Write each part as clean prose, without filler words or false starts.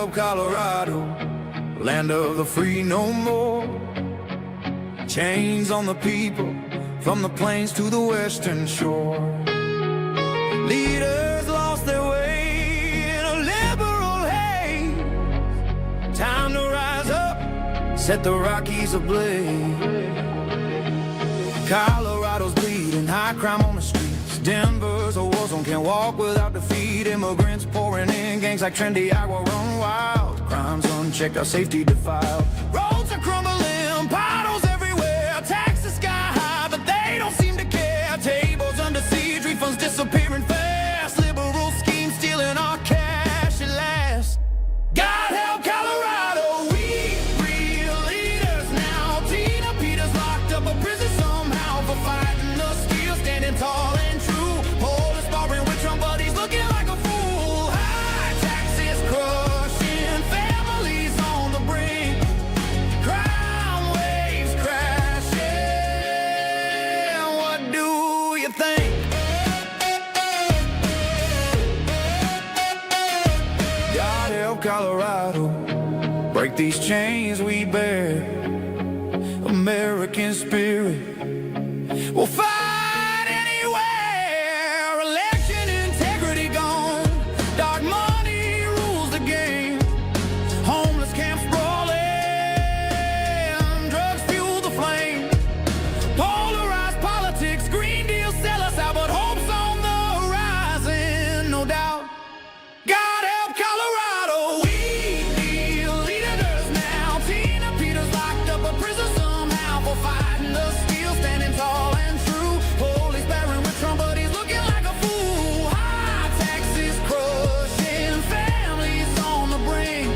help Colorado, land of the free no more. Chains on the people, from the plains to the western shore. Leaders lost their way in a liberal haze. Time to rise up, set the Rockies ablaze. Colorado's bleeding, high crime on the streets. Denver's a war zone, can't walk without defeat. Immigrants pouring in, gangs like Trendy Agua run wild. Crimes unchecked, our safety defiled. Roads are crumbling, potholes everywhere. Taxes sky high, but they don't seem to care. Tables under siege, refunds disappearing fast. Liberal schemes stealing our cash at last. God help Colorado, we real leaders now. Tina Peters locked up a prison somehow for fighting the steal, standing tall and true. Police sparring with Trump, but he's looking like a fool. High taxes crushing families on the brink. Crime waves crashing. What do you think? God help Colorado, break these chains we bear. American spirit, we'll fight anywhere. Election integrity gone, dark money rules the game. Homeless camps brawling, drugs fuel the flame. Polarized politics, Green Deal sell us out, but hope's on the horizon, no doubt. God help Colorado, we need leaders now. Tina Peters locked up a prison somehow for fighting the steal, standing tall and true. Police barring with Trump, but he's looking like a fool. High taxes crushing families on the brink.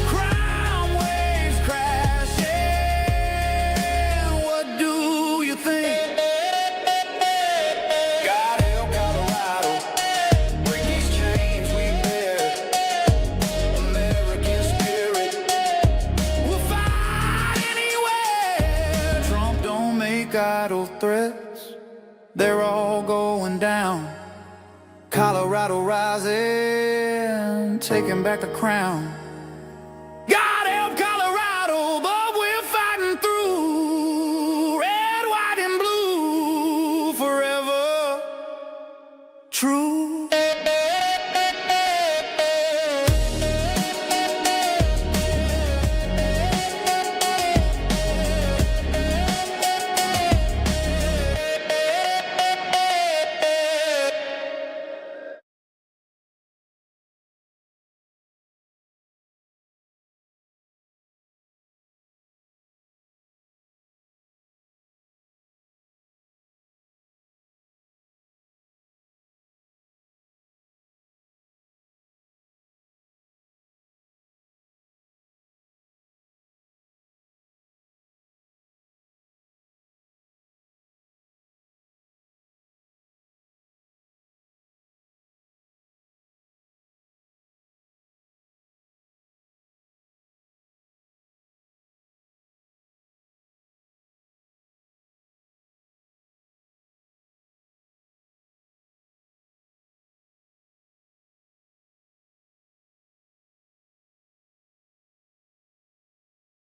Crime waves crashing. What do you think? God help Colorado, break these chains we bear. American spirit, we'll fight anywhere. Trump don't make idle threats, they're all going down. Colorado rising, taking back the crown. God help Colorado, but we're fighting through. Red, white, and blue, forever true.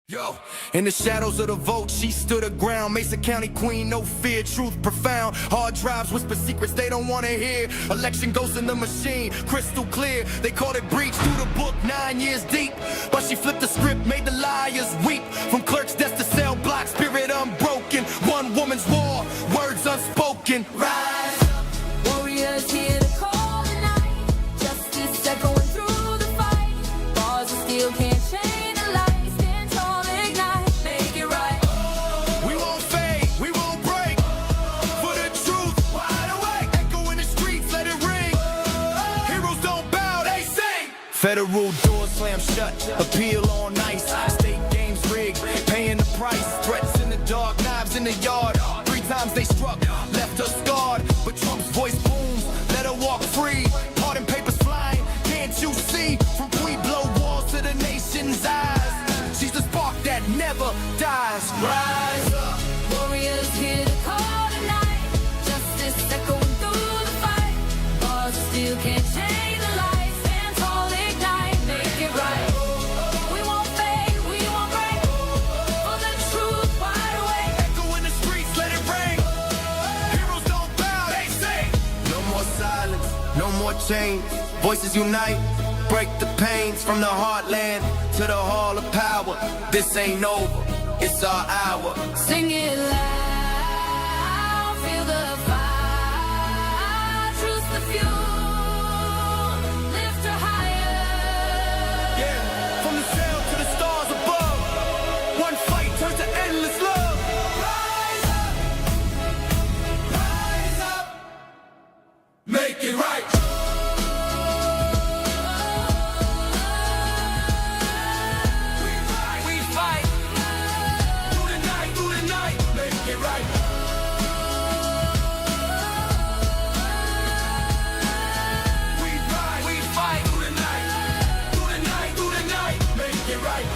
Yo, in the shadows of the vote, she stood her ground. Mason County queen, no fear, truth profound. Hard drives whisper secrets they don't want to hear. Election goes in the machine, crystal clear. They called it breach through the book, 9 years deep. But she flipped the script, made the liars weep. From clerk's desk to cell block, spirit unbroken. One woman's war, words unspoken. Rise up, Warriors here to call the night. Justice echoing through the fight. Bars of steel can't chain the light. Stand tall, ignite, make it right. we won't fade, we won't break. For the truth, wide awake. Echo in the streets, let it ring. Heroes don't bow, they sing. Federal doors slam shut, appeal on ice. State games rigged, paying the price. Threats in the dark, knives in the yard. 3 times they struck, left her scarred. But Trump's voice booms, let her walk free. Pardon papers flying, can't you see? From Pueblo walls to the nation's eyes. She's the spark that never dies. Rise up. Warriors here to call the night. Justice echoing through the fight. Bars of steel can't chain the light. Stand tall, ignite, make it right. chains, voices unite, break the pains from the heartland to the hall of power. This ain't over, it's our hour. Sing it loud, feel the fire, truth's the fuel, lift her higher. Yeah, from the cell to the stars above, one fight turns to endless love. Rise up, make it right. We fight through the night, make it right. We fight through the night, make it right.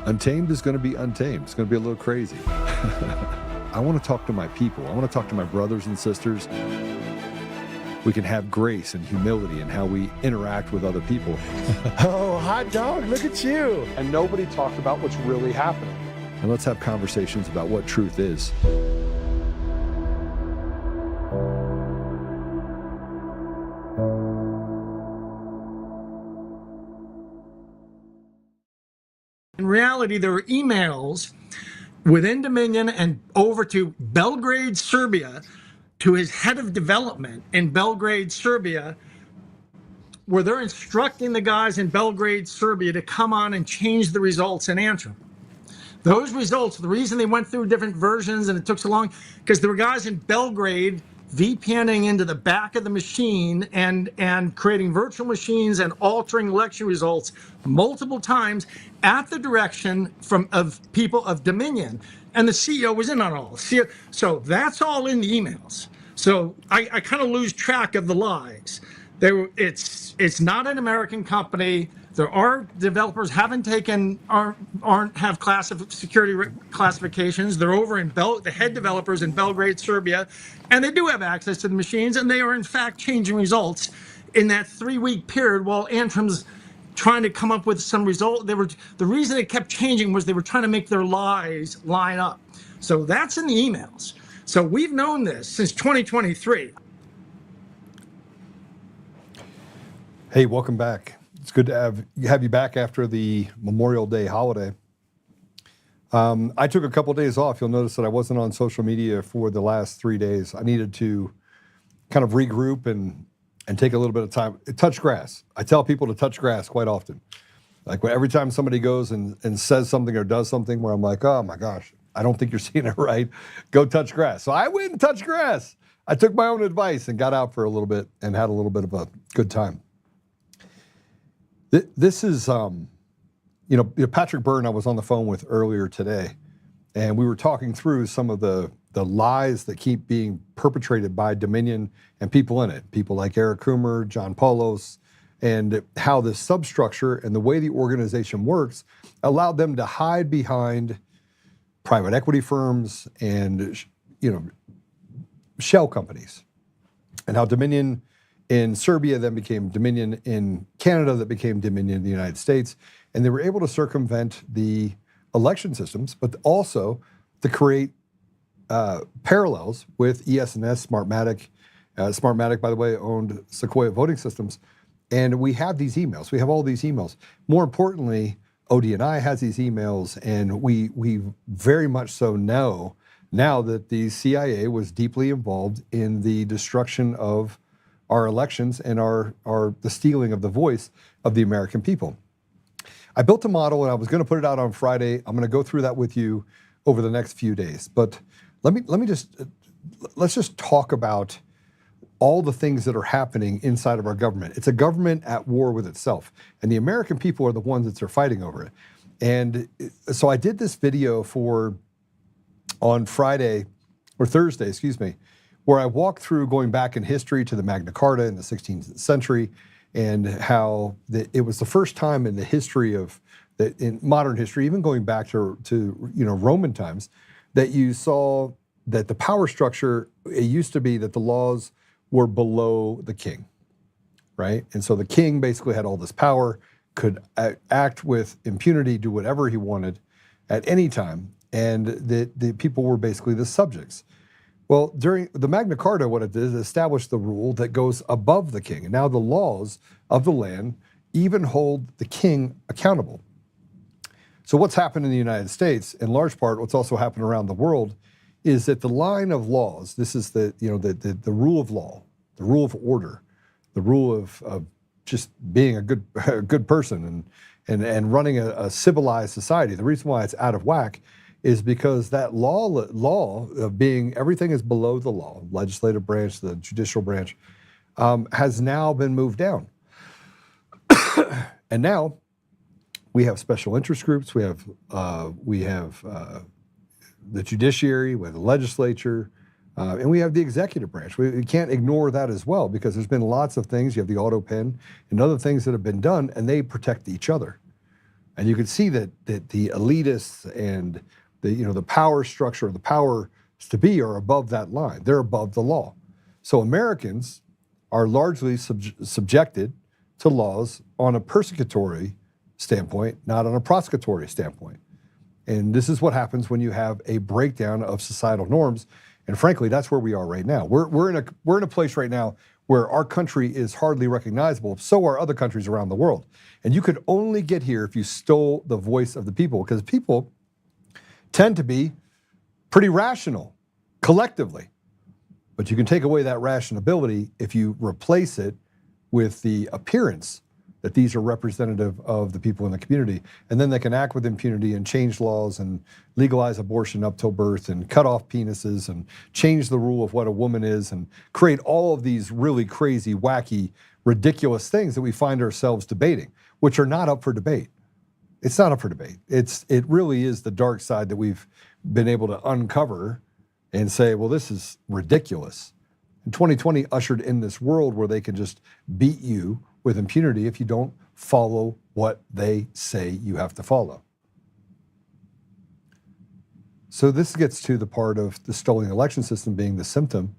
Untamed is going to be untamed. It's going to be a little crazy. I want to talk to my people. I want to talk to my brothers and sisters. We can have grace and humility in how we interact with other people. Oh, hot dog, look at you. And nobody talked about what's really happening. And let's have conversations about what truth is. In reality, there were emails within Dominion and over to Belgrade, Serbia, to his head of development in Belgrade, Serbia, where they're instructing the guys in Belgrade, Serbia to come on and change the results in Antrim. Those results, the reason they went through different versions and it took so long, because there were guys in Belgrade VPNing into the back of the machine and creating virtual machines and altering election results multiple times at the direction of people of Dominion. And the CEO was in on all. So that's all in the emails. So I kind of lose track of the lies. It's not an American company. There are developers aren't have security classifications. They're over in the head developers in Belgrade, Serbia, and they do have access to the machines, and they are in fact changing results in that 3-week period while Antrim's trying to come up with some result. The reason it kept changing was they were trying to make their lies line up. So that's in the emails. So we've known this since 2023. Hey, welcome back. It's good to have you back after the Memorial Day holiday. I took a couple of days off. You'll notice that I wasn't on social media for the last 3 days. I needed to kind of regroup and take a little bit of time. Touch grass. I tell people to touch grass quite often. Like every time somebody goes and says something or does something where I'm like, oh my gosh, I don't think you're seeing it right. Go touch grass. So I went and touched grass. I took my own advice and got out for a little bit and had a little bit of a good time. This is, Patrick Byrne I was on the phone with earlier today, and we were talking through some of the lies that keep being perpetrated by Dominion and people in it, people like Eric Coomer, John Paulos, and how the substructure and the way the organization works allowed them to hide behind private equity firms and, shell companies, and how Dominion in Serbia then became Dominion in Canada, that became Dominion in the United States. And they were able to circumvent the election systems, but also to create parallels with ES&S, Smartmatic. Smartmatic, by the way, owned Sequoia voting systems. And we have these emails. We have all these emails. More importantly, ODNI has these emails, and we very much so know now that the CIA was deeply involved in the destruction of our elections and the stealing of the voice of the American people. I built a model, and I was going to put it out on Friday. I'm going to go through that with you over the next few days. But let's just talk about all the things that are happening inside of our government. It's a government at war with itself, and the American people are the ones that are fighting over it. And so I did this video on Friday, or Thursday, excuse me, where I walked through going back in history to the Magna Carta in the 16th century, and how it was the first time in the history in modern history, even going back to Roman times, that you saw that the power structure, it used to be that the laws were below the king, right? And so the king basically had all this power, could act with impunity, do whatever he wanted at any time, and the people were basically the subjects. Well, during the Magna Carta, what it did is establish the rule that goes above the king. And now the laws of the land even hold the king accountable. So what's happened in the United States, in large part, what's also happened around the world, is that the line of laws, this is the rule of law, the rule of order, the rule of just being a good person and running a civilized society. The reason why it's out of whack is because that law of being everything is below the law, legislative branch, the judicial branch, has now been moved down. And now we have special interest groups, we have the judiciary, we have the legislature, and we have the executive branch. We can't ignore that as well, because there's been lots of things. You have the auto pen and other things that have been done, and they protect each other. And you can see that the elitists and the power structure, the powers to be, are above that line. They're above the law. So Americans are largely subjected to laws on a persecutory standpoint, not on a prosecutory standpoint. And this is what happens when you have a breakdown of societal norms. And frankly, that's where we are right now. We're in a place right now where our country is hardly recognizable. So are other countries around the world. And you could only get here if you stole the voice of the people, because people tend to be pretty rational collectively. But you can take away that rationality if you replace it with the appearance that these are representative of the people in the community. And then they can act with impunity and change laws and legalize abortion up till birth and cut off penises and change the rule of what a woman is and create all of these really crazy, wacky, ridiculous things that we find ourselves debating, which are not up for debate. It's not up for debate. It really is the dark side that we've been able to uncover and say, well, this is ridiculous. And 2020 ushered in this world where they can just beat you with impunity if you don't follow what they say you have to follow. So this gets to the part of the stolen election system being the symptom.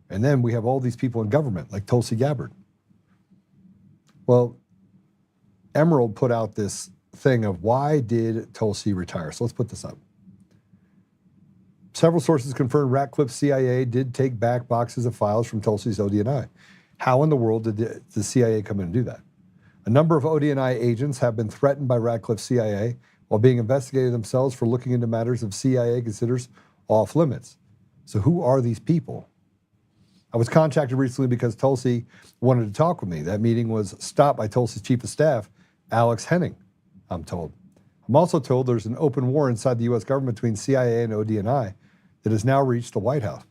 And then we have all these people in government, like Tulsi Gabbard. Well, Emerald put out this thing of why did Tulsi retire? So let's put this up. Several sources confirmed Ratcliffe's CIA did take back boxes of files from Tulsi's ODNI. How in the world did the CIA come in and do that? A number of ODNI agents have been threatened by Ratcliffe's CIA while being investigated themselves for looking into matters of CIA considers off limits. So who are these people? I was contacted recently because Tulsi wanted to talk with me. That meeting was stopped by Tulsi's chief of staff, Alex Henning, I'm told. I'm also told there's an open war inside the U.S. government between CIA and ODNI that has now reached the White House.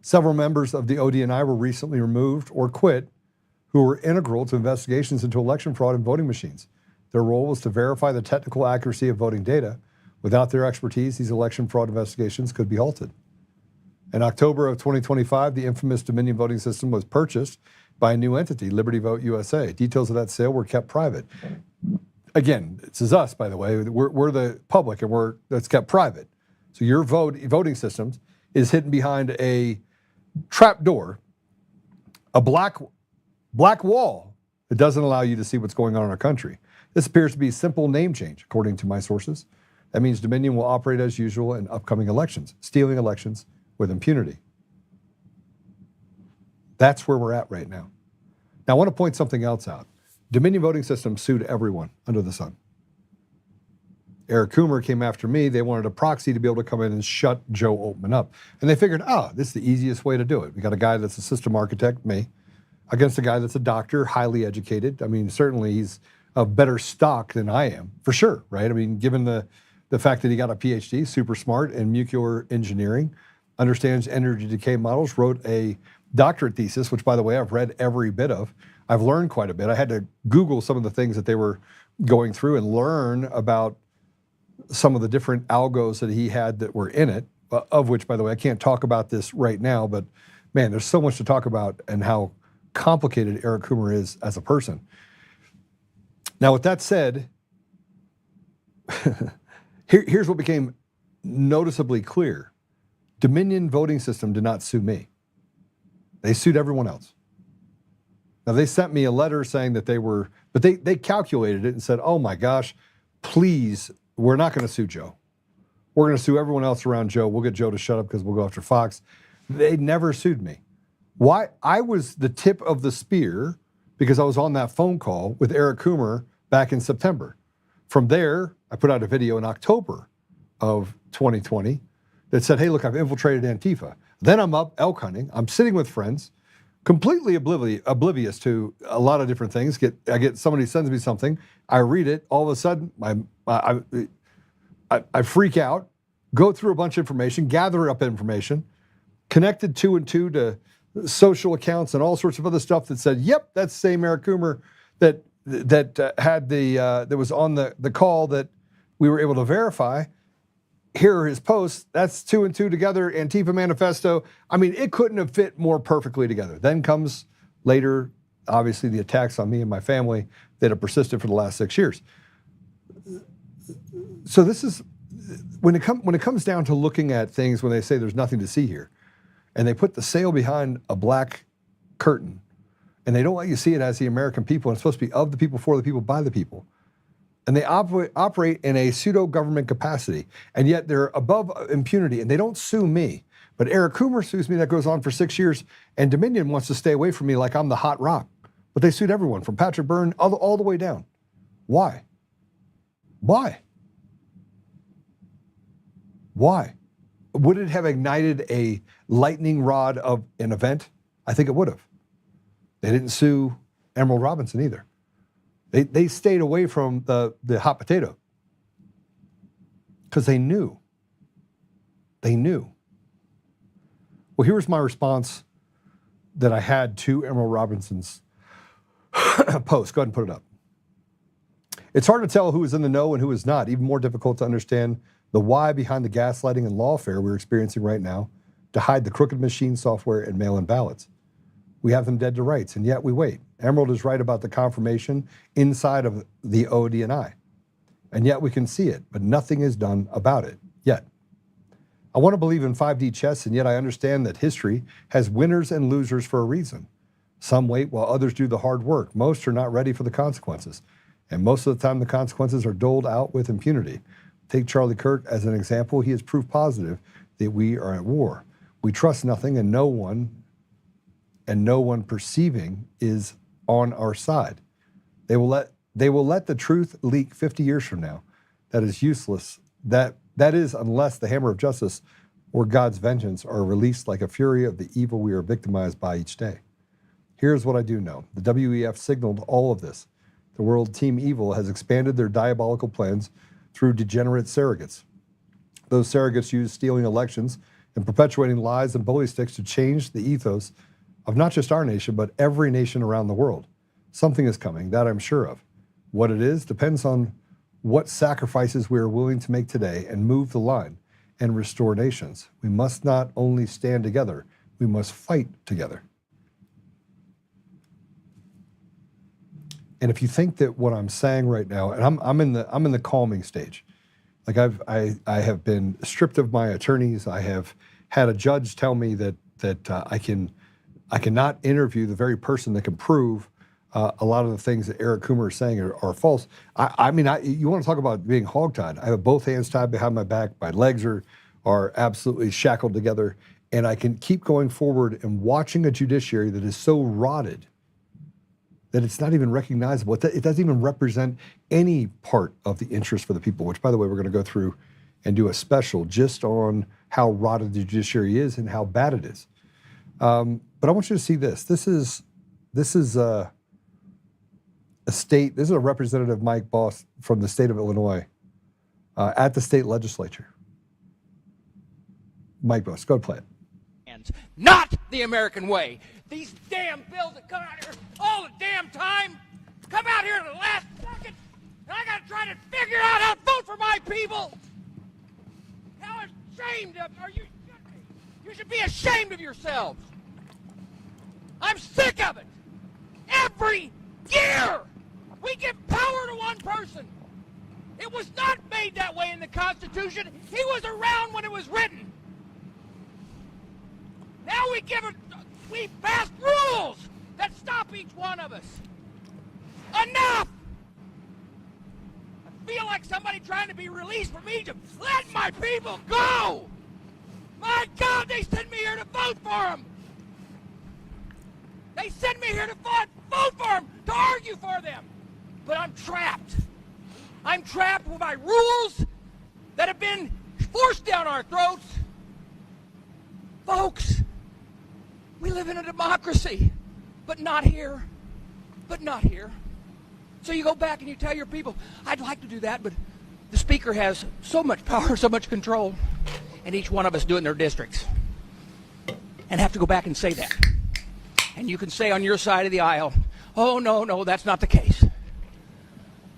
Several members of the ODNI were recently removed or quit who were integral to investigations into election fraud and voting machines. Their role was to verify the technical accuracy of voting data. Without their expertise, these election fraud investigations could be halted. In October of 2025, the infamous Dominion voting system was purchased by a new entity, Liberty Vote USA. Details of that sale were kept private. Again, this is us, by the way. We're the public, and that's kept private. So your voting systems is hidden behind a trap door, a black wall that doesn't allow you to see what's going on in our country. This appears to be a simple name change, according to my sources. That means Dominion will operate as usual in upcoming elections, stealing elections with impunity. That's where we're at right now. Now, I want to point something else out. Dominion voting system sued everyone under the sun. Eric Coomer came after me. They wanted a proxy to be able to come in and shut Joe Oltmann up. And they figured, this is the easiest way to do it. We got a guy that's a system architect, me, against a guy that's a doctor, highly educated. I mean, certainly he's of better stock than I am, for sure, right? I mean, given the fact that he got a PhD, super smart in nuclear engineering, understands energy decay models, wrote a doctorate thesis, which, by the way, I've read every bit of. I've learned quite a bit. I had to Google some of the things that they were going through and learn about some of the different algos that he had that were in it, of which, by the way, I can't talk about this right now, but man, there's so much to talk about and how complicated Eric Coomer is as a person. Now, with that said, here's what became noticeably clear. Dominion voting system did not sue me. They sued everyone else. Now, they sent me a letter saying that they calculated it and said, oh my gosh, please, we're not going to sue Joe. We're going to sue everyone else around Joe. We'll get Joe to shut up because we'll go after Fox. They never sued me. Why? I was the tip of the spear because I was on that phone call with Eric Coomer back in September. From there, I put out a video in October of 2020 that said, hey, look, I've infiltrated Antifa. Then I'm up elk hunting. I'm sitting with friends, completely oblivious to a lot of different things. I get somebody sends me something. I read it. All of a sudden, I freak out, go through a bunch of information, gather up information, connected two and two to social accounts and all sorts of other stuff that said, yep, that's the same Eric Coomer that was on the call that we were able to verify. Here are his posts. That's two and two together, Antifa manifesto. I mean, it couldn't have fit more perfectly together. Then comes later, obviously, the attacks on me and my family that have persisted for the last 6 years. So this is, when it comes down to looking at things, when they say there's nothing to see here, and they put the sail behind a black curtain, and they don't let you see it as the American people, and it's supposed to be of the people, for the people, by the people. And they operate in a pseudo-government capacity, and yet they're above impunity, and they don't sue me. But Eric Coomer sues me, that goes on for 6 years, and Dominion wants to stay away from me like I'm the hot rock. But they sued everyone, from Patrick Byrne all the way down. Why? Why? Why? Would it have ignited a lightning rod of an event? I think it would have. They didn't sue Emerald Robinson either. They stayed away from the hot potato because they knew. They knew. Well, here's my response that I had to Emerald Robinson's post. Go ahead and put it up. It's hard to tell who is in the know and who is not. Even more difficult to understand the why behind the gaslighting and lawfare we're experiencing right now to hide the crooked machine software and mail-in ballots. We have them dead to rights, and yet we wait. Emerald is right about the confirmation inside of the ODNI, and yet we can see it, but nothing is done about it yet. I want to believe in 5D chess, and yet I understand that history has winners and losers for a reason. Some wait while others do the hard work. Most are not ready for the consequences, and most of the time the consequences are doled out with impunity. Take Charlie Kirk as an example. He is proof positive that we are at war. We trust nothing and no one perceiving is on our side. They will let the truth leak 50 years from now. That is useless. That is unless the hammer of justice or God's vengeance are released like a fury of the evil we are victimized by each day. Here's what I do know. The WEF signaled all of this. The world Team Evil has expanded their diabolical plans through degenerate surrogates. Those surrogates use stealing elections and perpetuating lies and bully sticks to change the ethos of not just our nation, but every nation around the world. Something is coming, that I'm sure of. What it is depends on what sacrifices we are willing to make today and move the line and restore nations. We must not only stand together, we must fight together. And if you think that what I'm saying right now, and I'm in the calming stage, like I have been stripped of my attorneys. I have had a judge tell me that I cannot interview the very person that can prove a lot of the things that Eric Coomer is saying are false. I mean, you want to talk about being hogtied. I have both hands tied behind my back. My legs are absolutely shackled together. And I can keep going forward and watching a judiciary that is so rotted that it's not even recognizable. It doesn't even represent any part of the interest for the people, which, by the way, we're going to go through and do a special just on how rotted the judiciary is and how bad it is. But I want you to see this. This is a state. This is a representative, Mike Boss, from the state of Illinois at the state legislature. Mike Boss, go play it. Not the American way. These damn bills that come out here all the damn time come out here at the last second, and I gotta try to figure out how to vote for my people. How ashamed are you? You should be ashamed of yourselves. I'm sick of it. Every year we give power to one person. It was not made that way in the Constitution. He was around when it was written. Now we pass rules that stop each one of us. Enough! I feel like somebody trying to be released from Egypt. Let my people go! My God, they sent me here to vote for them. They sent me here to vote for them, to argue for them. But I'm trapped. I'm trapped by rules that have been forced down our throats. Folks, we live in a democracy, but not here. But not here. So you go back and you tell your people, I'd like to do that, but the speaker has so much power, so much control, and each one of us do it in their districts. And have to go back and say that. And you can say on your side of the aisle, oh, no, that's not the case.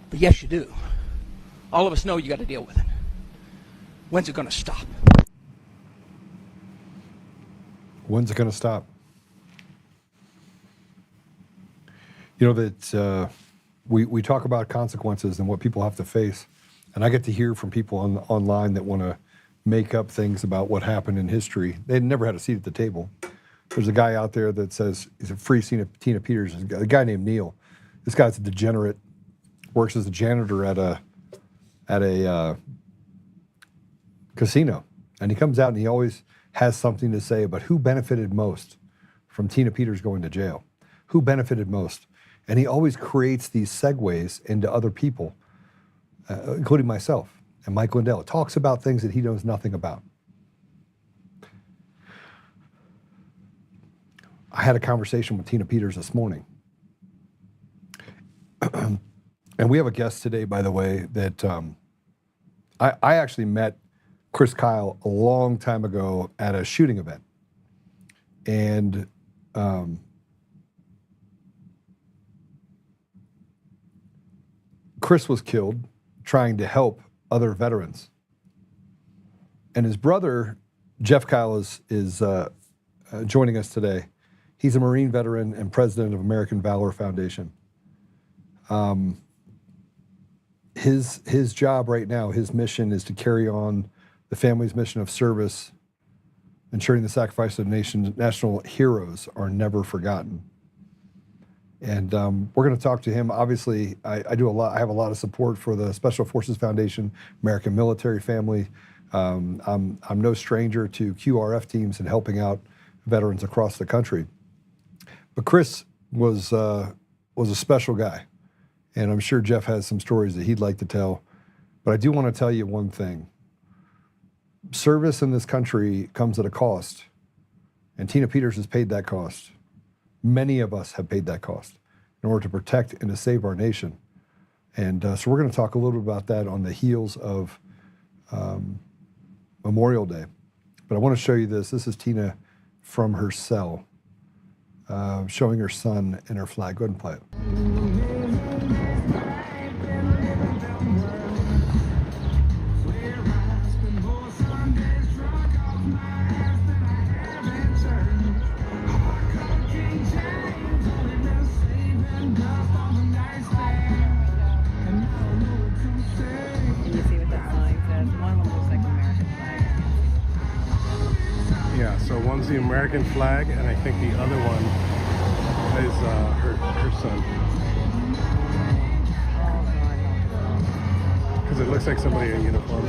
But yes, you do. All of us know you got to deal with it. When's it going to stop? When's it going to stop? You know that we talk about consequences and what people have to face, and I get to hear from people online that want to make up things about what happened in history. They never had a seat at the table. There's a guy out there that says he's a free Tina Peters. A guy named Neil. This guy's a degenerate. Works as a janitor at a casino, and he comes out and he always has something to say about who benefited most from Tina Peters going to jail. Who benefited most? And he always creates these segues into other people, including myself and Mike Lindell. Talks about things that he knows nothing about. I had a conversation with Tina Peters this morning. And we have a guest today, by the way, that I actually met Chris Kyle a long time ago at a shooting event. And Chris was killed trying to help other veterans. And his brother, Jeff Kyle, is joining us today. He's a Marine veteran and president of American Valor Foundation. His job right now, his mission is to carry on the family's mission of service, ensuring the sacrifice of national heroes are never forgotten. And we're going to talk to him. Obviously, I have a lot of support for the Special Forces Foundation, American military family. I'm no stranger to QRF teams and helping out veterans across the country. But Chris was a special guy, and I'm sure Jeff has some stories that he'd like to tell. But I do want to tell you one thing. Service in this country comes at a cost, and Tina Peters has paid that cost. Many of us have paid that cost in order to protect and to save our nation. And so we're going to talk a little bit about that on the heels of Memorial Day. But I want to show you this. This is Tina from her cell, showing her son and her flag. Go ahead and play it. So one's the American flag, and I think the other one is her son. Because it looks like somebody in uniform.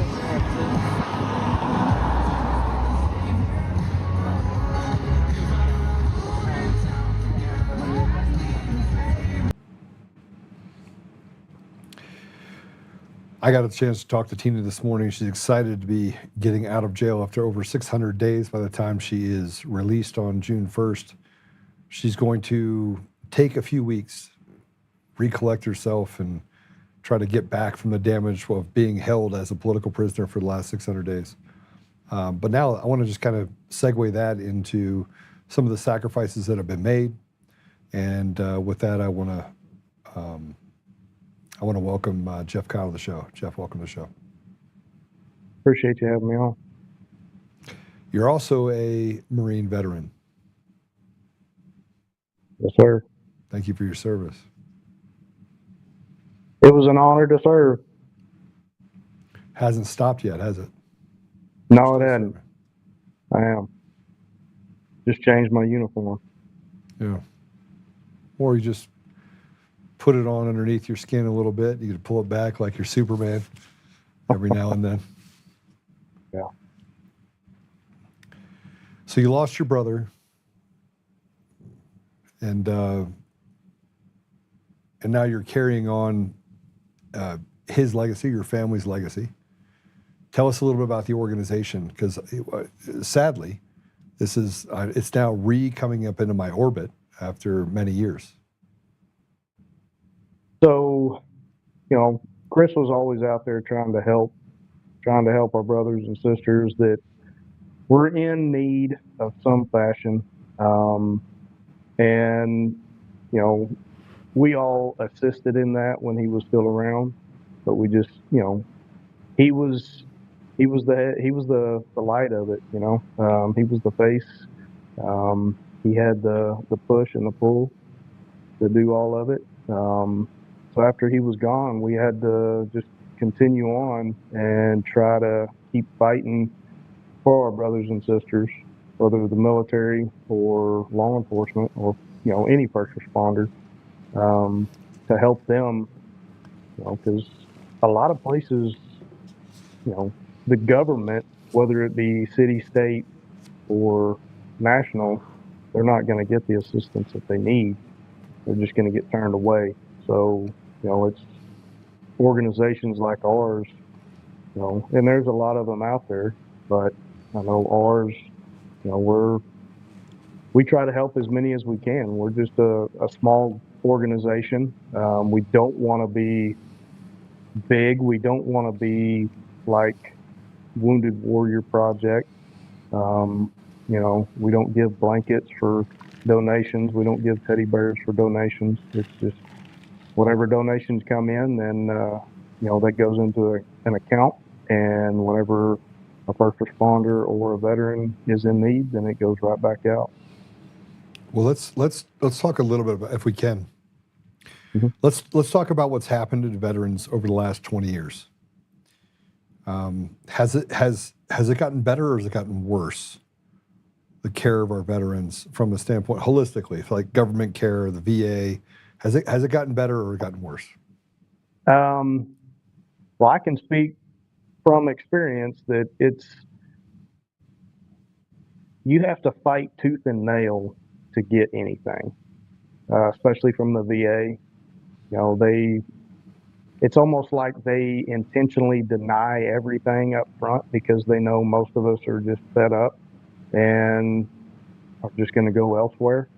I got a chance to talk to Tina this morning. She's excited to be getting out of jail after over 600 days by the time she is released on June 1st. She's going to take a few weeks, recollect herself, and try to get back from the damage of being held as a political prisoner for the last 600 days. But now I want to just kind of segue that into some of the sacrifices that have been made. And with that, I want to welcome Jeff Kyle to the show. Jeff, welcome to the show. Appreciate you having me on. You're also a Marine veteran. Yes, sir. Thank you for your service. It was an honor to serve. Hasn't stopped yet, has it? No, it hadn't. I am. Just changed my uniform. Yeah. Or you just put it on underneath your skin a little bit. You could pull it back like you're Superman every now and then. Yeah. So you lost your brother, and now you're carrying on his legacy, your family's legacy. Tell us a little bit about the organization, because sadly, this is it's now coming up into my orbit after many years. So, Chris was always out there trying to help our brothers and sisters that were in need of some fashion. And, we all assisted in that when he was still around, but we just, he was the light of it, he was the face. He had the push and the pull to do all of it. So after he was gone, we had to just continue on and try to keep fighting for our brothers and sisters, whether the military or law enforcement or, any first responder, to help them, because a lot of places, the government, whether it be city, state, or national, they're not going to get the assistance that they need. They're just going to get turned away. So, it's organizations like ours, and there's a lot of them out there, but I know ours, we try to help as many as we can. We're just a small organization. We don't want to be big. We don't want to be like Wounded Warrior Project. We don't give blankets for donations. We don't give teddy bears for donations. It's just whatever donations come in, then, that goes into an account. And whenever a first responder or a veteran is in need, then it goes right back out. Well, let's talk a little bit about, if we can. Mm-hmm. Let's talk about what's happened to veterans over the last 20 years. Has it gotten better, or has it gotten worse? The care of our veterans from a standpoint holistically, like government care, the VA, has it gotten better or gotten worse? Well, I can speak from experience that you have to fight tooth and nail to get anything, especially from the VA. It's almost like they intentionally deny everything up front because they know most of us are just fed up and are just going to go elsewhere.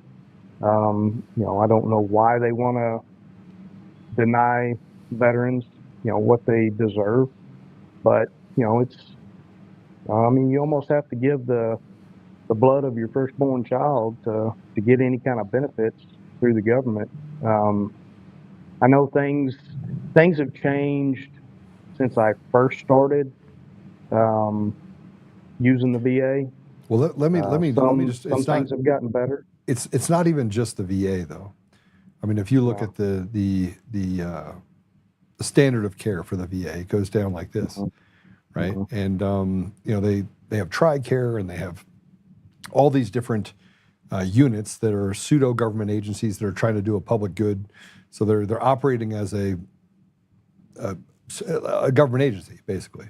I don't know why they want to deny veterans, what they deserve, but you almost have to give the blood of your firstborn child to get any kind of benefits through the government. I know things have changed since I first started using the VA. Well, let me just. Some things have gotten better. It's not even just the VA though. I mean, if you look at the standard of care for the VA, it goes down like this, right? And they have TRICARE and they have all these different units that are pseudo government agencies that are trying to do a public good. So they're operating as a government agency, basically.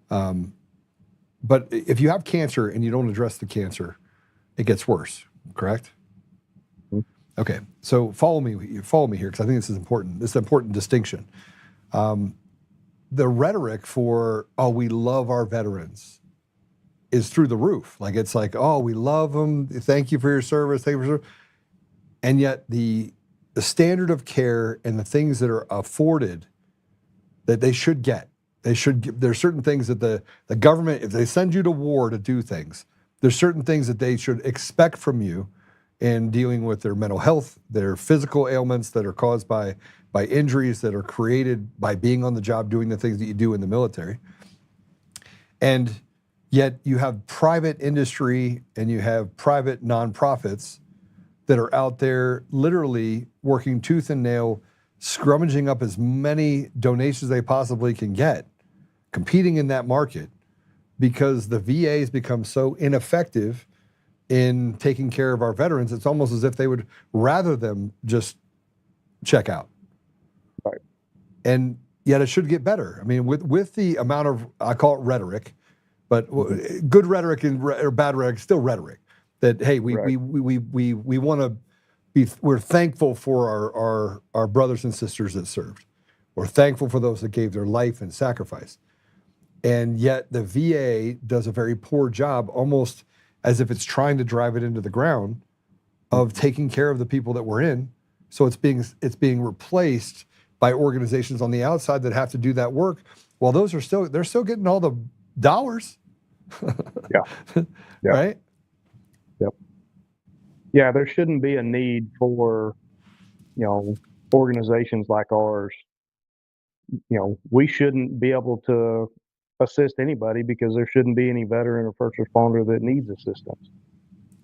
But if you have cancer and you don't address the cancer, it gets worse. Correct? Okay. So follow me here, because I think this is important. This is an important distinction. The rhetoric for we love our veterans is through the roof. Like it's like, oh, we love them. Thank you for your service. Thank you for your service. And yet the standard of care and the things that are afforded that they should get. There's certain things that the government, if they send you to war to do things, there's certain things that they should expect from you in dealing with their mental health, their physical ailments that are caused by injuries that are created by being on the job doing the things that you do in the military. And yet you have private industry and you have private nonprofits that are out there literally working tooth and nail, scrummaging up as many donations they possibly can get, competing in that market because the VA has become so ineffective in taking care of our veterans. It's almost as if they would rather them just check out. Right. And yet it should get better. I mean, with the amount of, I call it rhetoric, but good rhetoric or bad rhetoric, still rhetoric. That hey, we want to be. We're thankful for our brothers and sisters that served. We're thankful for those that gave their life and sacrifice. And yet the VA does a very poor job, almost as if it's trying to drive it into the ground, of taking care of the people that we're in. So it's being replaced by organizations on the outside that have to do that work. While those are they're still getting all the dollars. Yeah. Right. Yep. Yeah, there shouldn't be a need for, organizations like ours. We shouldn't be able to assist anybody because there shouldn't be any veteran or first responder that needs assistance.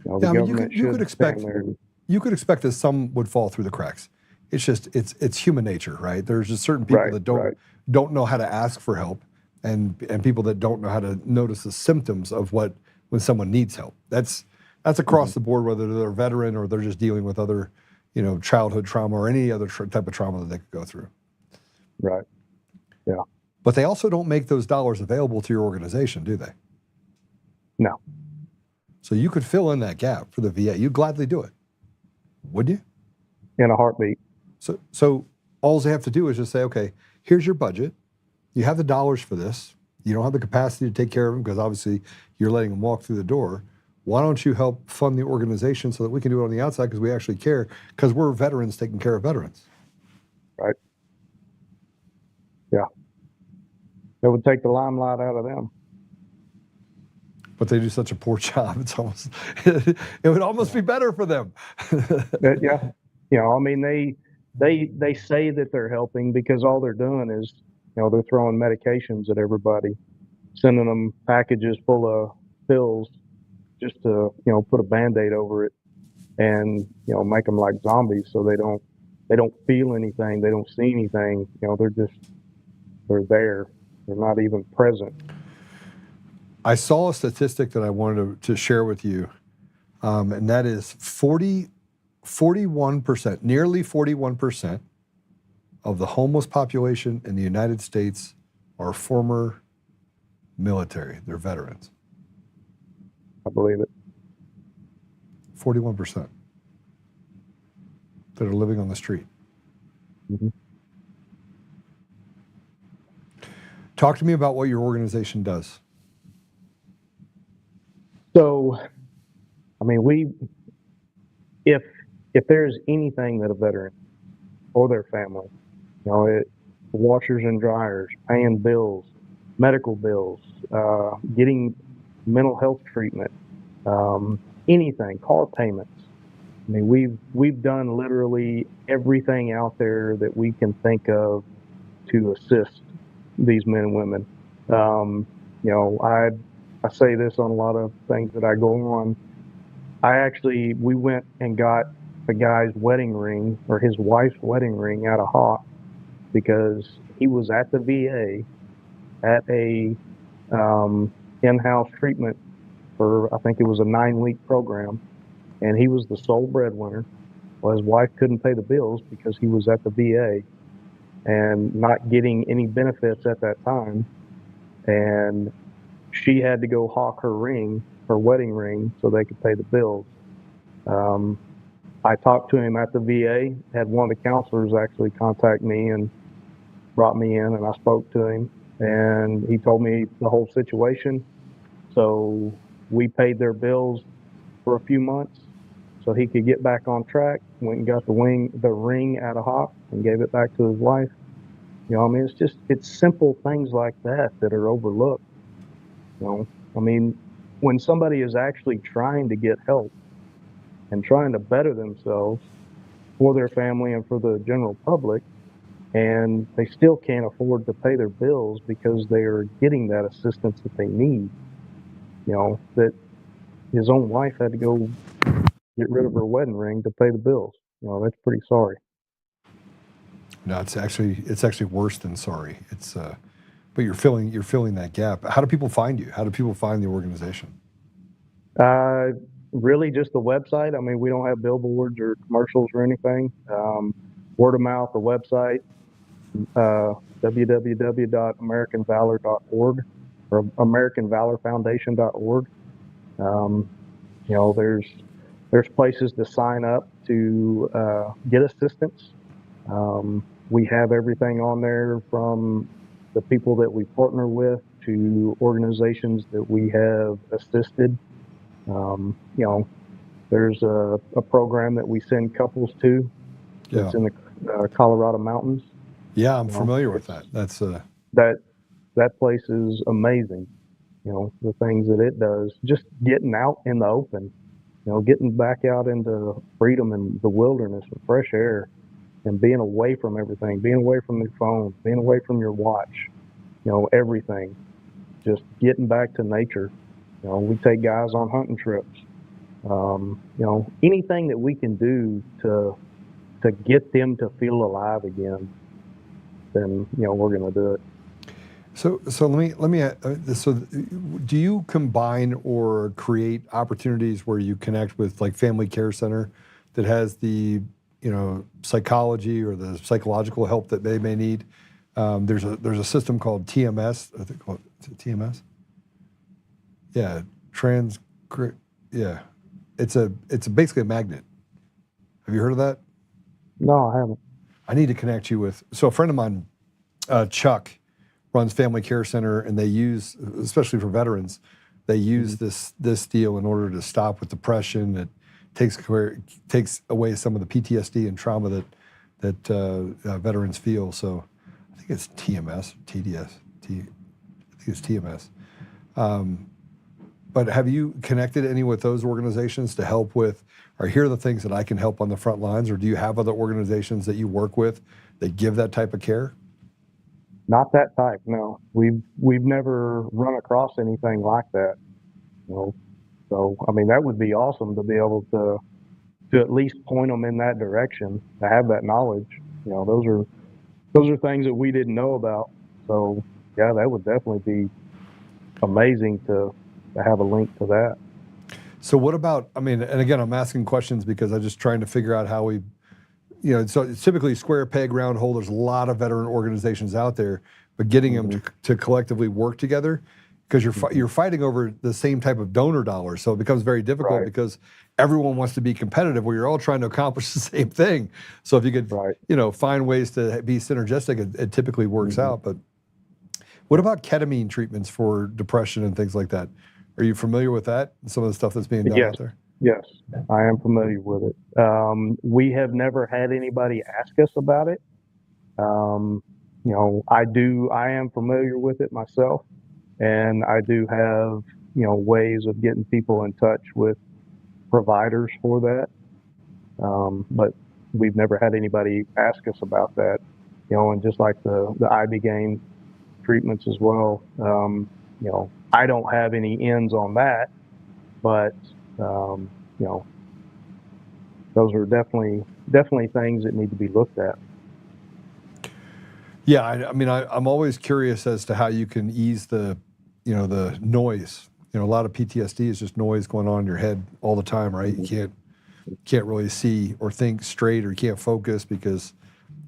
Yeah, I mean, you could expect that some would fall through the cracks. It's just it's human nature, right? There's just certain people that don't know how to ask for help, and people that don't know how to notice the symptoms of when someone needs help. That's across the board, whether they're a veteran or they're just dealing with other, childhood trauma or any other type of trauma that they could go through. Right. Yeah. But they also don't make those dollars available to your organization, do they? No. So you could fill in that gap for the VA. You'd gladly do it, would you? In a heartbeat. So all they have to do is just say, okay, here's your budget. You have the dollars for this. You don't have the capacity to take care of them because obviously you're letting them walk through the door. Why don't you help fund the organization so that we can do it on the outside because we actually care, because we're veterans taking care of veterans. Right. Yeah. It would take the limelight out of them. But they do such a poor job. It's almost, it would almost be better for them. Yeah. I mean, they say that they're helping because all they're doing is, they're throwing medications at everybody, sending them packages full of pills just to, put a Band-Aid over it and, make them like zombies so they don't feel anything. They don't see anything. They're there. They're not even present. I saw a statistic that I wanted to share with you, and that is 41%, nearly 41% of the homeless population in the United States are former military. They're veterans. I believe it. 41% that are living on the street. Mm-hmm. Talk to me about what your organization does. So, I mean, if there's anything that a veteran or their family, washers and dryers, paying bills, medical bills, getting mental health treatment, anything, car payments. I mean, we've done literally everything out there that we can think of to assist these men and women. I say this on a lot of things that I go on. We went and got the guy's wedding ring or his wife's wedding ring out of Hawk because he was at the VA at a in-house treatment for, I think it was a 9-week program. and he was the sole breadwinner. Well, his wife couldn't pay the bills because he was at the VA and not getting any benefits at that time. And she had to go hawk her ring, her wedding ring, so they could pay the bills. I talked to him at the VA, had one of the counselors actually contact me and brought me in, and I spoke to him, and he told me the whole situation. So we paid their bills for a few months so he could get back on track. Went and got the ring out of Hawk and gave it back to his wife. You know, I mean, it's simple things like that that are overlooked. You know, I mean, when somebody is actually trying to get help and trying to better themselves for their family and for the general public, and they still can't afford to pay their bills because they are getting that assistance that they need, you know, that his own wife had to go get rid of her wedding ring to pay the bills. You know, that's pretty sorry. No, it's actually worse than sorry. It's but you're filling that gap. How do people find you? How do people find the organization? Really just the website. I mean, we don't have billboards or commercials or anything. Word of mouth, the website, www.americanvalor.org or americanvalorfoundation.org. You know, there's places to sign up to get assistance. We have everything on there from the people that we partner with to organizations that we have assisted. You know, there's a program that we send couples to. Yeah. It's in the Colorado mountains. Yeah, I'm familiar with that. That's that place is amazing. You know, the things that it does, just getting out in the open, you know, getting back out into freedom and the wilderness and fresh air and being away from everything, being away from your phone, being away from your watch, you know, everything, just getting back to nature. You know, we take guys on hunting trips. You know, anything that we can do to get them to feel alive again, then, you know, we're going to do it. So let me so do you combine or create opportunities where you connect with like Family Care Center that has the, you know, psychology or the psychological help that they may need? There's a system called TMS. I think TMS. Yeah, yeah, it's basically a magnet. Have you heard of that? No, I haven't. I need to connect you with. So a friend of mine, Chuck, runs Family Care Center, and they use, especially for veterans, they use this deal in order to stop with depression. It takes away some of the PTSD and trauma that veterans feel. So I think it's TMS, TDS, I think it's TMS. But have you connected any with those organizations to help with, or here are the things that I can help on the front lines, or do you have other organizations that you work with that give that type of care? Not that type, no. We've never run across anything like that. You know, so I mean that would be awesome to be able to at least point them in that direction, to have that knowledge. You know, those are things that we didn't know about. So yeah, that would definitely be amazing to have a link to that. So what about, I mean, and again, I'm asking questions because I'm just trying to figure out how we, you know, so it's typically square peg, round hole. There's a lot of veteran organizations out there, but getting them to collectively work together, because you're fighting over the same type of donor dollars. So it becomes very difficult because everyone wants to be competitive where you're all trying to accomplish the same thing. So if you could, you know, find ways to be synergistic, it typically works out. But what about ketamine treatments for depression and things like that? Are you familiar with that? Some of the stuff that's being done out there? Yes, I am familiar with it. We have never had anybody ask us about it. You know, I am familiar with it myself, and I do have, you know, ways of getting people in touch with providers for that. But we've never had anybody ask us about that, you know, and just like the ibogaine treatments as well. You know, I don't have any ends on that, but you know, those are definitely things that need to be looked at. Yeah, I mean, I'm always curious as to how you can ease the, you know, the noise. You know, a lot of PTSD is just noise going on in your head all the time, right? You can't can't really see or think straight, or you can't focus because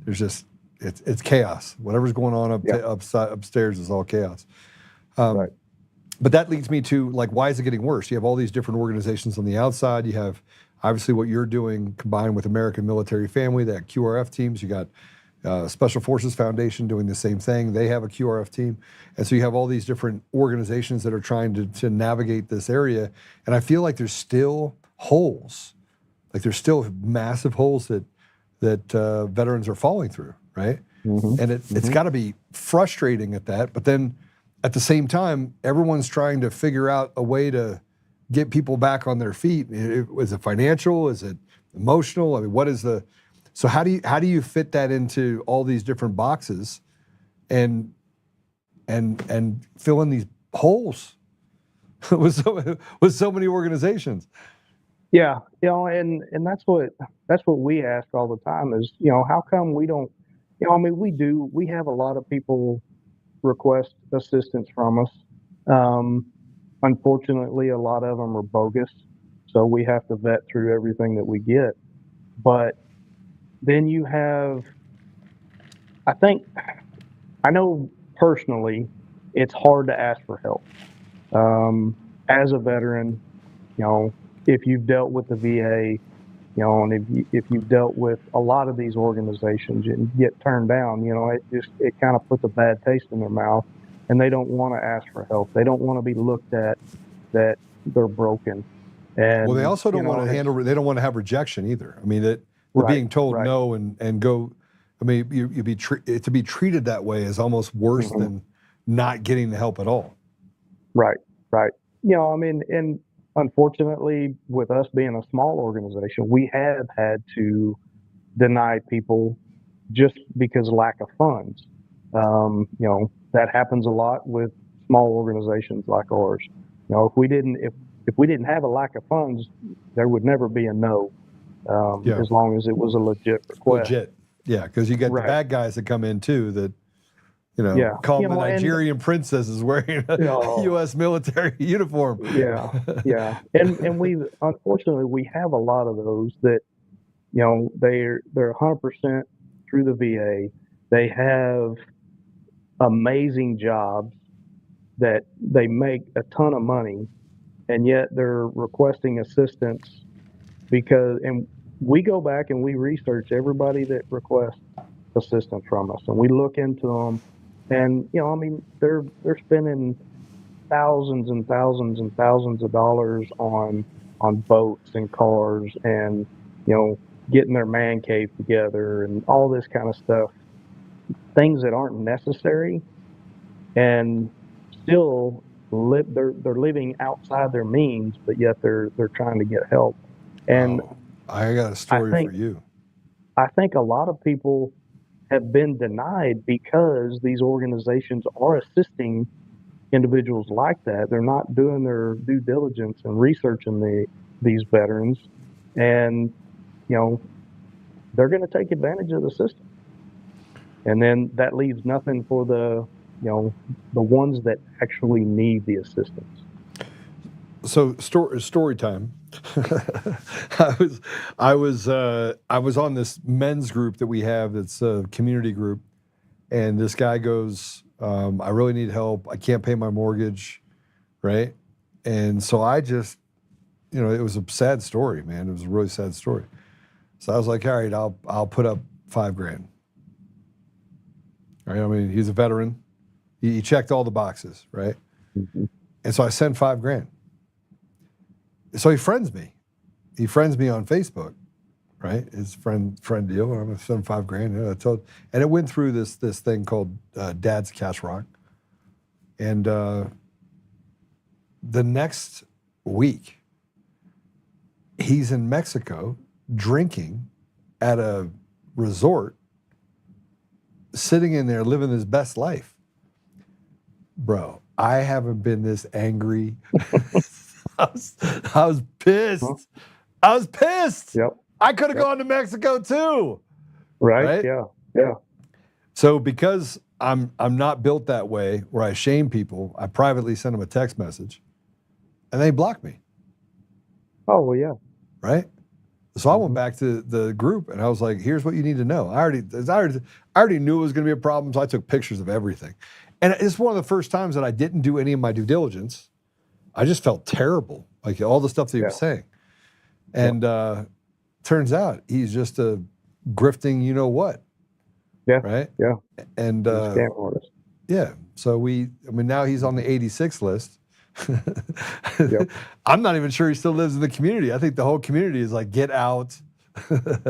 there's just it's chaos. Whatever's going on upstairs is all chaos. Right. But that leads me to, like, why is it getting worse? You have all these different organizations on the outside. You have obviously what you're doing combined with American Military Family, that QRF teams. You got Special Forces Foundation doing the same thing. They have a QRF team. And so you have all these different organizations that are trying to navigate this area. And I feel like there's still holes. Like there's still massive holes that veterans are falling through, right? And it's got to be frustrating at that. But then at the same time, everyone's trying to figure out a way to get people back on their feet. Is it financial? Is it emotional? I mean, what is the... So how do you fit that into all these different boxes and fill in these holes with so many organizations? Yeah, and that's what we ask all the time is, how come we don't, we have a lot of people request assistance from us. Unfortunately, a lot of them are bogus, so we have to vet through everything that we get. But then you have, I know personally, it's hard to ask for help. As a veteran, if you've dealt with the VA, and if you've dealt with a lot of these organizations and get turned down, it kind of puts a bad taste in their mouth, and they don't want to ask for help. They don't want to be looked at that they're broken. And well, they also don't want to handle. They don't want to have rejection either. I mean, that being told no and go. I mean, to be treated that way is almost worse than not getting the help at all. Right. And unfortunately, with us being a small organization, we have had to deny people just because of lack of funds. That happens a lot with small organizations like ours. If we didn't have a lack of funds, there would never be a no, as long as it was a legit request. Legit, yeah, because you get the bad guys that come in too that. Call them the Nigerian princesses wearing a U.S. military uniform. And unfortunately we have a lot of those that, they're 100% through the VA. They have amazing jobs that they make a ton of money, and yet they're requesting assistance and we go back and we research everybody that requests assistance from us, and we look into them. And, they're spending thousands and thousands and thousands of dollars on boats and cars and, getting their man cave together and all this kind of stuff, things that aren't necessary, and still they're living outside their means, but yet they're trying to get help. And I got a story for you. I think a lot of people have been denied because these organizations are assisting individuals like that. They're not doing their due diligence and researching these veterans, and they're going to take advantage of the system. And then that leaves nothing for the ones that actually need the assistance. So story time. I was on this men's group that we have. It's a community group, and this guy goes, "I really need help. I can't pay my mortgage," right? And so I just, it was a sad story, man. It was a really sad story. So I was like, "All right, I'll put up $5,000." Right? I mean, he's a veteran. He checked all the boxes, right? And so I sent $5,000. So he friends me. He friends me on Facebook, right? His friend deal. I'm gonna send $5,000. And it went through this thing called Dad's Cash Rock. And the next week, he's in Mexico drinking at a resort, sitting in there living his best life. Bro, I haven't been this angry. I was pissed. I was pissed. Yep. I could have gone to Mexico too. Right? Yeah. So because I'm not built that way where I shame people, I privately send them a text message and they block me. Oh, well, yeah. Right? So I went back to the group and I was like, here's what you need to know. I already knew it was going to be a problem, so I took pictures of everything. And it's one of the first times that I didn't do any of my due diligence. I just felt terrible, like all the stuff that he was saying. And turns out he's just a grifting you know what. Yeah. Right? Yeah. And Scam artist. yeah. So now he's on the 86 list. Yep. I'm not even sure he still lives in the community. I think the whole community is like, get out.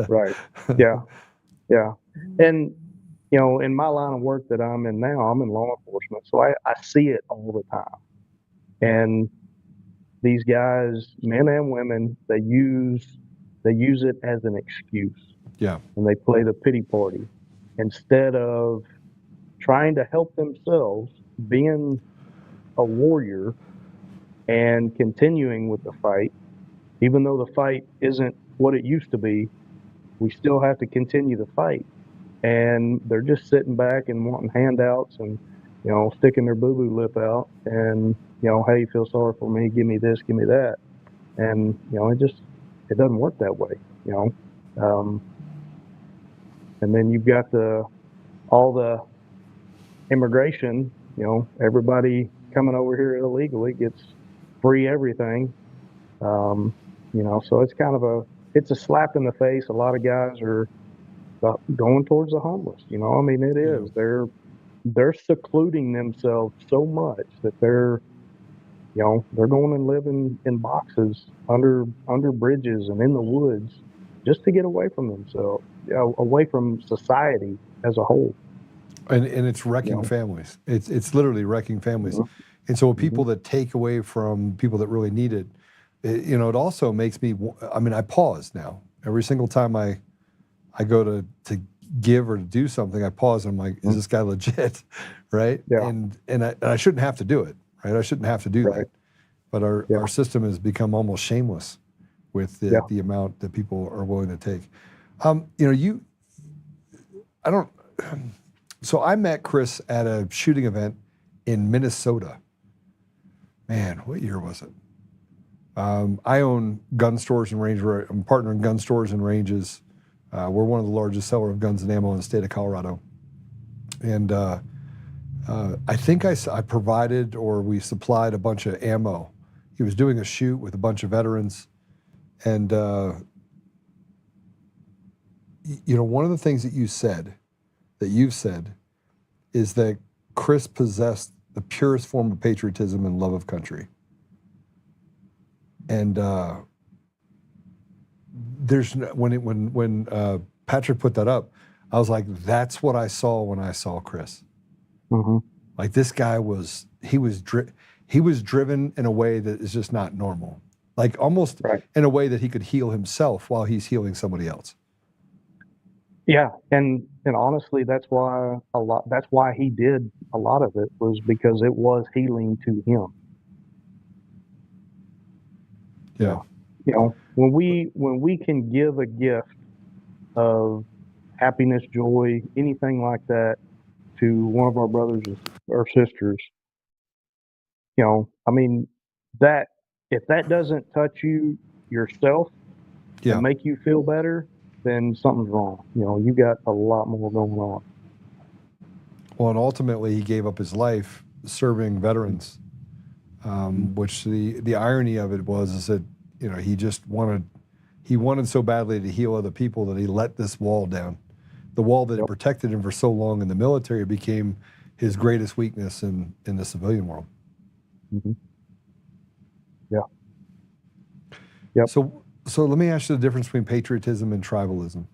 Right. Yeah. Yeah. And, you know, in my line of work that I'm in now, I'm in law enforcement. So I see it all the time. And these guys, men and women, they use it as an excuse. Yeah. And they play the pity party instead of trying to help themselves, being a warrior and continuing with the fight. Even though the fight isn't what it used to be, we still have to continue the fight. And they're just sitting back and wanting handouts and, you know, sticking their boo-boo lip out and, you know, hey, feel sorry for me, give me this, give me that. And, you know, it doesn't work that way, you know. And then you've got all the immigration, you know, everybody coming over here illegally gets free everything. You know, so it's kind of it's a slap in the face. A lot of guys are going towards the homeless, you know. I mean, it is. They're secluding themselves so much that they're going and living in boxes under bridges and in the woods just to get away from themselves, away from society as a whole. And it's wrecking families. It's literally wrecking families. And so people that take away from people that really need it, you know, it also makes me, I mean, I pause now. Every single time I go to give or to do something, I pause and I'm like, is this guy legit? Right? Yeah. And I shouldn't have to do it, right? I shouldn't have to do that. But our system has become almost shameless with the amount that people are willing to take. You know, so I met Chris at a shooting event in Minnesota. Man, what year was it? I own gun stores and range. I'm a partner in gun stores and ranges. We're one of the largest seller of guns and ammo in the state of Colorado. And I think I provided or we supplied a bunch of ammo. He was doing a shoot with a bunch of veterans. And, you know, one of the things that you've said is that Chris possessed the purest form of patriotism and love of country. And when Patrick put that up, I was like, that's what I saw when I saw Chris. Mm-hmm. Like this guy was driven in a way that is just not normal. Like almost in a way that he could heal himself while he's healing somebody else. Yeah, and honestly, that's why he did a lot of it, was because it was healing to him. Yeah. You know, when we can give a gift of happiness, joy, anything like that to one of our brothers or sisters, you know, I mean, that if that doesn't touch you yourself and make you feel better, then something's wrong. You know, you got a lot more going on. Well, and ultimately he gave up his life serving veterans, which the irony of it is that, you know, he wanted so badly to heal other people that he let this wall down. The wall that had protected him for so long in the military became his greatest weakness in the civilian world. Mm-hmm. Yeah. Yep. So let me ask you the difference between patriotism and tribalism.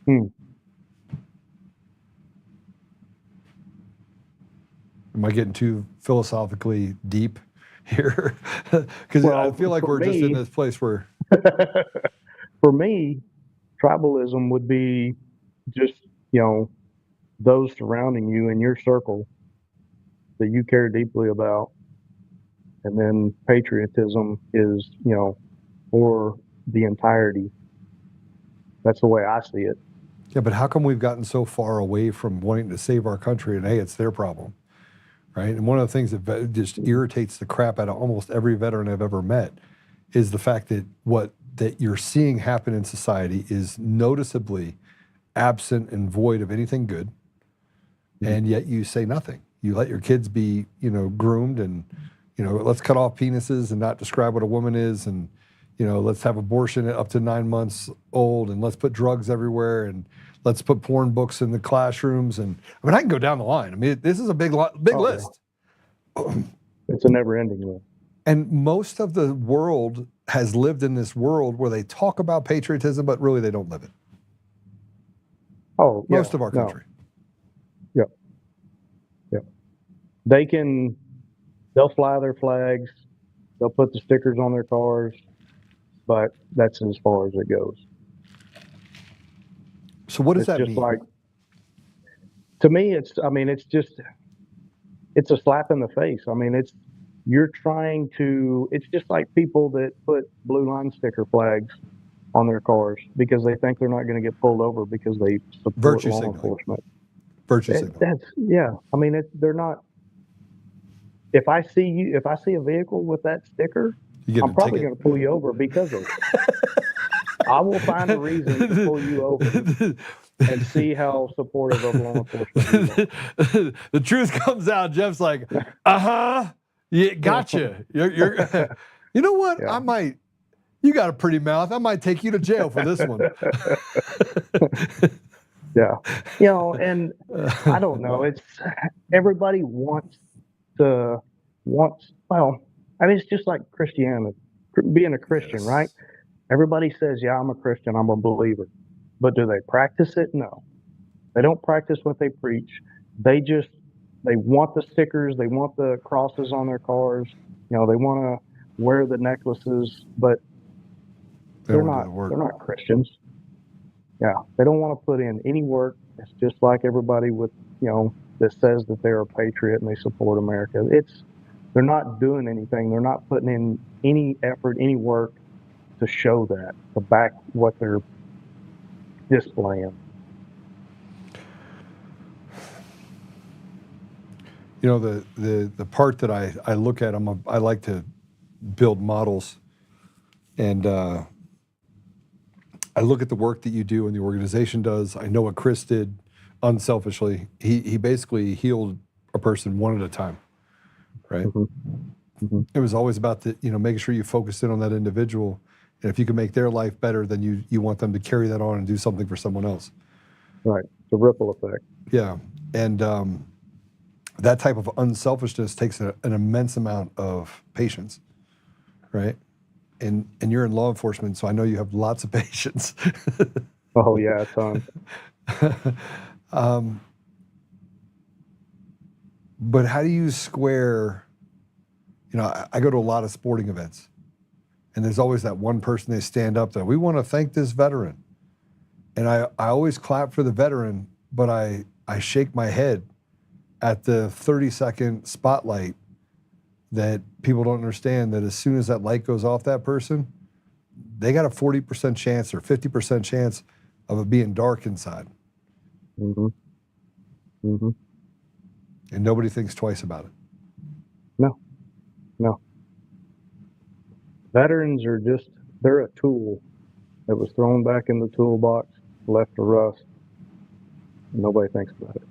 Am I getting too philosophically deep here? Because I feel like we're just in this place where... For me, tribalism would be just, you know, those surrounding you in your circle that you care deeply about. And then patriotism is, you know, for the entirety. That's the way I see it. Yeah, but how come we've gotten so far away from wanting to save our country and, hey, it's their problem, right? And one of the things that just irritates the crap out of almost every veteran I've ever met is the fact that what that you're seeing happen in society is noticeably absent and void of anything good, and yet you say nothing. You let your kids be, groomed, and let's cut off penises and not describe what a woman is, and let's have abortion at up to 9 months old, and let's put drugs everywhere, and let's put porn books in the classrooms, and I can go down the line. I mean, this is a big list. It's a never-ending list. And most of the world has lived in this world where they talk about patriotism, but really they don't live it. Oh, yeah, Most of our country. No. Yep. They'll fly their flags, they'll put the stickers on their cars, but that's as far as it goes. So what does that just mean? Like, to me, it's a slap in the face. I mean, it's just like people that put blue line sticker flags on their cars because they think they're not going to get pulled over because they support Virtue law signaling. enforcement. Virtue signal. I mean, they're not. If I see a vehicle with that sticker, I'm probably going to pull you over because of it. I will find a reason to pull you over and see how supportive of law enforcement you are. The truth comes out. Jeff's like, yeah, gotcha. You're you know what? Yeah. You got a pretty mouth. I might take you to jail for this one. Yeah. And I don't know. It's everybody it's just like Christianity, being a Christian, right? Everybody says, yeah, I'm a Christian, I'm a believer. But do they practice it? No. They don't practice what they preach. They want the stickers, they want the crosses on their cars, they want to wear the necklaces, but they're not Christians. Yeah, they don't want to put in any work. It's just like everybody with, that says that they're a patriot and they support America. They're not doing anything. They're not putting in any effort, any work to show that, to back what they're displaying. The part that I look at, I like to build models, and I look at the work that you do and the organization does. I know what Chris did unselfishly. He basically healed a person one at a time, right? Mm-hmm. Mm-hmm. It was always about making sure you focus in on that individual, and if you can make their life better, then you want them to carry that on and do something for someone else. Right, the ripple effect. Yeah, and that type of unselfishness takes an immense amount of patience, right? And you're in law enforcement, so I know you have lots of patience. Oh yeah, a ton. But how do you square? I go to a lot of sporting events, and there's always that one person they stand up that we want to thank this veteran, and I always clap for the veteran, but I shake my head at the 30-second spotlight that people don't understand that as soon as that light goes off that person, they got a 40% chance or 50% chance of it being dark inside. Mm-hmm. Mm-hmm. And nobody thinks twice about it. No. Veterans they're a tool that was thrown back in the toolbox, left to rust. Nobody thinks about it.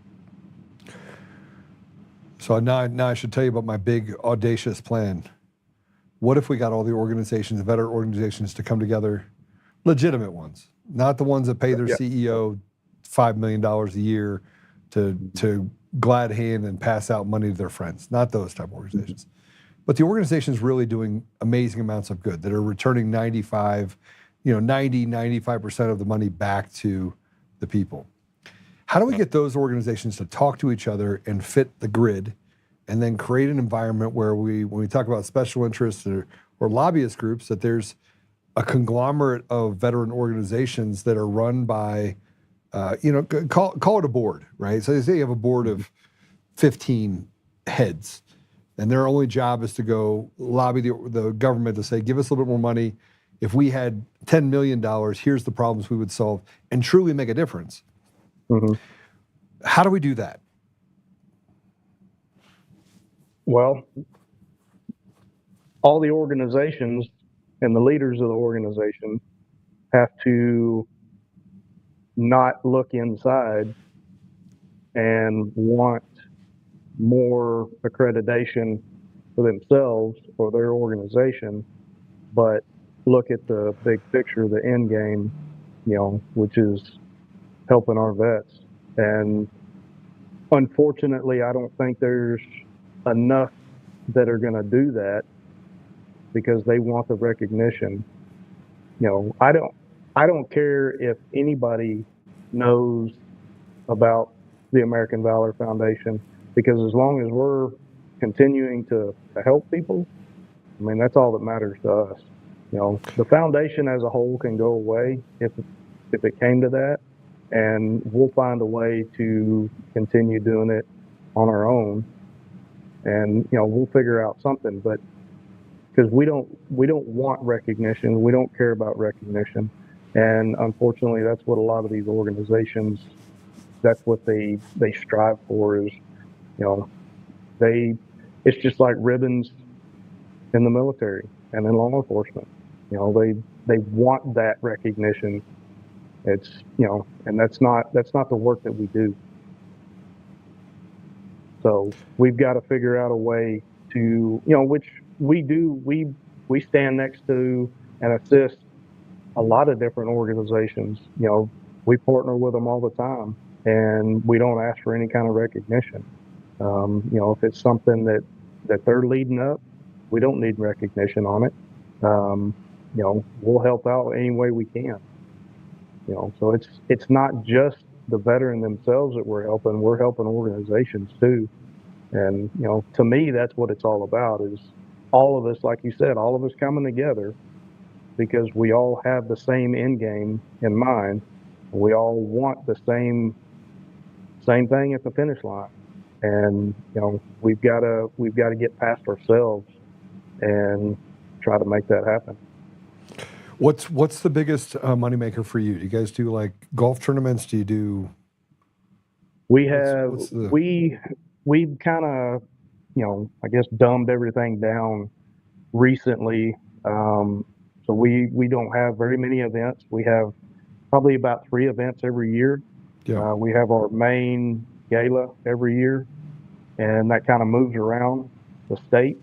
So now I should tell you about my big audacious plan. What if we got all the organizations, the veteran organizations, to come together, legitimate ones, not the ones that pay their CEO $5 million a year to glad hand and pass out money to their friends, not those type of organizations. But the organizations really doing amazing amounts of good that are returning 95% of the money back to the people. How do we get those organizations to talk to each other and fit the grid, and then create an environment where when we talk about special interests or lobbyist groups, that there's a conglomerate of veteran organizations that are run by, call it a board, right? So they say you have a board of 15 heads, and their only job is to go lobby the government to say, give us a little bit more money. If we had $10 million, here's the problems we would solve, and truly make a difference. Mm-hmm. How do we do that? Well, all the organizations and the leaders of the organization have to not look inside and want more accreditation for themselves or their organization, but look at the big picture, the end game, which is helping our vets. And unfortunately, I don't think there's enough that are going to do that because they want the recognition. I don't care if anybody knows about the American Valor Foundation, because as long as we're continuing to help people, I mean, that's all that matters to us. The foundation as a whole can go away if it came to that, and we'll find a way to continue doing it on our own, and we'll figure out something. But because we don't want recognition, we don't care about recognition, and unfortunately, that's what a lot of these organizations, that's what they strive for. Is it's just like ribbons in the military and in law enforcement. They want that recognition. It's and that's not the work that we do. So we've got to figure out a way to, which we do. We stand next to and assist a lot of different organizations. We partner with them all the time, and we don't ask for any kind of recognition. If it's something that they're leading up, we don't need recognition on it. We'll help out any way we can. So it's not just the veteran themselves that we're helping organizations too. And, to me, that's what it's all about, is all of us, like you said, all of us coming together because we all have the same end game in mind. We all want the same thing at the finish line. And, we've got to get past ourselves and try to make that happen. What's the biggest moneymaker for you? Do you guys do like golf tournaments? Do you do? We have we've kind of I guess dumbed everything down recently. So we don't have very many events. We have probably about 3 events every year. Yeah. We have our main gala every year, and that kind of moves around the state.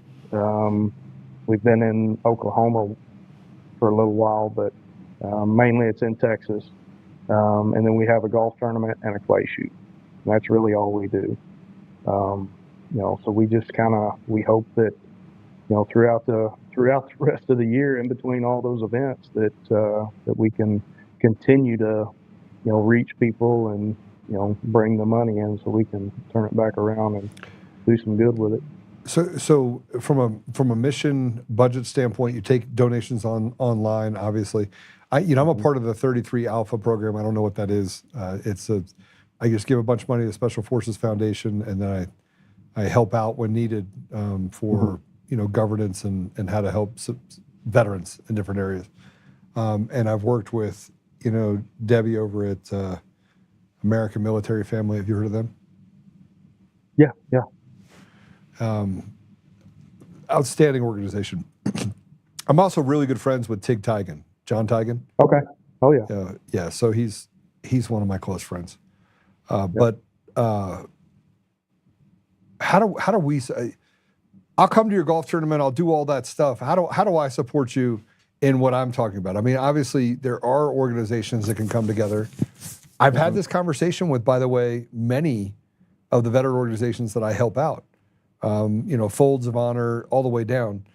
We've been in Oklahoma for a little while, but mainly it's in Texas. And then we have a golf tournament and a clay shoot. And that's really all we do. So we just we hope that, throughout the rest of the year, in between all those events, that we can continue to, reach people and, bring the money in so we can turn it back around and do some good with it. So from a mission budget standpoint, you take donations online, obviously. I'm a part of the 33 Alpha program. I don't know what that is. I just give a bunch of money to the Special Forces Foundation, and then I help out when needed for governance and how to help veterans in different areas. And I've worked with Debbie over at American Military Family. Have you heard of them? Yeah. Outstanding organization. I'm also really good friends with Tig Tigan, John Tigan. Okay. Oh yeah. Yeah. So he's one of my close friends. But how do we? I'll come to your golf tournament. I'll do all that stuff. How do I support you in what I'm talking about? I mean, obviously there are organizations that can come together. I've had this conversation with, by the way, many of the veteran organizations that I help out. Folds of Honor, all the way down,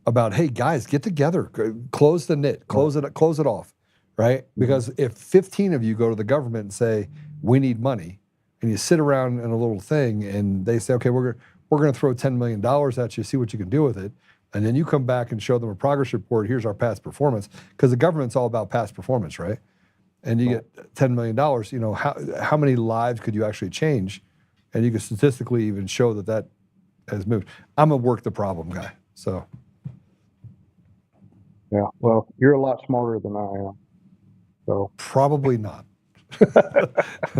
about, hey guys, get together, close the knit, close it off, right? Because if 15 of you go to the government and say we need money, and you sit around in a little thing and they say, okay, we're going to throw $10 million at you, see what you can do with it, and then you come back and show them a progress report. Here's our past performance, because the government's all about past performance, right? And you get $10 million. How many lives could you actually change? And you can statistically even show that has moved. I'm a work the problem guy, so. Yeah, well, you're a lot smarter than I am, so. Probably not.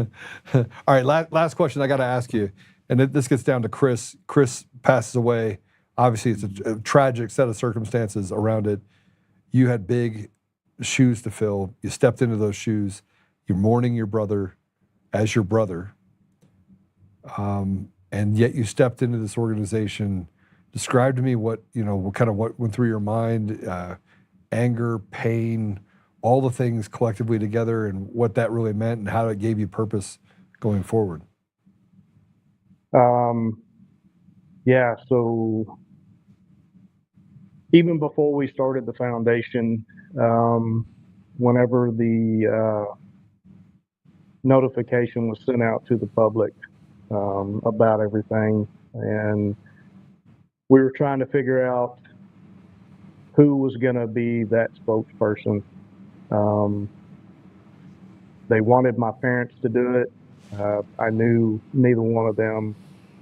All right, last question I got to ask you, and this gets down to Chris. Chris passes away. Obviously, it's a tragic set of circumstances around it. you had big shoes to fill. You stepped into those shoes. You're mourning your brother as your brother. And yet you stepped into this organization. Describe to me what went through your mind, anger, pain, all the things collectively together, and what that really meant and how it gave you purpose going forward. Yeah, so even before we started the foundation, whenever the notification was sent out to the public about everything, and we were trying to figure out who was going to be that spokesperson. They wanted my parents to do it. I knew neither one of them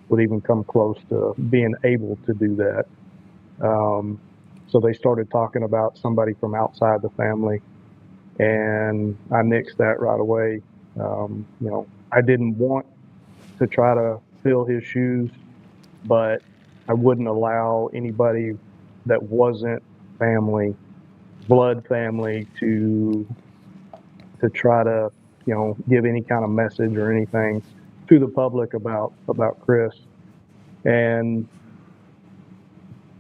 would even come close to being able to do that. So they started talking about somebody from outside the family, and I nixed that right away. I didn't want to try to fill his shoes, but I wouldn't allow anybody that wasn't family, blood family, to try to, give any kind of message or anything to the public about Chris. And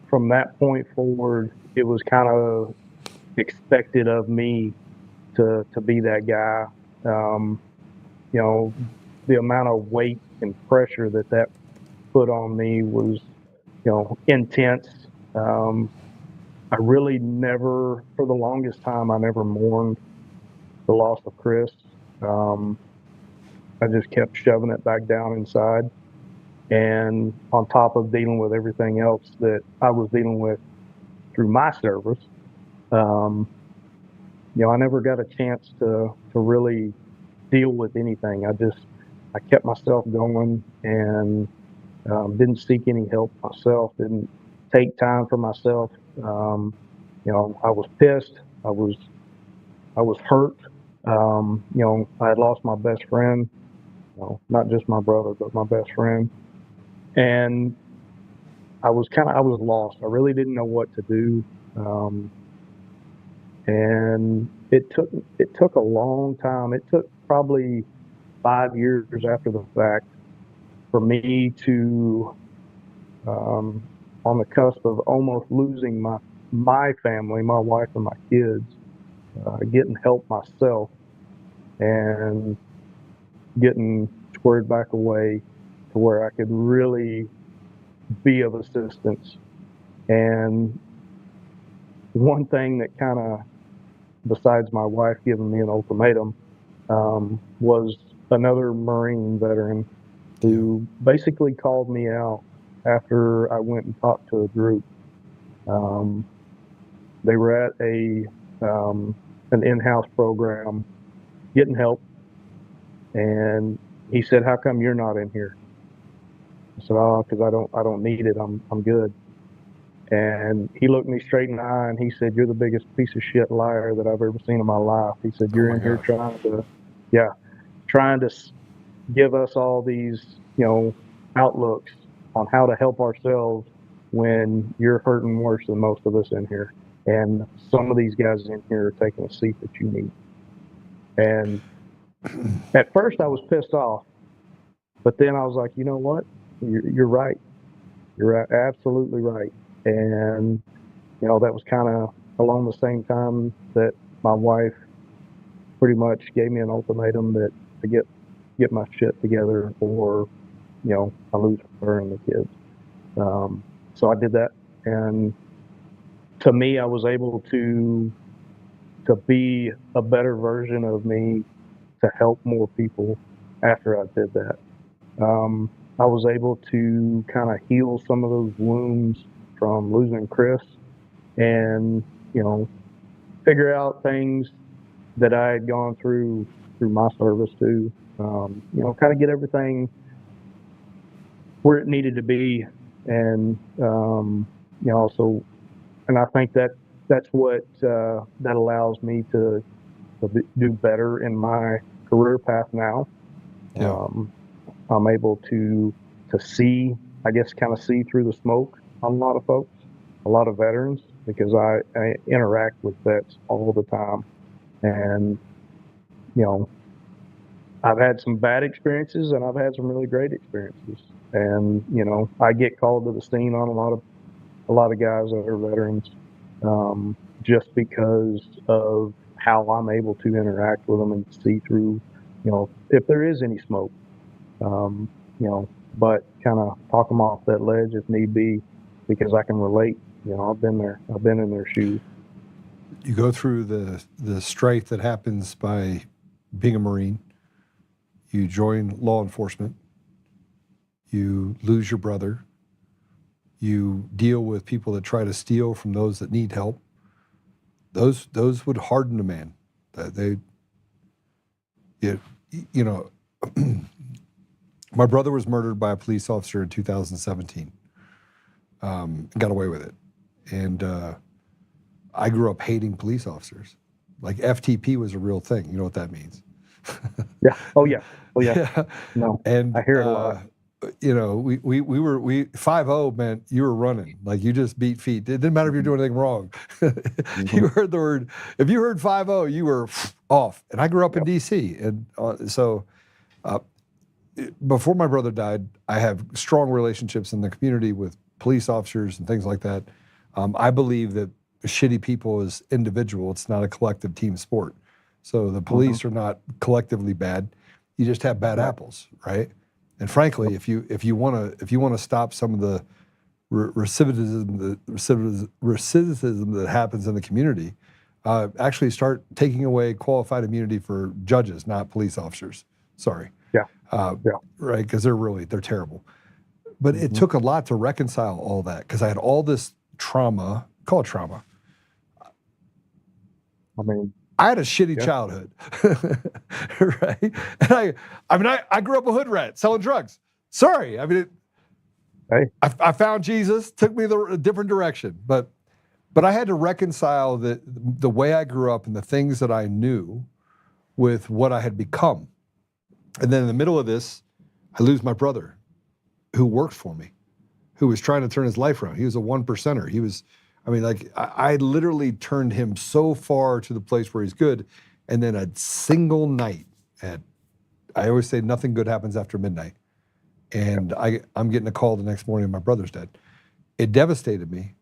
from that point forward, it was kind of expected of me to be that guy. The amount of weight and pressure that put on me was, intense. I really never, for the longest time, I never mourned the loss of Chris. I just kept shoving it back down inside. And on top of dealing with everything else that I was dealing with through my service, I never got a chance to really deal with anything. I kept myself going and didn't seek any help myself, didn't take time for myself. I was pissed. I was hurt. I had lost my best friend, not just my brother, but my best friend. And I was lost. I really didn't know what to do. And it took a long time. It took probably 5 years after the fact for me to, on the cusp of almost losing my family, my wife and my kids, getting help myself and getting squared back away to where I could really be of assistance. And one thing that kind of, besides my wife giving me an ultimatum, was another Marine veteran who basically called me out after I went and talked to a group. They were at an in-house program getting help, and he said, "How come you're not in here?" I said, "Oh, because I don't need it. I'm good." And he looked me straight in the eye and he said, "You're the biggest piece of shit liar that I've ever seen in my life." He said, "You're in here trying to give us all these, outlooks on how to help ourselves when you're hurting worse than most of us in here. And some of these guys in here are taking a seat that you need." And at first I was pissed off, but then I was like, you know what? You're right. You're absolutely right. And, that was kind of along the same time that my wife pretty much gave me an ultimatum that to get my shit together or, I lose her and the kids. So I did that. And to me, I was able to be a better version of me to help more people after I did that. I was able to kind of heal some of those wounds from losing Chris and, figure out things that I had gone through my service too. Kind of get everything where it needed to be. And, and I think that's what that allows me to do better in my career path now. Yeah. I'm able to see, I guess, kind of see through the smoke on a lot of folks, a lot of veterans, because I interact with vets all the time, and I've had some bad experiences and I've had some really great experiences, and I get called to the scene on a lot of guys that are veterans, just because of how I'm able to interact with them and see through, if there is any smoke, but kind of talk them off that ledge if need be, because I can relate. I've been there. I've been in their shoes. You go through the strife that happens by being a Marine. You join law enforcement. You lose your brother. You deal with people that try to steal from those that need help. Those would harden a man. My brother was murdered by a police officer in 2017. Got away with it. And I grew up hating police officers. Like FTP was a real thing. You know what that means? Yeah. Oh yeah. Yeah. No. And I hear it a lot. We were 5-0 meant you were running. Like you just beat feet. It didn't matter if you're doing anything wrong. You heard the word. If you heard 5-0, you were off. And I grew up in DC. And before my brother died, I have strong relationships in the community with police officers and things like that. I believe that shitty people is individual. It's not a collective team sport. So the police are not collectively bad. You just have bad apples, right? And frankly, if you want to stop some of the recidivism that happens in the community, actually start taking away qualified immunity for judges, not police officers. Sorry. Right, because they're terrible. But it took a lot to reconcile all that, because I had all this trauma. Call it trauma. I had a shitty childhood, right? And I grew up a hood rat selling drugs. Sorry, I found Jesus, took me a different direction, but I had to reconcile the way I grew up and the things that I knew with what I had become. And then in the middle of this, I lose my brother, who worked for me, who was trying to turn his life around. He was a 1%er. He was. I literally turned him so far to the place where he's good, and then a single night I always say nothing good happens after midnight, and I'm getting a call the next morning, my brother's dead. It devastated me,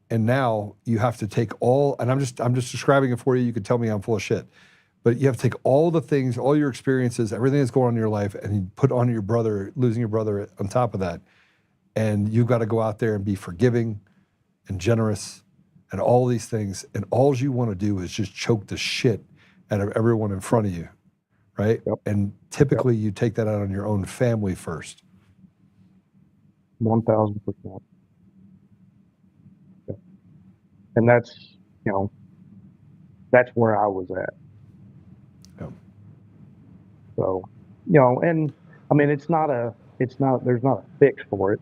and now you have to take and I'm just describing it for you. You could tell me I'm full of shit, but you have to take all the things, all your experiences, everything that's going on in your life, and you put on your brother, losing your brother on top of that, and you've got to go out there and be forgiving and generous and all these things, and all you want to do is just choke the shit out of everyone in front of you, right? Yep. And typically you take that out on your own family first. 1,000%. And that's where I was at. Yep. So, and there's not a fix for it.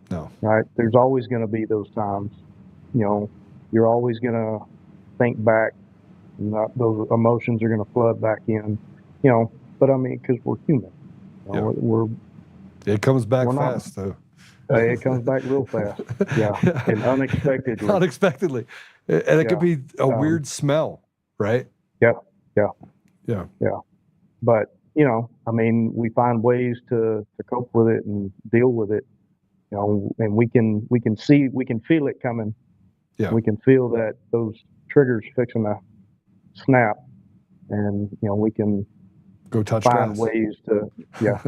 No. Right? There's always going to be those times, you're always going to think back, and those emotions are going to flood back in, but because we're human. It comes back fast, though. It comes back real fast. Yeah. And unexpectedly. Unexpectedly. And it could be a weird smell, right? Yep. Yeah. Yeah. Yeah. But, we find ways to cope with it and deal with it. And we can feel it coming. Yeah. We can feel that those triggers fixing to snap, and we can go touch find grass. ways to. Yeah,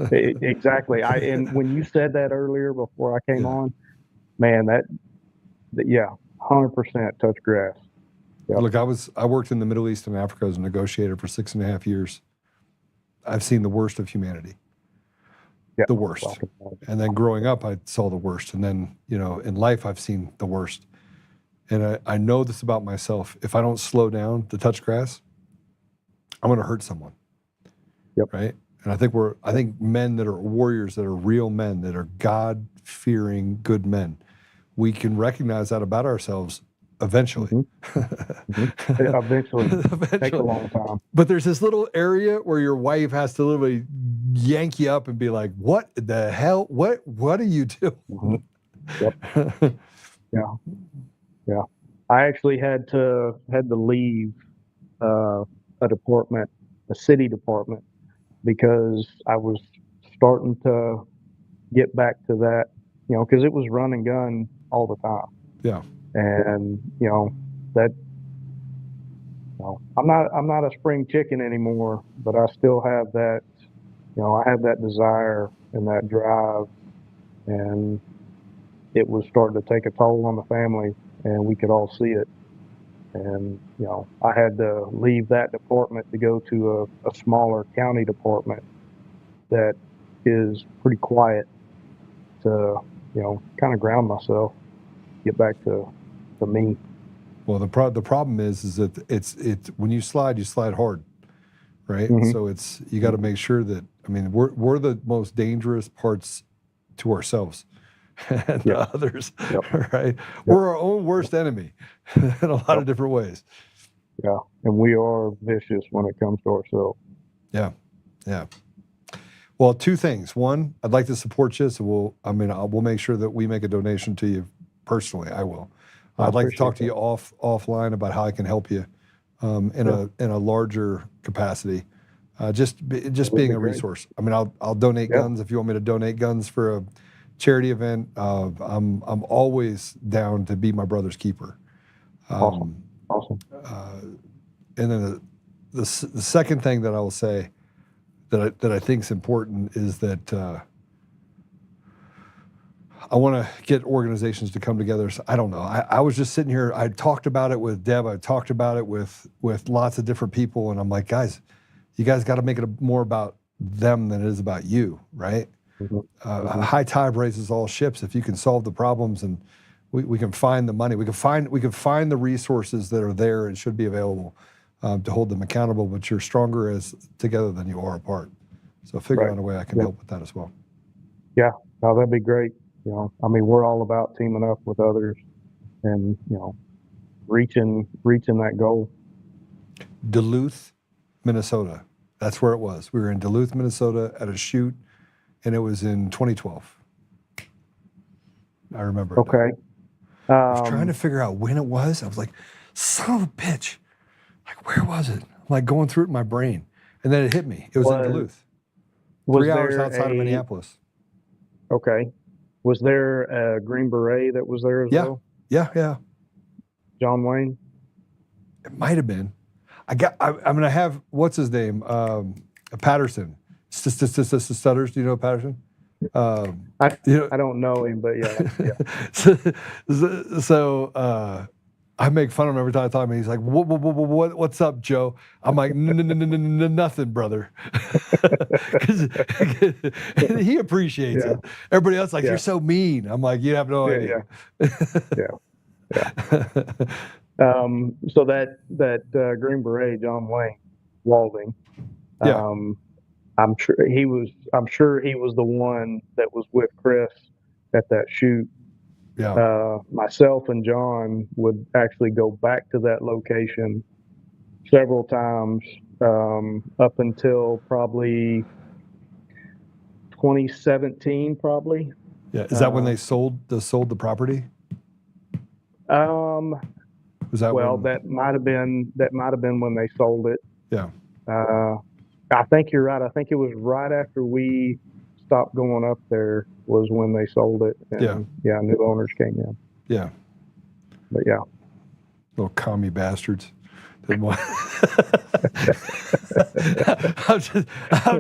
exactly. And when you said that earlier before I came on, man, that 100% touch grass. Yep. Look, I worked in the Middle East and Africa as a negotiator for 6.5 years. I've seen the worst of humanity. Yep. The worst. And then growing up, I saw the worst. And then, in life, I've seen the worst. And I know this about myself. If I don't slow down to touch grass, I'm going to hurt someone. Yep. Right? And I think men that are warriors, that are real men, that are God-fearing, good men, we can recognize that about ourselves eventually. Eventually. Takes a long time. But there's this little area where your wife has to literally yank you up and be like, what the hell? What are you doing? Yep. Yeah. I actually had to leave a department, a city department, because I was starting to get back to that, because it was run and gun all the time. Yeah. And that, I'm not a spring chicken anymore, but I still have that, I have that desire and that drive, and it was starting to take a toll on the family, and we could all see it. And I had to leave that department to go to a smaller county department that is pretty quiet, to kind of ground myself, get back to me. Well, the problem is that it's when you slide hard, right? Mhm. So you got to make sure that, I mean, we're the most dangerous parts to ourselves and to others, right? We're our own worst enemy in a lot of different ways. Yeah, and we are vicious when it comes to ourselves. Yeah, yeah. Well, two things. One, I'd like to support you, so we'll make sure that we make a donation to you personally. I will. I'd like to talk to you offline about how I can help you in a larger capacity. Just being a resource. I mean, I'll donate guns if you want me to donate guns for a charity event. I'm always down to be my brother's keeper. Awesome. And then the second thing that I will say that I think is important is that I want to get organizations to come together. So I don't know. I was just sitting here. I talked about it with Deb. I talked about it with lots of different people, and I'm like, guys, you guys got to make it more about them than it is about you, right? Mm-hmm. High tide raises all ships. If you can solve the problems, and we can find the money, we can find the resources that are there and should be available to hold them accountable. But you're stronger as together than you are apart. So figure out a way I can help with that as well. Yeah, no, that'd be great. I mean, we're all about teaming up with others and, reaching that goal. Duluth, Minnesota. That's where it was. We were in Duluth, Minnesota at a shoot, and it was in 2012. I remember. Okay. I was trying to figure out when it was. I was like, son of a bitch. Like, where was it? I'm like going through it in my brain. And then it hit me. It was in Duluth. 3 hours outside of Minneapolis. Okay. Was there a Green Beret that was there as well? Yeah. John Wayne? It might have been. I'm going to have, what's his name? Patterson. Stutters. Do you know Patterson? I don't know him, but yeah. So I make fun of him every time I talk to him. He's like, what's up, Joe? I'm like, nothing, brother. He appreciates it. Everybody else like, you're so mean. I'm like, you have no idea. Yeah. So that Green Beret, John Wayne Walding, I'm sure he was the one that was with Chris at that shoot. Yeah. Myself and John would actually go back to that location several times up until probably 2017, probably. Yeah. Is that when they sold the property? Was that that might have been when they sold it. Yeah. I think you're right. I think it was right after we stopped going up there was when they sold it. And new owners came in. Yeah. But yeah. Little commie bastards. I'm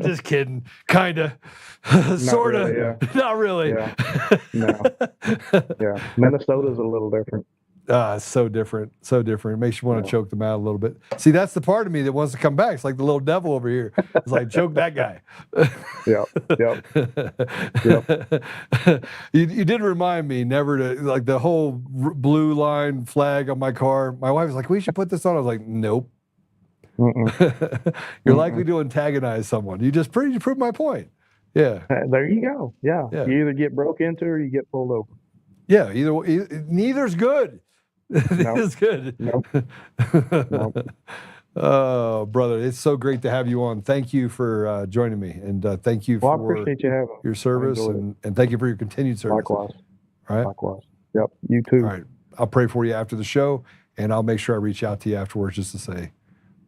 just kidding. Kinda. Sorta. Really, yeah. Not really. Yeah. No. Yeah. Minnesota's a little different. It's so different. It makes you want to choke them out a little bit. See, that's the part of me that wants to come back. It's like the little devil over here. It's like, choke that guy. Yep. You did remind me never to, like the whole blue line flag on my car. My wife was like, we should put this on. I was like, nope. You're likely to antagonize someone. You just proved my point. Yeah. There you go. Yeah. You either get broke into or you get pulled over. Yeah. Neither's good. Neither's good. Nope. Oh, brother, it's so great to have you on. Thank you for joining me, and thank you I for appreciate you having your service, and thank you for your continued service. Likewise. All right. Likewise. Yep. You too. All right. I'll pray for you after the show, and I'll make sure I reach out to you afterwards just to say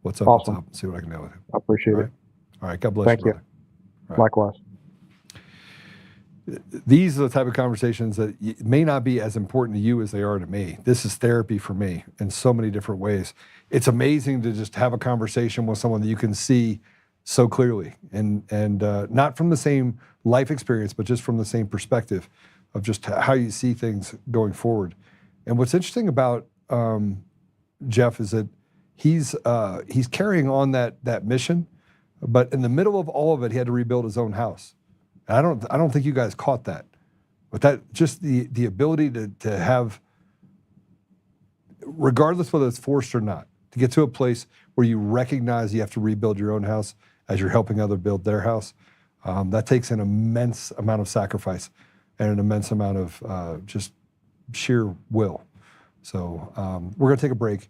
what's up, Awesome. what's up, and see what I can do with you. I appreciate All it. right? All right. God bless Thank you, you. brother. Right. Likewise. These are the type of conversations that may not be as important to you as they are to me. This is therapy for me in so many different ways. It's amazing to just have a conversation with someone that you can see so clearly, and not from the same life experience, but just from the same perspective of just how you see things going forward. And what's interesting about Jeff is that he's carrying on that mission, but in the middle of all of it, he had to rebuild his own house. I don't think you guys caught that, but that just the ability to have, regardless whether it's forced or not, to get to a place where you recognize you have to rebuild your own house as you're helping others build their house. That takes an immense amount of sacrifice and an immense amount of just sheer will. So we're gonna take a break.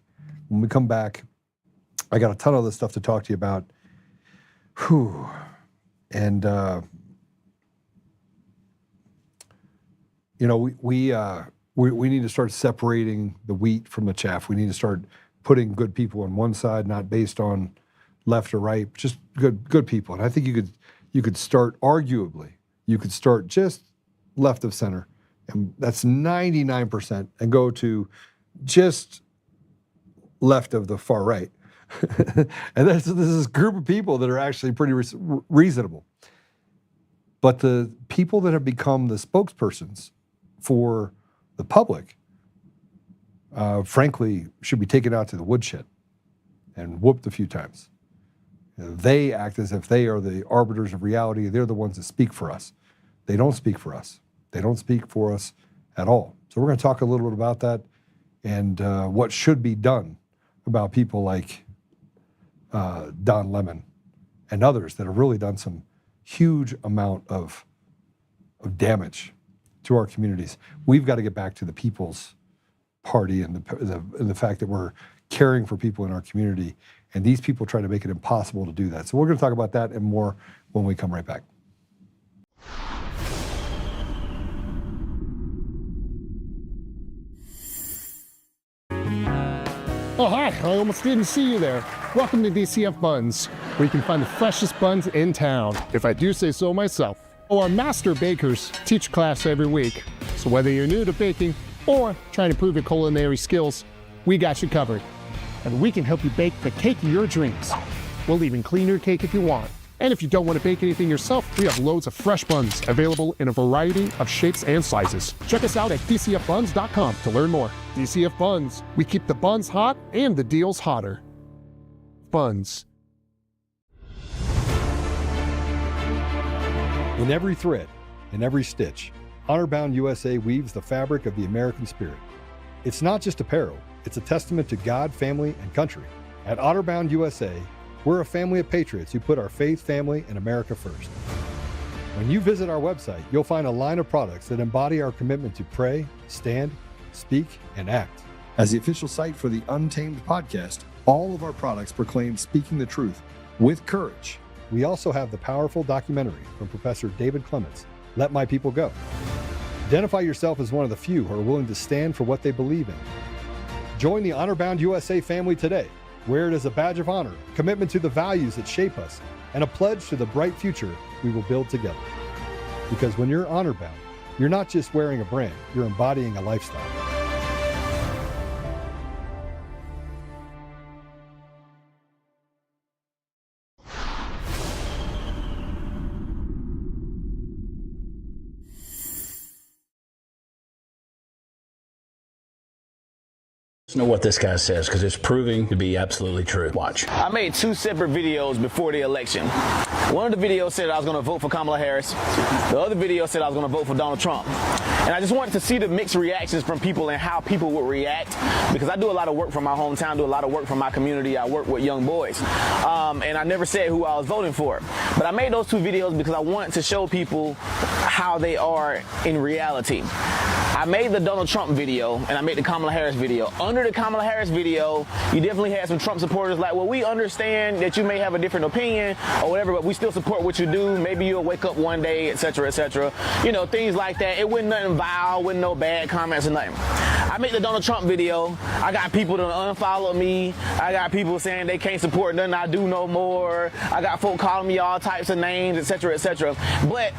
When we come back, I got a ton of other stuff to talk to you about. Whew. And you know, we need to start separating the wheat from the chaff. We need to start putting good people on one side, not based on left or right, just good people. And I think you could start, arguably, you could start just left of center, and that's 99%, and go to just left of the far right. And this is a group of people that are actually pretty reasonable. But the people that have become the spokespersons for the public, frankly, should be taken out to the woodshed and whooped a few times. They act as if they are the arbiters of reality. They're the ones that speak for us. They don't speak for us. They don't speak for us at all. So we're going to talk a little bit about that and what should be done about people like Don Lemon and others that have really done some huge amount of damage to our communities. We've got to get back to the people's party and the fact that we're caring for people in our community. And these people try to make it impossible to do that. So we're going to talk about that and more when we come right back. Oh, hi. I almost didn't see you there. Welcome to DCF Buns, where you can find the freshest buns in town, if I do say so myself. Oh, our master bakers teach class every week. So whether you're new to baking or trying to improve your culinary skills, we got you covered. And we can help you bake the cake of your dreams. We'll even clean your cake if you want. And if you don't want to bake anything yourself, we have loads of fresh buns available in a variety of shapes and sizes. Check us out at dcfbuns.com to learn more. DCF Buns, we keep the buns hot and the deals hotter. Buns. In every thread, in every stitch, Honor-Bound USA weaves the fabric of the American spirit. It's not just apparel, it's a testament to God, family, and country. At Honor-Bound USA, we're a family of patriots who put our faith, family, and America first. When you visit our website, you'll find a line of products that embody our commitment to pray, stand, speak, and act. As the official site for the Untamed podcast, all of our products proclaim speaking the truth with courage. We also have the powerful documentary from Professor David Clements, Let My People Go. Identify yourself as one of the few who are willing to stand for what they believe in. Join the Honor-Bound USA family today. Wear it as a badge of honor, commitment to the values that shape us, and a pledge to the bright future we will build together. Because when you're honor-bound, you're not just wearing a brand, you're embodying a lifestyle. Listen to what this guy says, because it's proving to be absolutely true. Watch. I made two separate videos before the election. One of the videos said I was going to vote for Kamala Harris. The other video said I was going to vote for Donald Trump. And I just wanted to see the mixed reactions from people and how people would react, because I do a lot of work from my hometown, do a lot of work from my community. I work with young boys. And I never said who I was voting for. But I made those two videos because I wanted to show people how they are in reality. I made the Donald Trump video and I made the Kamala Harris video. Under the Kamala Harris video, you definitely had some Trump supporters like, well, we understand that you may have a different opinion or whatever, but we still support what you do. Maybe you'll wake up one day, etc., etc. You know, things like that. It wasn't nothing vile, wasn't no bad comments or nothing. I make the Donald Trump video. I got people that unfollow me. I got people saying they can't support nothing I do no more. I got folk calling me all types of names, etc., etc. But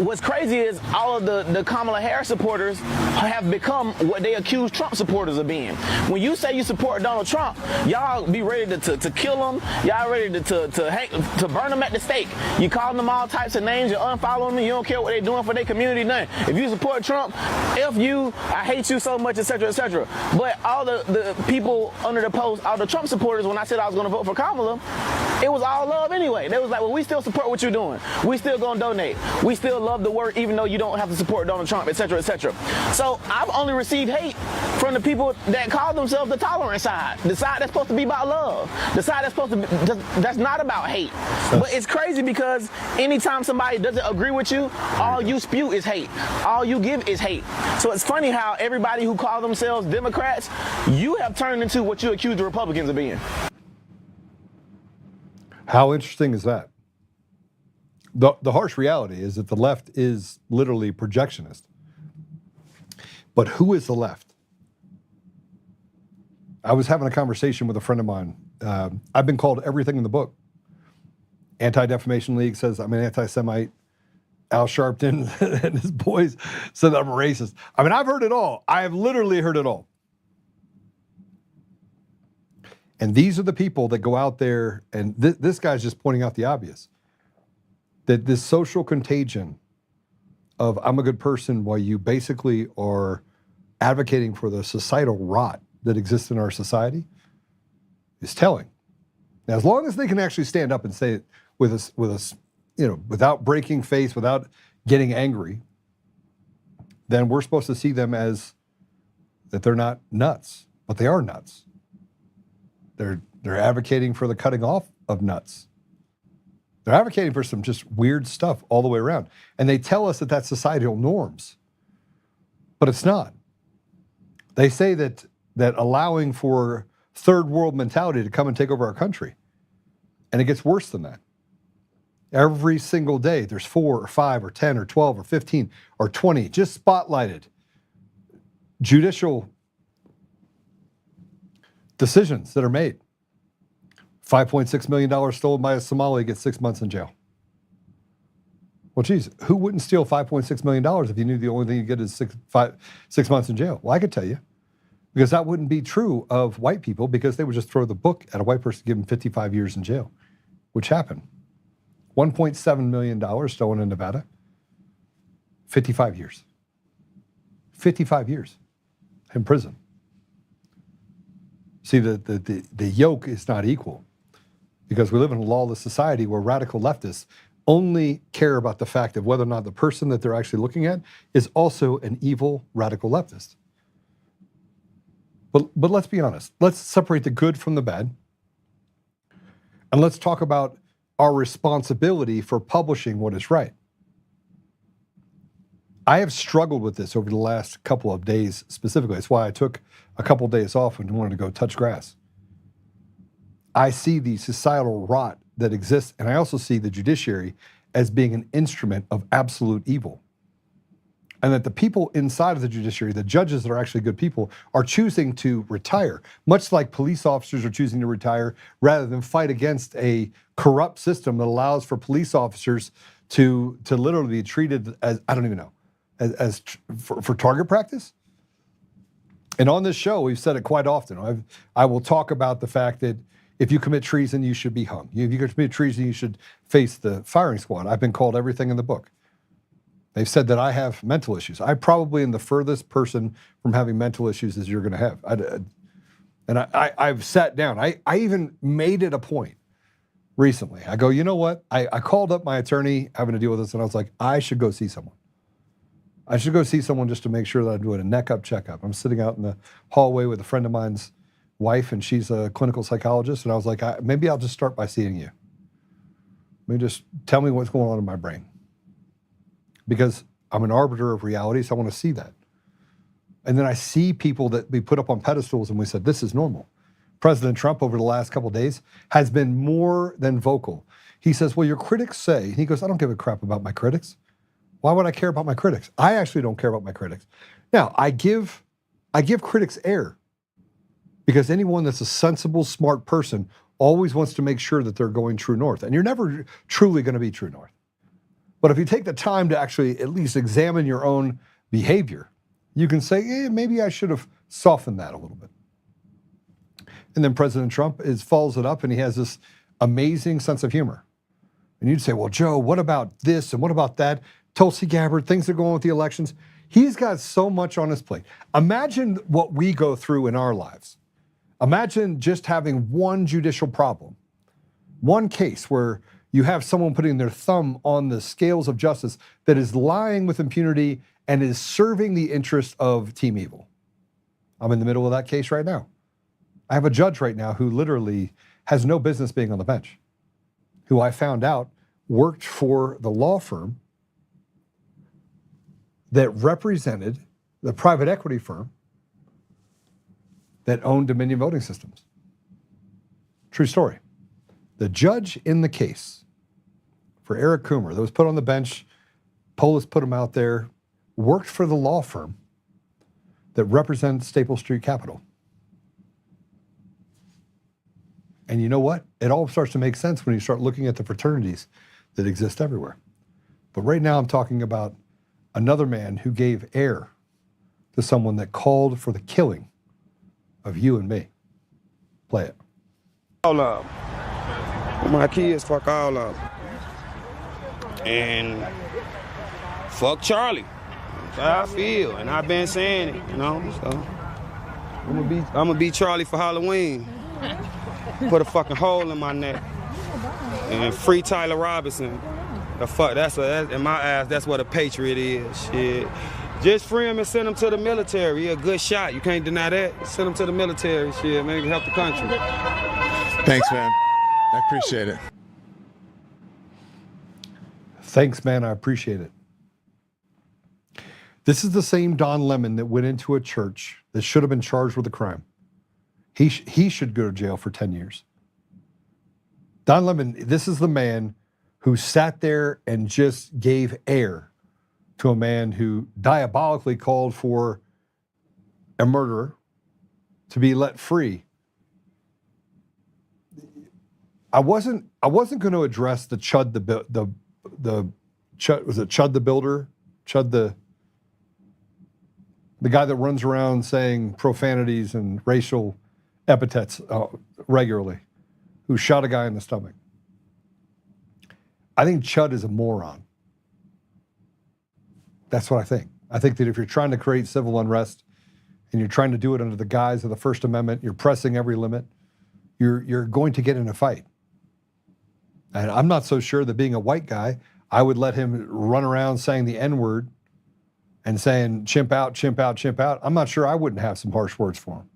what's crazy is all of the Kamala Harris supporters have become what they accuse Trump supporters of being. When you say you support Donald Trump, y'all be ready to kill him. Y'all ready to burn him at the stake. You calling them all types of names. You unfollowing them. You don't care what they're doing for their community. Nothing. If you support Trump, F you. I hate you so much, etc., etc. But all the people under the post, all the Trump supporters, when I said I was going to vote for Kamala, it was all love anyway. They was like, well, we still support what you're doing. We still going to donate. We still love the work, even though you don't have to support Donald Trump, etc., etc. So I've only received hate from the people that call themselves the tolerant side, the side that's supposed to be about love, the side that's supposed to be, that's not about hate. But it's crazy because anytime somebody doesn't agree with you, all you spew is hate. All you give is hate. So it's funny how everybody who call themselves Democrats, you have turned into what you accuse the Republicans of being. How interesting is that? The harsh reality is that the left is literally projectionist. But who is the left? I was having a conversation with a friend of mine. I've been called everything in the book. Anti-Defamation League says I'm an anti-Semite. Al Sharpton and his boys said I'm a racist. I mean, I've heard it all. I have literally heard it all. And these are the people that go out there, and this guy's just pointing out the obvious. That this social contagion of I'm a good person while you basically are advocating for the societal rot that exists in our society is telling. Now, as long as they can actually stand up and say it with us, you know, without breaking face, without getting angry, then we're supposed to see them as that they're not nuts, but they are nuts. They're advocating for the cutting off of nuts. They're advocating for some just weird stuff all the way around. And they tell us that that's societal norms, but it's not. They say that allowing for third world mentality to come and take over our country. And it gets worse than that. Every single day, there's 4 or 5 or 10 or 12 or 15 or 20 just spotlighted judicial decisions that are made. $5.6 million stolen by a Somali gets 6 months in jail. Well, geez, who wouldn't steal $5.6 million if you knew the only thing you get is 6 months in jail? Well, I could tell you, because that wouldn't be true of white people, because they would just throw the book at a white person, give them 55 years in jail, which happened. $1.7 million stolen in Nevada, 55 years. 55 years in prison. See, the yoke is not equal, because we live in a lawless society where radical leftists only care about the fact of whether or not the person that they're actually looking at is also an evil radical leftist. But let's be honest. Let's separate the good from the bad. And let's talk about our responsibility for publishing what is right. I have struggled with this over the last couple of days specifically. That's why I took a couple of days off and wanted to go touch grass. I see the societal rot that exists, and I also see the judiciary as being an instrument of absolute evil. And that the people inside of the judiciary, the judges that are actually good people, are choosing to retire, much like police officers are choosing to retire rather than fight against a corrupt system that allows for police officers to literally be treated as, I don't even know, for target practice. And on this show, we've said it quite often. I will talk about the fact that if you commit treason, you should be hung. If you commit treason, you should face the firing squad. I've been called everything in the book. They've said that I have mental issues. I probably am the furthest person from having mental issues as you're going to have. I've sat down. I even made it a point recently. I go, you know what? I called up my attorney having to deal with this, and I was like, I should go see someone. I should go see someone just to make sure that I'm doing a neck-up checkup. I'm sitting out in the hallway with a friend of mine's wife, and she's a clinical psychologist, and I was like, maybe I'll just start by seeing you. Maybe just tell me what's going on in my brain. Because I'm an arbiter of reality, so I want to see that. And then I see people that we put up on pedestals, and we said, this is normal. President Trump, over the last couple of days, has been more than vocal. He says, well, your critics say, and he goes, I don't give a crap about my critics. Why would I care about my critics? I actually don't care about my critics. Now, I give I give critics air because anyone that's a sensible, smart person always wants to make sure that they're going true north. And you're never truly going to be true north. But if you take the time to actually at least examine your own behavior, you can say, maybe I should have softened that a little bit. And then President Trump follows it up, and he has this amazing sense of humor. And you'd say, well, Joe, what about this and what about that? Tulsi Gabbard, things are going with the elections. He's got so much on his plate. Imagine what we go through in our lives. Imagine just having one judicial problem, one case where you have someone putting their thumb on the scales of justice that is lying with impunity and is serving the interest of Team Evil. I'm in the middle of that case right now. I have a judge right now who literally has no business being on the bench, who I found out worked for the law firm that represented the private equity firm that owned Dominion Voting Systems. True story. The judge in the case for Eric Coomer that was put on the bench, Polis put him out there, worked for the law firm that represents Staple Street Capital. And you know what? It all starts to make sense when you start looking at the fraternities that exist everywhere. But right now I'm talking about another man who gave air to someone that called for the killing of you and me. Play it. All up. My kids, fuck all up. And fuck Charlie. That's how I feel. And I've been saying it, you know. So I'm gonna be Charlie for Halloween. Put a fucking hole in my neck. And free Tyler Robinson. The fuck, in my eyes, that's what a patriot is. Shit. Just free him and send him to the military. He a good shot. You can't deny that. Send him to the military. Shit, maybe help the country. Thanks, man. I appreciate it. Thanks, man. I appreciate it. This is the same Don Lemon that went into a church that should have been charged with a crime. He should go to jail for 10 years. Don Lemon, this is the man who sat there and just gave air to a man who diabolically called for a murderer to be let free. I wasn't going to address the Chud was it Chud the builder? Chud the guy that runs around saying profanities and racial epithets regularly, who shot a guy in the stomach. I think Chud is a moron. That's what I think. I think that if you're trying to create civil unrest and you're trying to do it under the guise of the First Amendment, you're pressing every limit, you're going to get in a fight. And I'm not so sure that being a white guy, I would let him run around saying the N-word and saying chimp out, chimp out, chimp out. I'm not sure I wouldn't have some harsh words for him.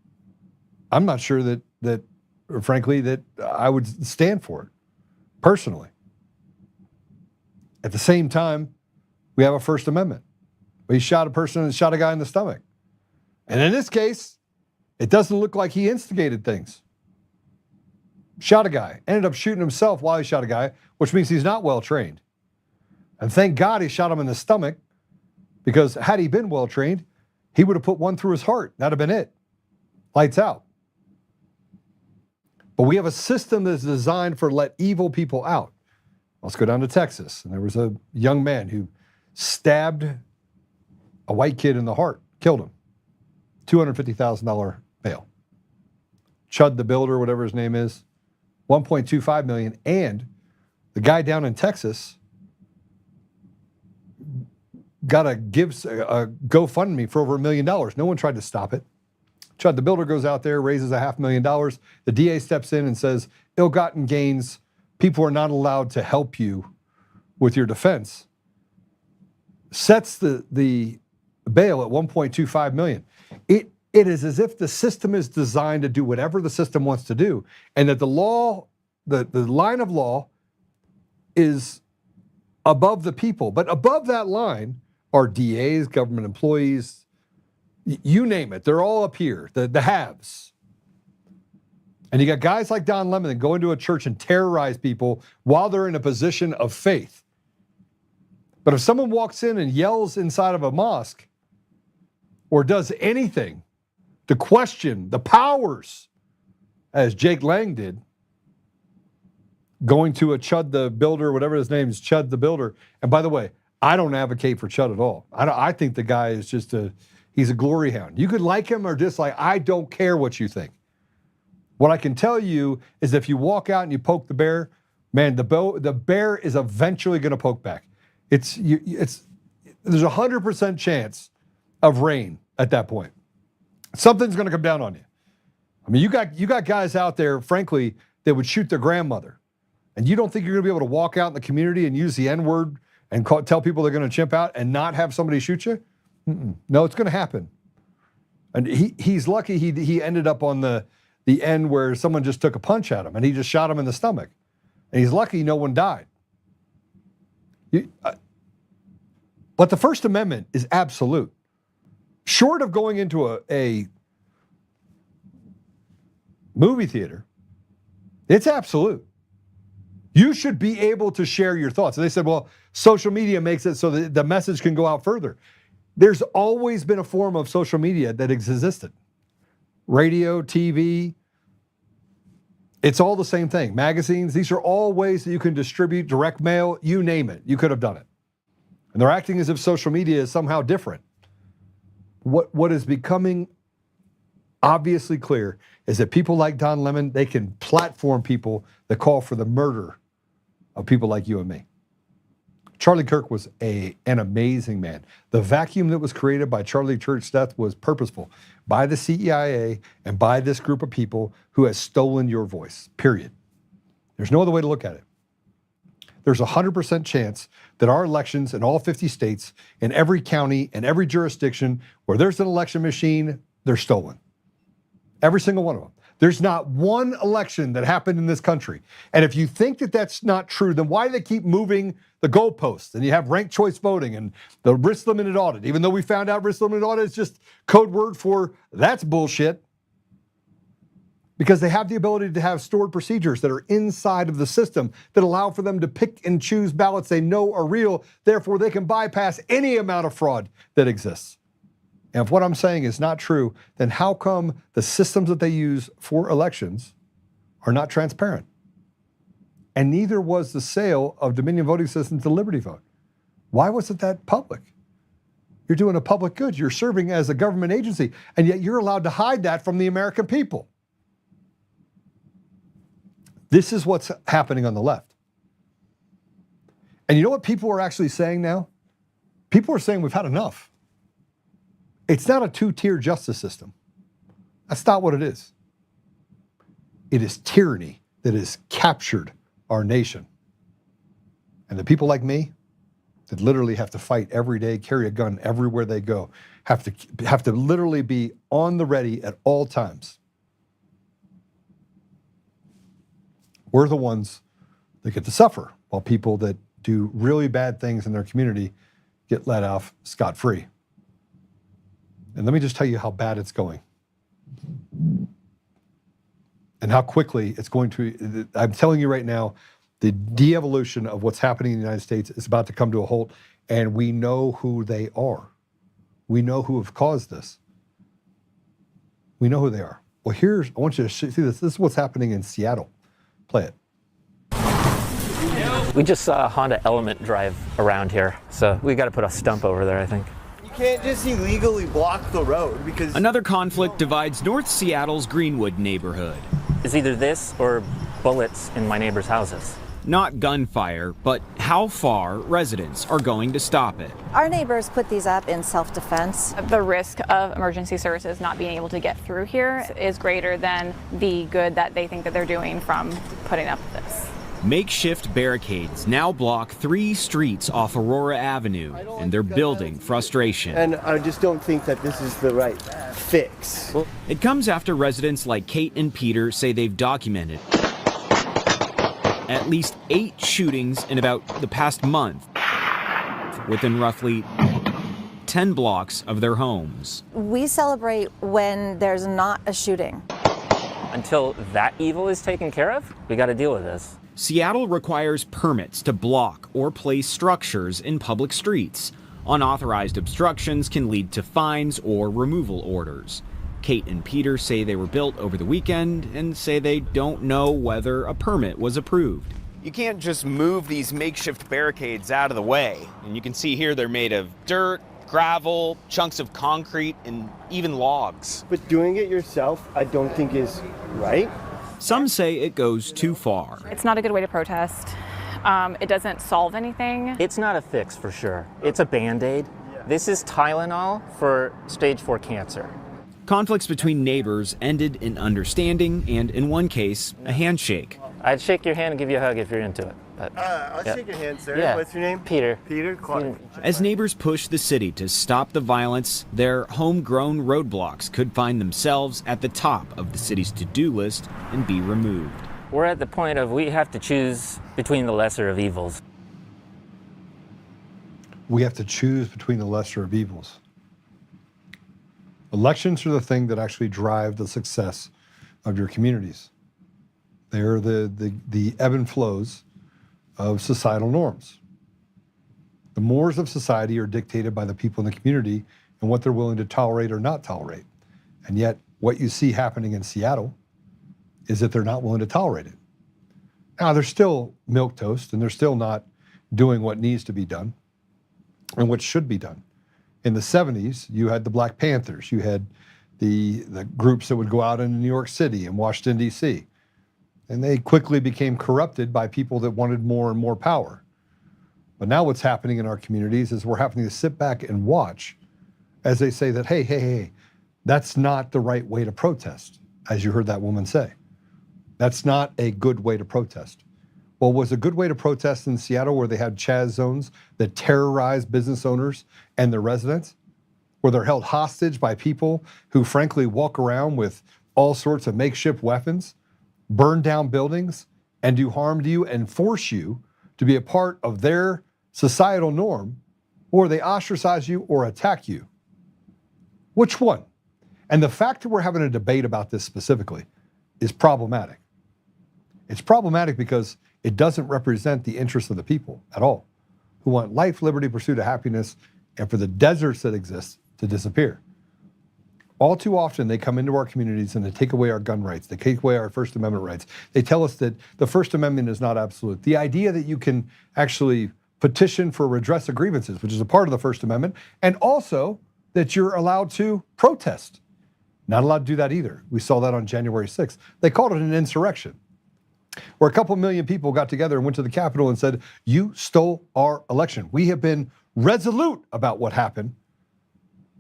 I'm not sure that frankly, that I would stand for it, personally. At the same time, we have a First Amendment. We shot a guy in the stomach. And in this case, it doesn't look like he instigated things. Shot a guy, ended up shooting himself while he shot a guy, which means he's not well trained. And thank God he shot him in the stomach, because had he been well trained, he would have put one through his heart. That'd have been it. Lights out. But we have a system that's designed for let evil people out. Let's go down to Texas. And there was a young man who stabbed a white kid in the heart, killed him. $250,000 bail. Chud the builder, whatever his name is, $1.25 million. And the guy down in Texas got a GoFundMe for over $1 million. No one tried to stop it. Chud the builder goes out there, raises $500,000. The DA steps in and says, ill-gotten gains, people are not allowed to help you with your defense. Sets the bail at $1.25 million. It is as if the system is designed to do whatever the system wants to do, and that the law, the line of law is above the people. But above that line are DAs, government employees, you name it. They're all up here, the haves. And you got guys like Don Lemon that go into a church and terrorize people while they're in a position of faith. But if someone walks in and yells inside of a mosque or does anything to question the powers, as Jake Lang did, going to a Chud the Builder, whatever his name is, Chud the Builder. And by the way, I don't advocate for Chud at all. I think the guy is just he's a glory hound. You could like him or dislike. I don't care what you think. What I can tell you is if you walk out and you poke the bear, man, the bear is eventually going to poke back. There's 100% chance of rain at that point. Something's going to come down on you. I mean, you got guys out there, frankly, that would shoot their grandmother. And you don't think you're going to be able to walk out in the community and use the N-word and tell people they're going to chimp out and not have somebody shoot you? No, it's going to happen. And he's lucky he ended up on the end where someone just took a punch at him and he just shot him in the stomach. And he's lucky no one died. But the First Amendment is absolute. Short of going into a movie theater, it's absolute. You should be able to share your thoughts. And they said, well, social media makes it so that the message can go out further. There's always been a form of social media that existed. Radio, TV, it's all the same thing. Magazines, these are all ways that you can distribute direct mail, you name it. You could have done it. And they're acting as if social media is somehow different. What is becoming obviously clear is that people like Don Lemon, they can platform people that call for the murder of people like you and me. Charlie Kirk was an amazing man. The vacuum that was created by Charlie Kirk's death was purposeful by the CIA and by this group of people who has stolen your voice, period. There's no other way to look at it. There's a 100% chance that our elections in all 50 states, in every county, in every jurisdiction where there's an election machine, they're stolen. Every single one of them. There's not one election that happened in this country. And if you think that that's not true, then why do they keep moving the goalposts? And you have ranked choice voting and the risk limited audit, even though we found out risk limited audit is just code word for that's bullshit. Because they have the ability to have stored procedures that are inside of the system that allow for them to pick and choose ballots they know are real. Therefore, they can bypass any amount of fraud that exists. And if what I'm saying is not true, then how come the systems that they use for elections are not transparent? And neither was the sale of Dominion voting systems to Liberty Vote. Why wasn't that public? You're doing a public good. You're serving as a government agency, and yet you're allowed to hide that from the American people. This is what's happening on the left. And you know what people are actually saying now? People are saying we've had enough. It's not a two-tier justice system. That's not what it is. It is tyranny that has captured our nation. And the people like me that literally have to fight every day, carry a gun everywhere they go, have to literally be on the ready at all times. We're the ones that get to suffer while people that do really bad things in their community get let off scot-free. And let me just tell you how bad it's going. And how quickly it's going to, I'm telling you right now, the de-evolution of what's happening in the United States is about to come to a halt, and we know who they are. We know who have caused this. We know who they are. Well, I want you to see this. This is what's happening in Seattle. Play it. We just saw a Honda Element drive around here, so we got to put a stump over there, I think. Can't just illegally block the road because... Another conflict divides North Seattle's Greenwood neighborhood. It's either this or bullets in my neighbors' houses. Not gunfire, but how far residents are going to stop it. Our neighbors put these up in self-defense. The risk of emergency services not being able to get through here is greater than the good that they think that they're doing from putting up this. Makeshift barricades now block 3 streets off Aurora Avenue, and they're building frustration. And I just don't think that this is the right fix. It comes after residents like Kate and Peter say they've documented at least 8 shootings in about the past month within roughly 10 blocks of their homes. We celebrate when there's not a shooting. Until that evil is taken care of, we got to deal with this. Seattle requires permits to block or place structures in public streets. Unauthorized obstructions can lead to fines or removal orders. Kate and Peter say they were built over the weekend and say they don't know whether a permit was approved. You can't just move these makeshift barricades out of the way. And you can see here they're made of dirt, gravel, chunks of concrete, and even logs. But doing it yourself, I don't think is right. Some say it goes too far. It's not a good way to protest. It doesn't solve anything. It's not a fix for sure. It's a Band-Aid. This is Tylenol for stage 4 cancer. Conflicts between neighbors ended in understanding and, in one case, a handshake. I'd shake your hand and give you a hug if you're into it. But, I'll shake your hand, sir. Yeah. What's your name? Peter. Peter Clark. As neighbors push the city to stop the violence, their homegrown roadblocks could find themselves at the top of the city's to-do list and be removed. We're at the point of we have to choose between the lesser of evils. We have to choose between the lesser of evils. Elections are the thing that actually drive the success of your communities. They're the ebb and flows of societal norms. The mores of society are dictated by the people in the community and what they're willing to tolerate or not tolerate. And yet, what you see happening in Seattle is that they're not willing to tolerate it. Now, they're still milquetoast, and they're still not doing what needs to be done and what should be done. In the 70s, you had the Black Panthers. You had the groups that would go out in New York City and Washington, D.C., and they quickly became corrupted by people that wanted more and more power. But now what's happening in our communities is we're having to sit back and watch as they say that, hey, that's not the right way to protest, as you heard that woman say. That's not a good way to protest. Well, was a good way to protest in Seattle where they had Chaz zones that terrorized business owners and their residents, where they're held hostage by people who frankly walk around with all sorts of makeshift weapons, burn down buildings, and do harm to you and force you to be a part of their societal norm, or they ostracize you or attack you? Which one? And the fact that we're having a debate about this specifically is problematic. It's problematic because it doesn't represent the interests of the people at all, who want life, liberty, pursuit of happiness, and for the deserts that exist to disappear. All too often, they come into our communities and they take away our gun rights. They take away our First Amendment rights. They tell us that the First Amendment is not absolute. The idea that you can actually petition for redress of grievances, which is a part of the First Amendment, and also that you're allowed to protest. Not allowed to do that either. We saw that on January 6th. They called it an insurrection, where a couple million people got together and went to the Capitol and said, you stole our election. We have been resolute about what happened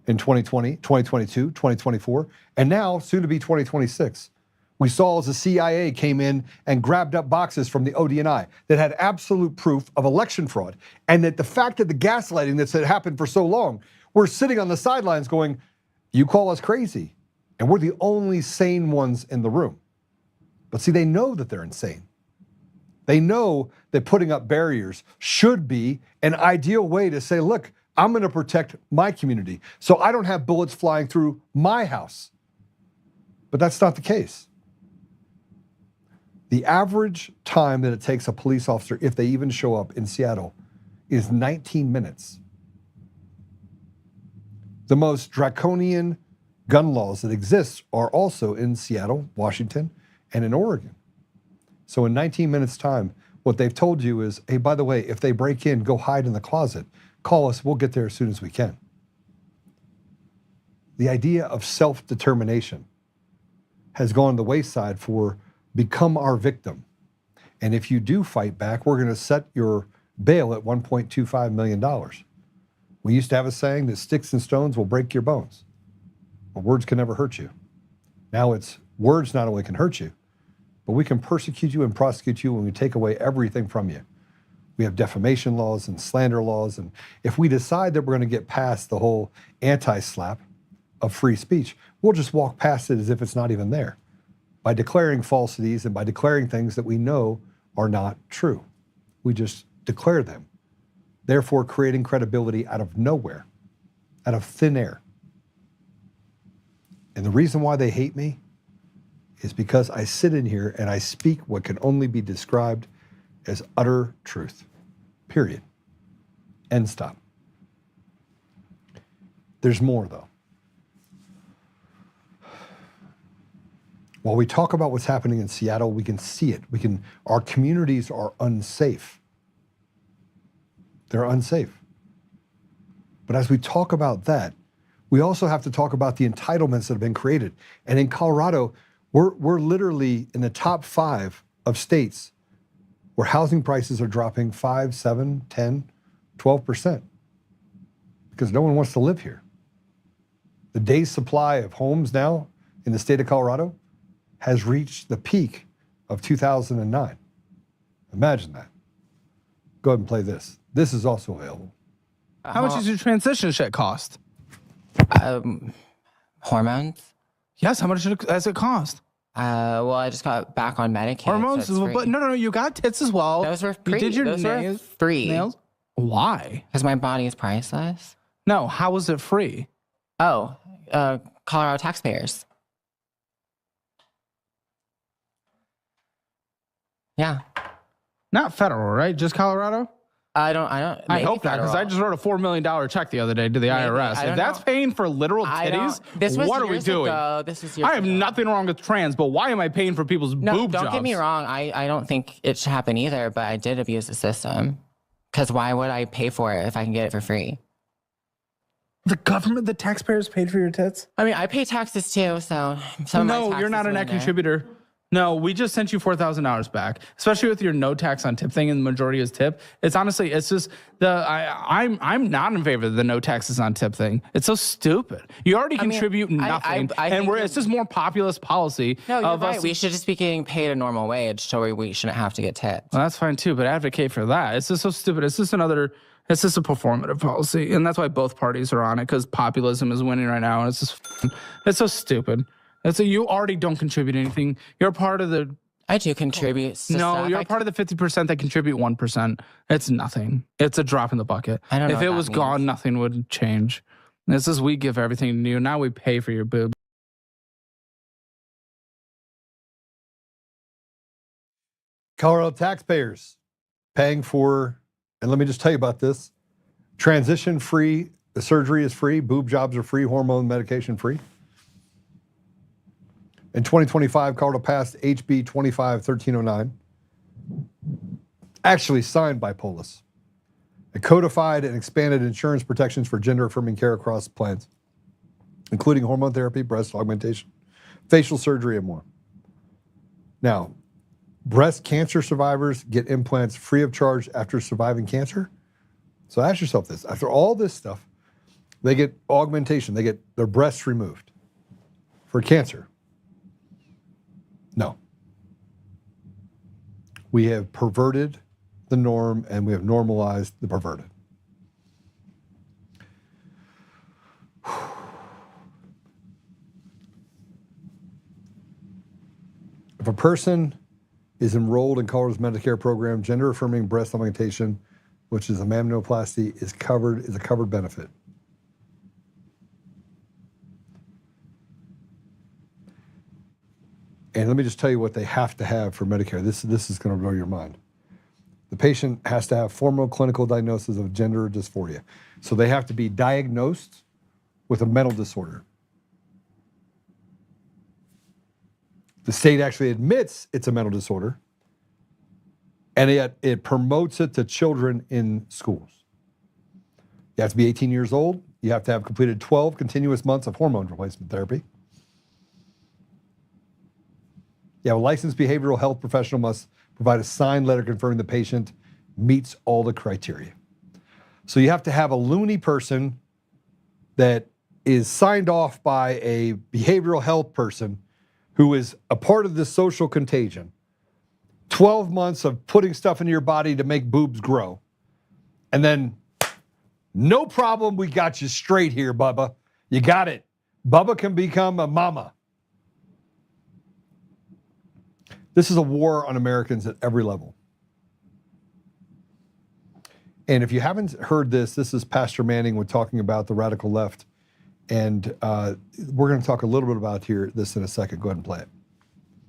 in 2020, 2022, 2024, and now soon to be 2026. We saw as the CIA came in and grabbed up boxes from the ODNI that had absolute proof of election fraud, and that the fact that the gaslighting that's had happened for so long, we're sitting on the sidelines going, you call us crazy, and we're the only sane ones in the room. But see, they know that they're insane. They know that putting up barriers should be an ideal way to say, look, I'm going to protect my community so I don't have bullets flying through my house. But that's not the case. The average time that it takes a police officer, if they even show up in Seattle, is 19 minutes. The most draconian gun laws that exist are also in Seattle, Washington, and in Oregon. So in 19 minutes time, what they've told you is, hey, by the way, if they break in, go hide in the closet. Call us, we'll get there as soon as we can. The idea of self-determination has gone to the wayside for become our victim. And if you do fight back, we're going to set your bail at $1.25 million. We used to have a saying that sticks and stones will break your bones, but words can never hurt you. Now it's words not only can hurt you, but we can persecute you and prosecute you when we take away everything from you. We have defamation laws and slander laws. And if we decide that we're going to get past the whole anti-slap of free speech, we'll just walk past it as if it's not even there by declaring falsities and by declaring things that we know are not true. We just declare them, therefore creating credibility out of nowhere, out of thin air. And the reason why they hate me is because I sit in here and I speak what can only be described as utter truth, period. End stop. There's more though. While we talk about what's happening in Seattle, we can see it. Our communities are unsafe. They're unsafe. But as we talk about that, we also have to talk about the entitlements that have been created. And in Colorado, we're literally in the top 5 of states where housing prices are dropping 5, 7, 10, 12%. Because no one wants to live here. The day's supply of homes now in the state of Colorado has reached the peak of 2009. Imagine that. Go ahead and play this. This is also available. How much does your transition shit cost? Hormones? Yes, how much does it cost? Well, I just got back on Medicaid. Hormones, so but no, you got tits as well. Those were free. You did your Those were free. nails? Why? Because my body is priceless. No, how was it free? Oh, Colorado taxpayers. Yeah. Not federal, right? Just Colorado? I hope that, because I just wrote a $4 million check the other day to the IRS. If that's paying for literal titties, what are we doing? I have nothing wrong with trans, but why am I paying for people's boob jobs? Don't get me wrong. I don't think it should happen either, but I did abuse the system. Because why would I pay for it if I can get it for free? The government, the taxpayers paid for your tits? I mean, I pay taxes too, so some of my taxes you're not a net went there. contributor. No, we just sent you $4,000 back, especially with your no tax on tip thing, and the majority is tip. It's honestly, it's just I'm not in favor of the no taxes on tip thing. It's so stupid. You already contribute nothing, and it's just more populist policy. No, you're right. We should just be getting paid a normal wage, so we shouldn't have to get tipped. Well, that's fine too, but advocate for that. It's just so stupid. It's just a performative policy, and that's why both parties are on it, because populism is winning right now, and it's so stupid. You already don't contribute anything. You're part of the... I do contribute. No, you're part of the 50% that contribute 1%. It's nothing. It's a drop in the bucket. I don't know if it was gone, nothing would change. This is, we give everything to you. Now we pay for your boobs. Colorado taxpayers paying for, and let me just tell you about this, transition free, the surgery is free, boob jobs are free, hormone medication free. In 2025, Colorado passed HB 25-1309, actually signed by Polis. It codified and expanded insurance protections for gender-affirming care across plans, including hormone therapy, breast augmentation, facial surgery, and more. Now, breast cancer survivors get implants free of charge after surviving cancer. So ask yourself this. After all this stuff, they get augmentation. They get their breasts removed for cancer. No. We have perverted the norm and we have normalized the perverted. If a person is enrolled in Colorado's Medicare program, gender-affirming breast augmentation, which is a mammoplasty, is a covered benefit. And let me just tell you what they have to have for Medicare. This is going to blow your mind. The patient has to have formal clinical diagnosis of gender dysphoria. So they have to be diagnosed with a mental disorder. The state actually admits it's a mental disorder, and yet it promotes it to children in schools. You have to be 18 years old. You have to have completed 12 continuous months of hormone replacement therapy. Yeah, a licensed behavioral health professional must provide a signed letter confirming the patient meets all the criteria. So you have to have a loony person that is signed off by a behavioral health person who is a part of this social contagion. 12 months of putting stuff into your body to make boobs grow. And then, no problem, we got you straight here, Bubba. You got it. Bubba can become a mama. This is a war on Americans at every level. And if you haven't heard this is Pastor Manning with talking about the radical left. And we're going to talk a little bit about this in a second. Go ahead and play it.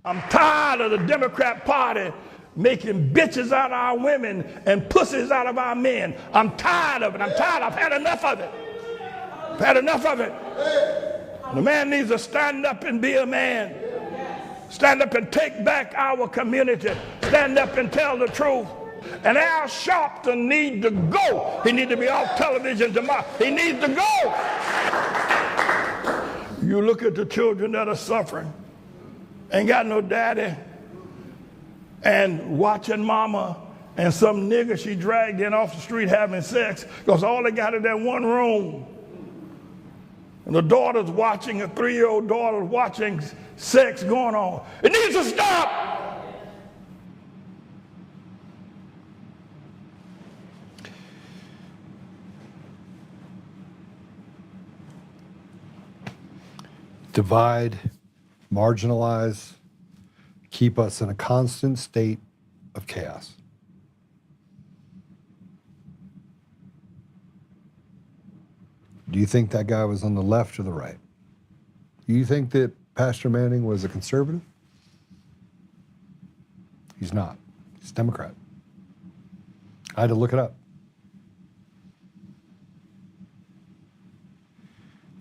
I'm tired of the Democrat Party making bitches out of our women and pussies out of our men. I'm tired of it. I'm tired. I've had enough of it. I've had enough of it. The man needs to stand up and be a man. Stand up and take back our community. Stand up and tell the truth. And Al Sharpton needs to go. He needs to be off television tomorrow. He needs to go. You look at the children that are suffering, ain't got no daddy, and watching mama and some nigga she dragged in off the street having sex because all they got is that one room. And the daughter's watching, a 3-year-old daughter watching sex going on. It needs to stop. Divide, marginalize, keep us in a constant state of chaos. Do you think that guy was on the left or the right? Do you think that Pastor Manning was a conservative? He's not. He's a Democrat. I had to look it up.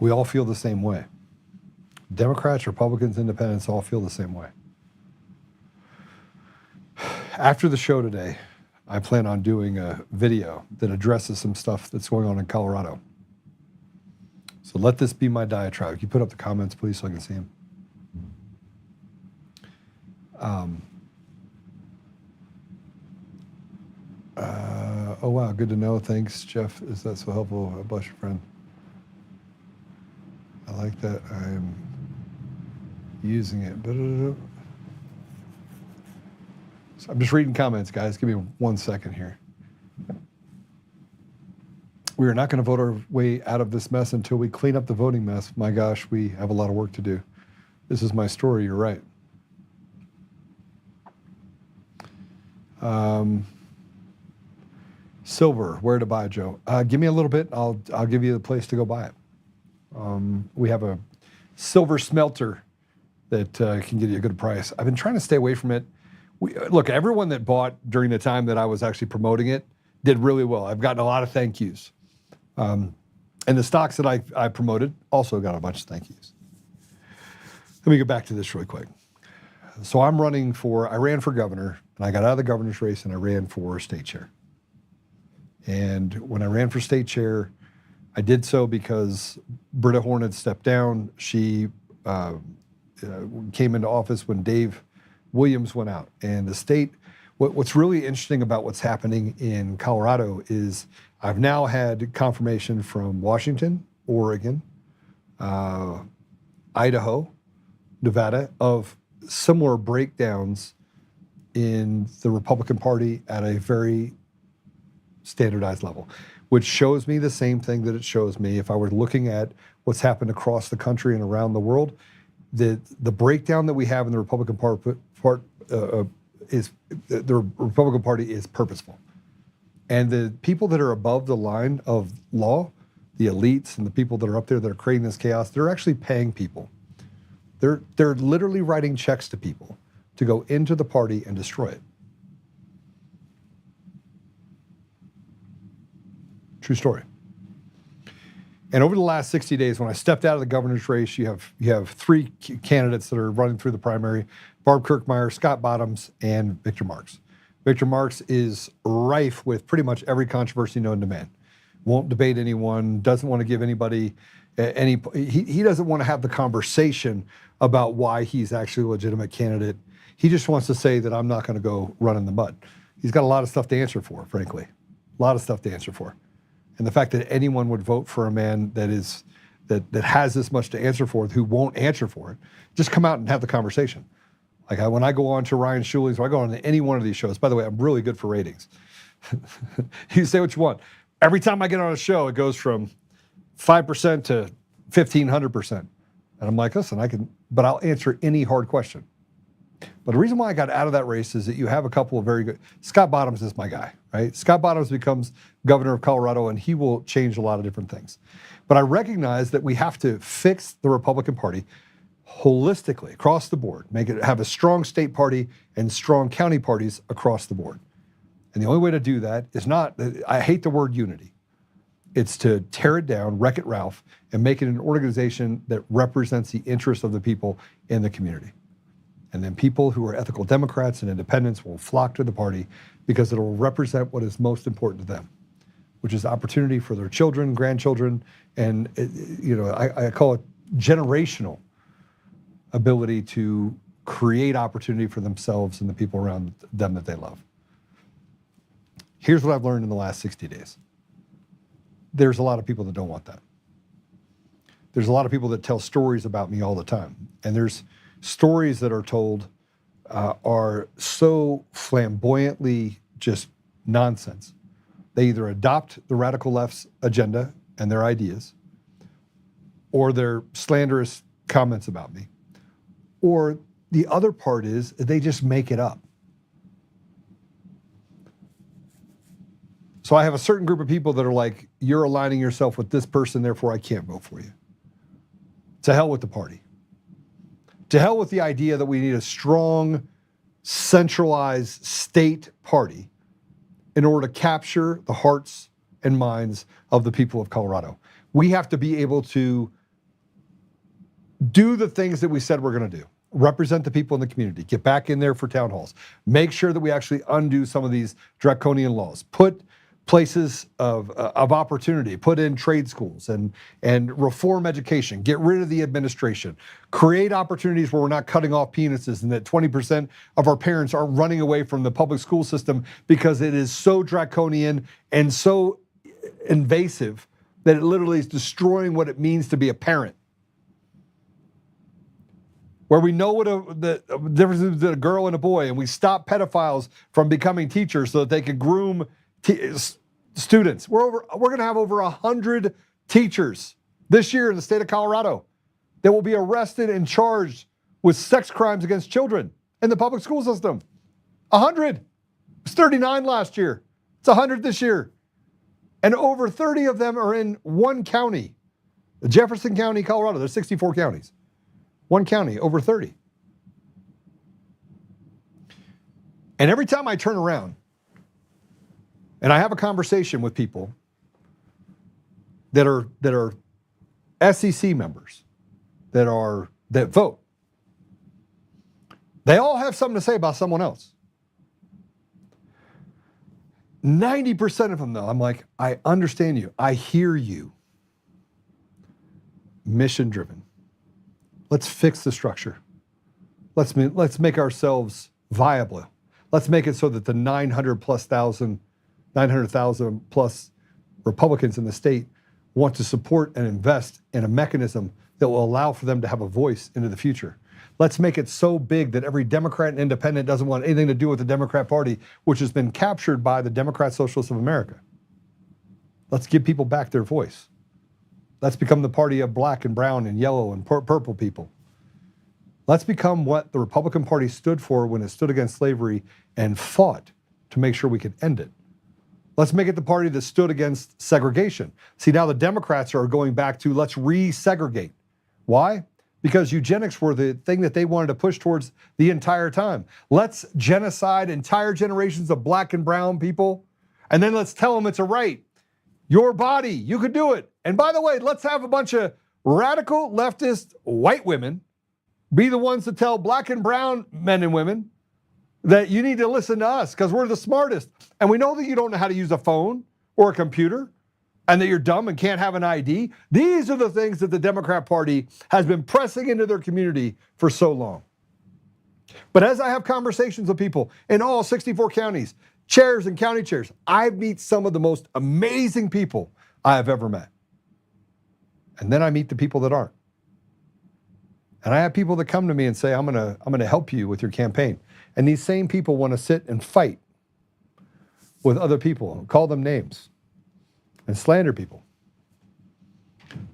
We all feel the same way. Democrats, Republicans, Independents all feel the same way. After the show today, I plan on doing a video that addresses some stuff that's going on in Colorado. So let this be my diatribe. Can you put up the comments, please, so I can see them? Oh, wow, good to know. Thanks, Jeff. Is that so helpful? Bless your friend. I like that. I'm using it. So I'm just reading comments, guys. Give me 1 second here. We are not going to vote our way out of this mess until we clean up the voting mess. My gosh, we have a lot of work to do. This is my story. You're right. Silver, where to buy, Joe? Give me a little bit. I'll give you the place to go buy it. We have a silver smelter that can get you a good price. I've been trying to stay away from it. Look, everyone that bought during the time that I was actually promoting it did really well. I've gotten a lot of thank yous. And the stocks that I promoted also got a bunch of thank yous. Let me get back to this really quick. So I ran for governor, and I got out of the governor's race, and I ran for state chair. And when I ran for state chair, I did so because Britta Horn had stepped down. She came into office when Dave Williams went out. And the state, what's really interesting about what's happening in Colorado is I've now had confirmation from Washington, Oregon, Idaho, Nevada of similar breakdowns in the Republican Party at a very standardized level, which shows me the same thing that it shows me if I were looking at what's happened across the country and around the world. The breakdown that we have in the Republican Party is purposeful. And the people that are above the line of law, the elites and the people that are up there that are creating this chaos, they're actually paying people. They're literally writing checks to people to go into the party and destroy it. True story. And over the last 60 days, when I stepped out of the governor's race, you have three candidates that are running through the primary: Barb Kirkmeyer, Scott Bottoms, and Victor Marks. Victor Marks is rife with pretty much every controversy known to man. Won't debate anyone, doesn't want to give anybody he doesn't want to have the conversation about why he's actually a legitimate candidate. He just wants to say that I'm not going to go run in the mud. He's got a lot of stuff to answer for, frankly. A lot of stuff to answer for. And the fact that anyone would vote for a man that has this much to answer for, who won't answer for it, just come out and have the conversation. Like when I go on to Ryan Shuli's, when I go on to any one of these shows, by the way, I'm really good for ratings. You say what you want. Every time I get on a show, it goes from 5% to 1,500%. And I'm like, listen, but I'll answer any hard question. But the reason why I got out of that race is that you have a couple of very good, Scott Bottoms is my guy, right? Scott Bottoms becomes governor of Colorado and he will change a lot of different things. But I recognize that we have to fix the Republican Party holistically across the board, have a strong state party and strong county parties across the board. And the only way to do that is not, I hate the word unity. It's to tear it down, Wreck-It Ralph, and make it an organization that represents the interests of the people in the community. And then people who are ethical Democrats and independents will flock to the party because it will represent what is most important to them, which is opportunity for their children, grandchildren, and I call it generational ability to create opportunity for themselves and the people around them that they love. Here's what I've learned in the last 60 days. There's a lot of people that don't want that. There's a lot of people that tell stories about me all the time. And there's stories that are told are so flamboyantly just nonsense. They either adopt the radical left's agenda and their ideas, or their slanderous comments about me, or the other part is they just make it up. So I have a certain group of people that are like, you're aligning yourself with this person, therefore I can't vote for you. To hell with the party. To hell with the idea that we need a strong, centralized state party in order to capture the hearts and minds of the people of Colorado. We have to be able to do the things that we said we're going to do. Represent the people in the community, get back in there for town halls, make sure that we actually undo some of these draconian laws, put places of opportunity, put in trade schools and reform education, get rid of the administration, create opportunities where we're not cutting off penises and that 20% of our parents are running away from the public school system because it is so draconian and so invasive that it literally is destroying what it means to be a parent. Where we know what the difference is between a girl and a boy, and we stop pedophiles from becoming teachers so that they can groom students. We're going to have over 100 teachers this year in the state of Colorado that will be arrested and charged with sex crimes against children in the public school system. 100. It was 39 last year. It's 100 this year. And over 30 of them are in one county, Jefferson County, Colorado. There's 64 counties. One county, over 30. And every time I turn around and I have a conversation with people that are SEC members, that vote, they all have something to say about someone else. 90% of them, though, I'm like, I understand you. I hear you. Mission driven. Let's fix the structure. Let's make ourselves viable. Let's make it so that the 900,000 plus Republicans in the state want to support and invest in a mechanism that will allow for them to have a voice into the future. Let's make it so big that every Democrat and independent doesn't want anything to do with the Democrat Party, which has been captured by the Democrat Socialists of America. Let's give people back their voice. Let's become the party of black and brown and yellow and purple people. Let's become what the Republican Party stood for when it stood against slavery and fought to make sure we could end it. Let's make it the party that stood against segregation. See, now the Democrats are going back to let's re-segregate. Why? Because eugenics were the thing that they wanted to push towards the entire time. Let's genocide entire generations of black and brown people, and then let's tell them it's a right. Your body, you could do it. And by the way, let's have a bunch of radical leftist white women be the ones to tell black and brown men and women that you need to listen to us because we're the smartest. And we know that you don't know how to use a phone or a computer and that you're dumb and can't have an ID. These are the things that the Democrat Party has been pressing into their community for so long. But as I have conversations with people in all 64 counties, chairs and county chairs, I meet some of the most amazing people I have ever met. And then I meet the people that aren't. And I have people that come to me and say, I'm gonna help you with your campaign. And these same people want to sit and fight with other people, call them names, and slander people.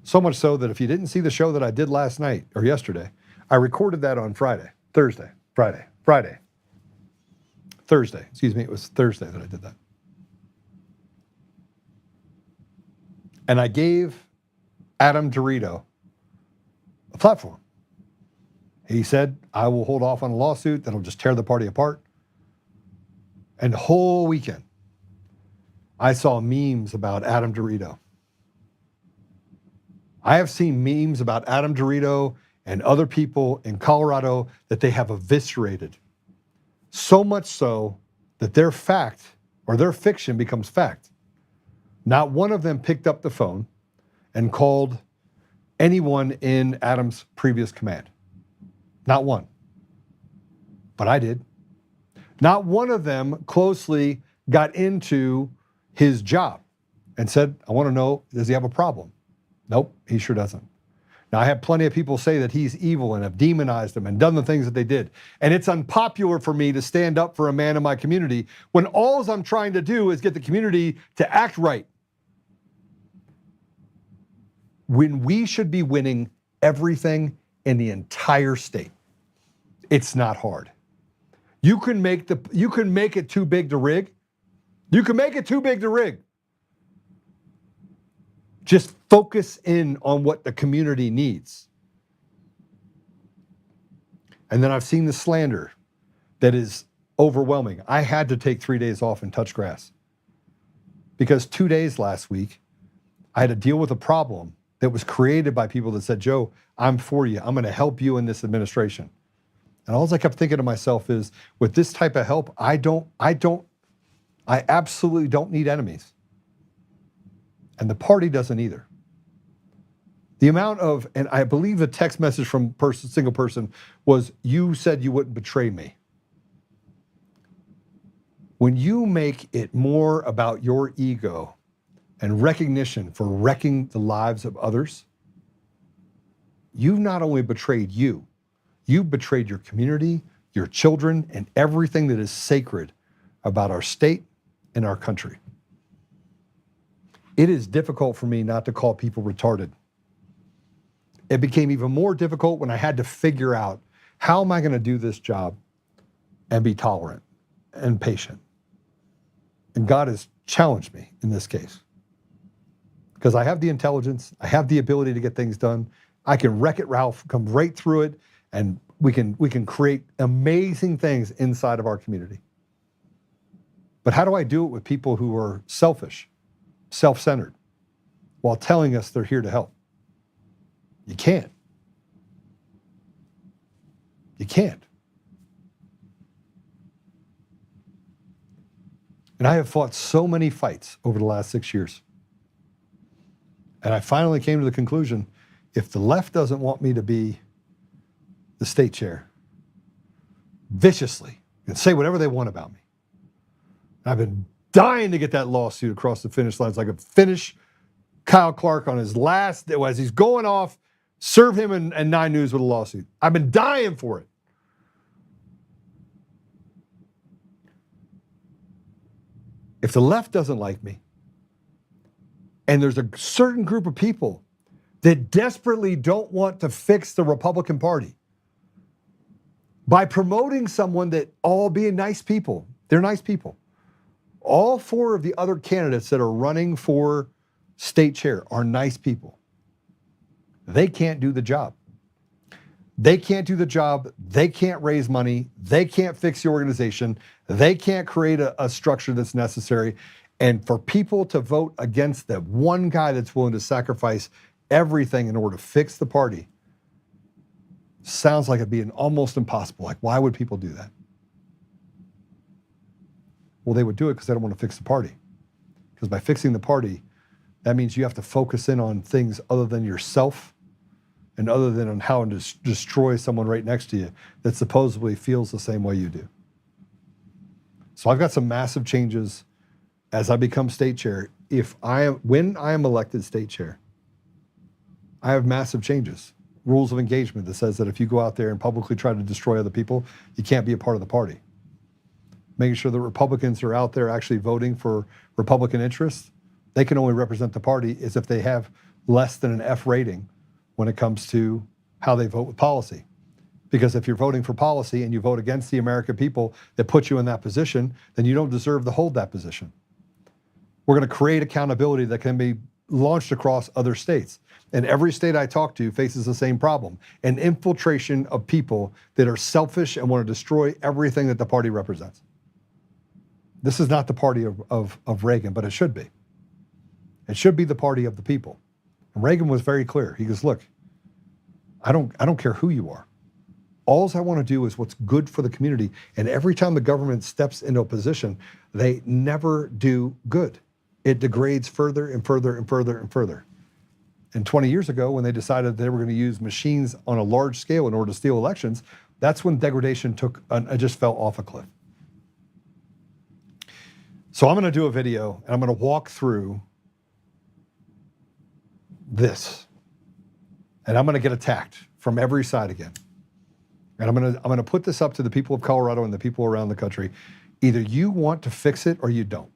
So much so that if you didn't see the show that I did last night or yesterday, I recorded that on Thursday, excuse me, it was Thursday that I did that. And I gave Adam Dorito a platform. He said, I will hold off on a lawsuit that'll just tear the party apart. And the whole weekend, I saw memes about Adam Dorito. I have seen memes about Adam Dorito and other people in Colorado that they have eviscerated. So much so that their fact or their fiction becomes fact. Not one of them picked up the phone and called anyone in Adam's previous command. Not one. But I did. Not one of them closely got into his job and said, I want to know, does he have a problem? Nope, he sure doesn't. Now, I have plenty of people say that he's evil and have demonized him and done the things that they did. And it's unpopular for me to stand up for a man in my community when all I'm trying to do is get the community to act right. When we should be winning everything in the entire state. It's not hard. You can make it too big to rig. You can make it too big to rig. Just focus in on what the community needs. And then I've seen the slander that is overwhelming. I had to take 3 days off and touch grass because 2 days last week, I had to deal with a problem that was created by people that said, Joe, I'm for you. I'm going to help you in this administration. And all I kept thinking to myself is, with this type of help, I absolutely don't need enemies. And the party doesn't either. The amount of, and I believe the text message from single person was, you said you wouldn't betray me. When you make it more about your ego and recognition for wrecking the lives of others, you've not only betrayed you've betrayed your community, your children, and everything that is sacred about our state and our country. It is difficult for me not to call people retarded. It became even more difficult when I had to figure out, how am I going to do this job and be tolerant and patient? And God has challenged me in this case. Because I have the intelligence, I have the ability to get things done. I can wreck it, Ralph, come right through it, and we can create amazing things inside of our community. But how do I do it with people who are selfish, self-centered, while telling us they're here to help? You can't. You can't. And I have fought so many fights over the last 6 years. And I finally came to the conclusion, if the left doesn't want me to be the state chair, viciously, and say whatever they want about me. I've been dying to get that lawsuit across the finish line so I could finish Kyle Clark on his last, as he's going off, serve him and 9 News with a lawsuit. I've been dying for it. If the left doesn't like me, and there's a certain group of people that desperately don't want to fix the Republican Party by promoting someone that all being nice people, they're nice people. All 4 of the other candidates that are running for state chair are nice people. They can't do the job. They can't do the job. They can't raise money. They can't fix the organization. They can't create a structure that's necessary. And for people to vote against the one guy that's willing to sacrifice everything in order to fix the party sounds like it'd be almost impossible. Like, why would people do that? Well, they would do it because they don't want to fix the party. Because by fixing the party, that means you have to focus in on things other than yourself and other than on how to destroy someone right next to you that supposedly feels the same way you do. So I've got some massive changes as I become state chair. When I am elected state chair, I have massive changes. Rules of engagement that says that if you go out there and publicly try to destroy other people, you can't be a part of the party. Making sure that Republicans are out there actually voting for Republican interests. They can only represent the party as if they have less than an F rating when it comes to how they vote with policy. Because if you're voting for policy and you vote against the American people that put you in that position, then you don't deserve to hold that position. We're going to create accountability that can be launched across other states. And every state I talk to faces the same problem, an infiltration of people that are selfish and want to destroy everything that the party represents. This is not the party of Reagan, but it should be. It should be the party of the people. And Reagan was very clear. He goes, look, I don't care who you are. All I want to do is what's good for the community. And every time the government steps into a position, they never do good. It degrades further and further and further and further. And 20 years ago, when they decided they were going to use machines on a large scale in order to steal elections, that's when degradation it just fell off a cliff. So I'm going to do a video, and I'm going to walk through this. And I'm going to get attacked from every side again. And I'm going to put this up to the people of Colorado and the people around the country. Either you want to fix it or you don't.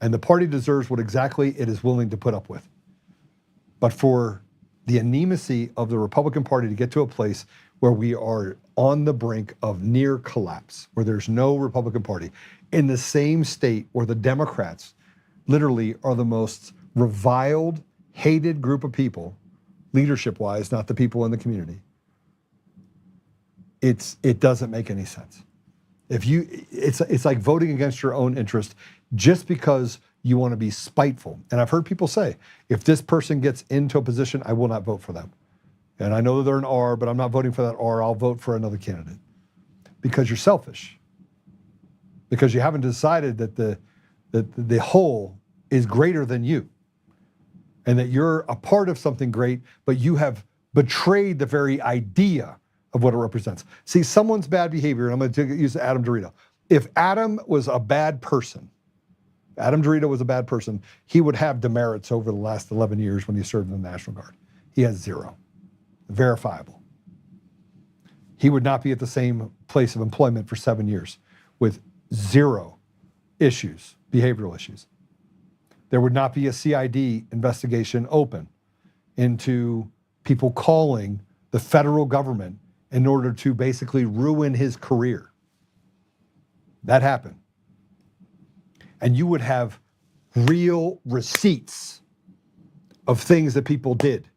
And the party deserves what exactly it is willing to put up with. But for the anemacy of the Republican Party to get to a place where we are on the brink of near collapse, where there's no Republican Party, in the same state where the Democrats literally are the most reviled, hated group of people, leadership-wise, not the people in the community, it doesn't make any sense. It's like voting against your own interest just because you want to be spiteful. And I've heard people say, if this person gets into a position, I will not vote for them. And I know they're an R, but I'm not voting for that R. I'll vote for another candidate. Because you're selfish. Because you haven't decided that the whole is greater than you. And that you're a part of something great, but you have betrayed the very idea of what it represents. See, someone's bad behavior, and I'm going to use Adam Dorito. If Adam was a bad person, Adam Dorito was a bad person, he would have demerits over the last 11 years when he served in the National Guard. He has zero. Verifiable. He would not be at the same place of employment for 7 years with zero issues, behavioral issues. There would not be a CID investigation open into people calling the federal government in order to basically ruin his career. That happened. And you would have real receipts of things that people did,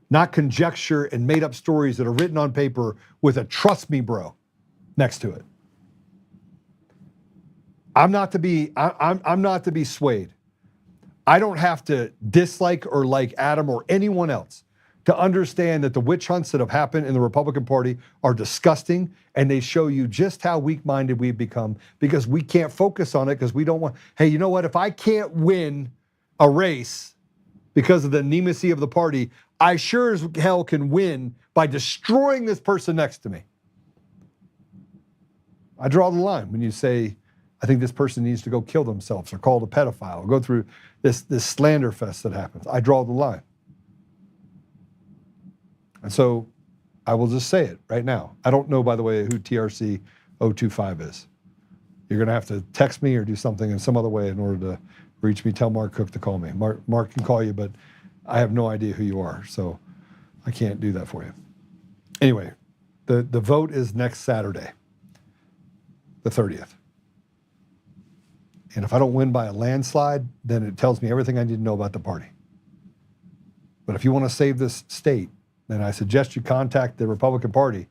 not conjecture and made up stories that are written on paper with a "trust me, bro" next to it. I'm not to be swayed. I don't have to dislike or like Adam or anyone else to understand that the witch hunts that have happened in the Republican Party are disgusting, and they show you just how weak-minded we've become because we can't focus on it because we don't want, hey, you know what? If I can't win a race because of the anemacy of the party, I sure as hell can win by destroying this person next to me. I draw the line when you say, I think this person needs to go kill themselves or called a pedophile or go through this slander fest that happens. I draw the line. And so I will just say it right now. I don't know, by the way, who TRC 025 is. You're going to have to text me or do something in some other way in order to reach me. Tell Mark Cook to call me. Mark can call you, but I have no idea who you are, so I can't do that for you. Anyway, the vote is next Saturday, the 30th. And if I don't win by a landslide, then it tells me everything I need to know about the party. But if you want to save this state, then I suggest you contact the Republican Party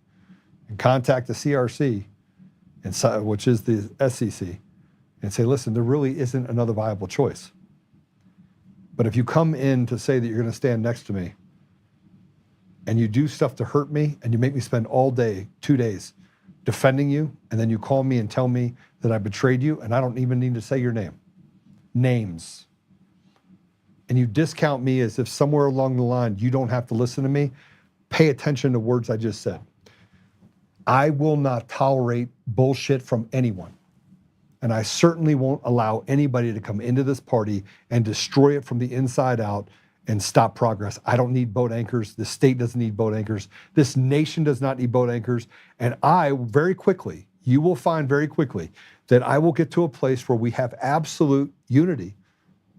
and contact the CRC, which is the SEC, and say, listen, there really isn't another viable choice. But if you come in to say that you're going to stand next to me and you do stuff to hurt me and you make me spend all day, 2 days, defending you, and then you call me and tell me that I betrayed you and I don't even need to say your names. And you discount me as if somewhere along the line you don't have to listen to me, pay attention to words I just said. I will not tolerate bullshit from anyone. And I certainly won't allow anybody to come into this party and destroy it from the inside out and stop progress. I don't need boat anchors. This state doesn't need boat anchors. This nation does not need boat anchors. And you will find very quickly that I will get to a place where we have absolute unity,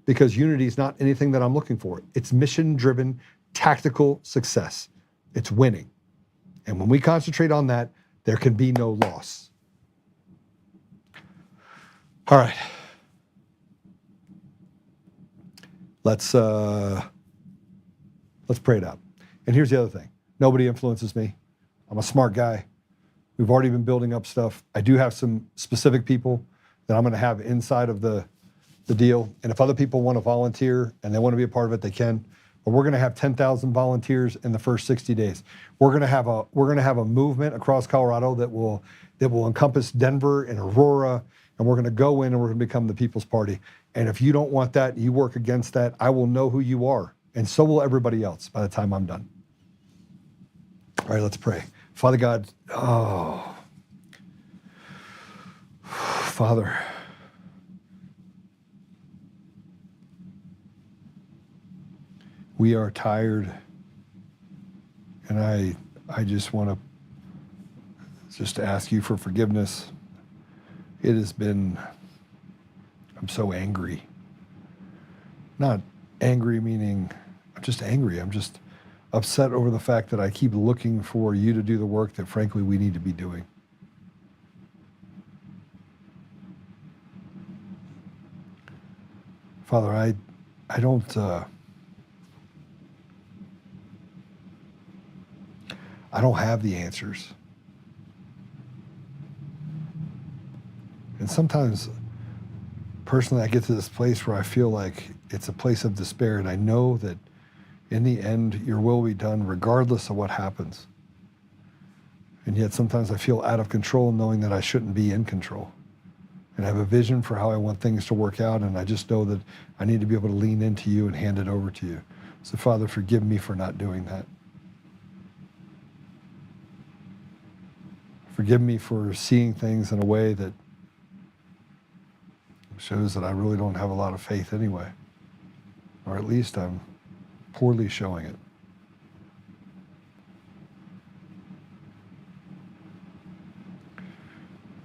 because unity is not anything that I'm looking for. It's mission-driven, tactical success. It's winning. And when we concentrate on that, there can be no loss. All right. Let's pray it out. And here's the other thing. Nobody influences me. I'm a smart guy. We've already been building up stuff. I do have some specific people that I'm going to have inside of the deal. And if other people want to volunteer and they want to be a part of it, they can. or we're going to have 10,000 volunteers in the first 60 days. We're going to have a movement across Colorado that will encompass Denver and Aurora, and we're going to go in and we're going to become the People's Party. And if you don't want that, you work against that, I will know who you are, and so will everybody else by the time I'm done. All right, let's pray. Father God, Father, we are tired, and I just want to just ask you for forgiveness. It has been, I'm so angry. Not angry meaning I'm just angry. I'm just upset over the fact that I keep looking for you to do the work that frankly we need to be doing. Father, I don't have the answers. And sometimes, personally, I get to this place where I feel like it's a place of despair, and I know that in the end, your will will be done regardless of what happens. And yet sometimes I feel out of control knowing that I shouldn't be in control. And I have a vision for how I want things to work out, and I just know that I need to be able to lean into you and hand it over to you. So Father, forgive me for not doing that. Forgive me for seeing things in a way that shows that I really don't have a lot of faith anyway. Or at least I'm poorly showing it.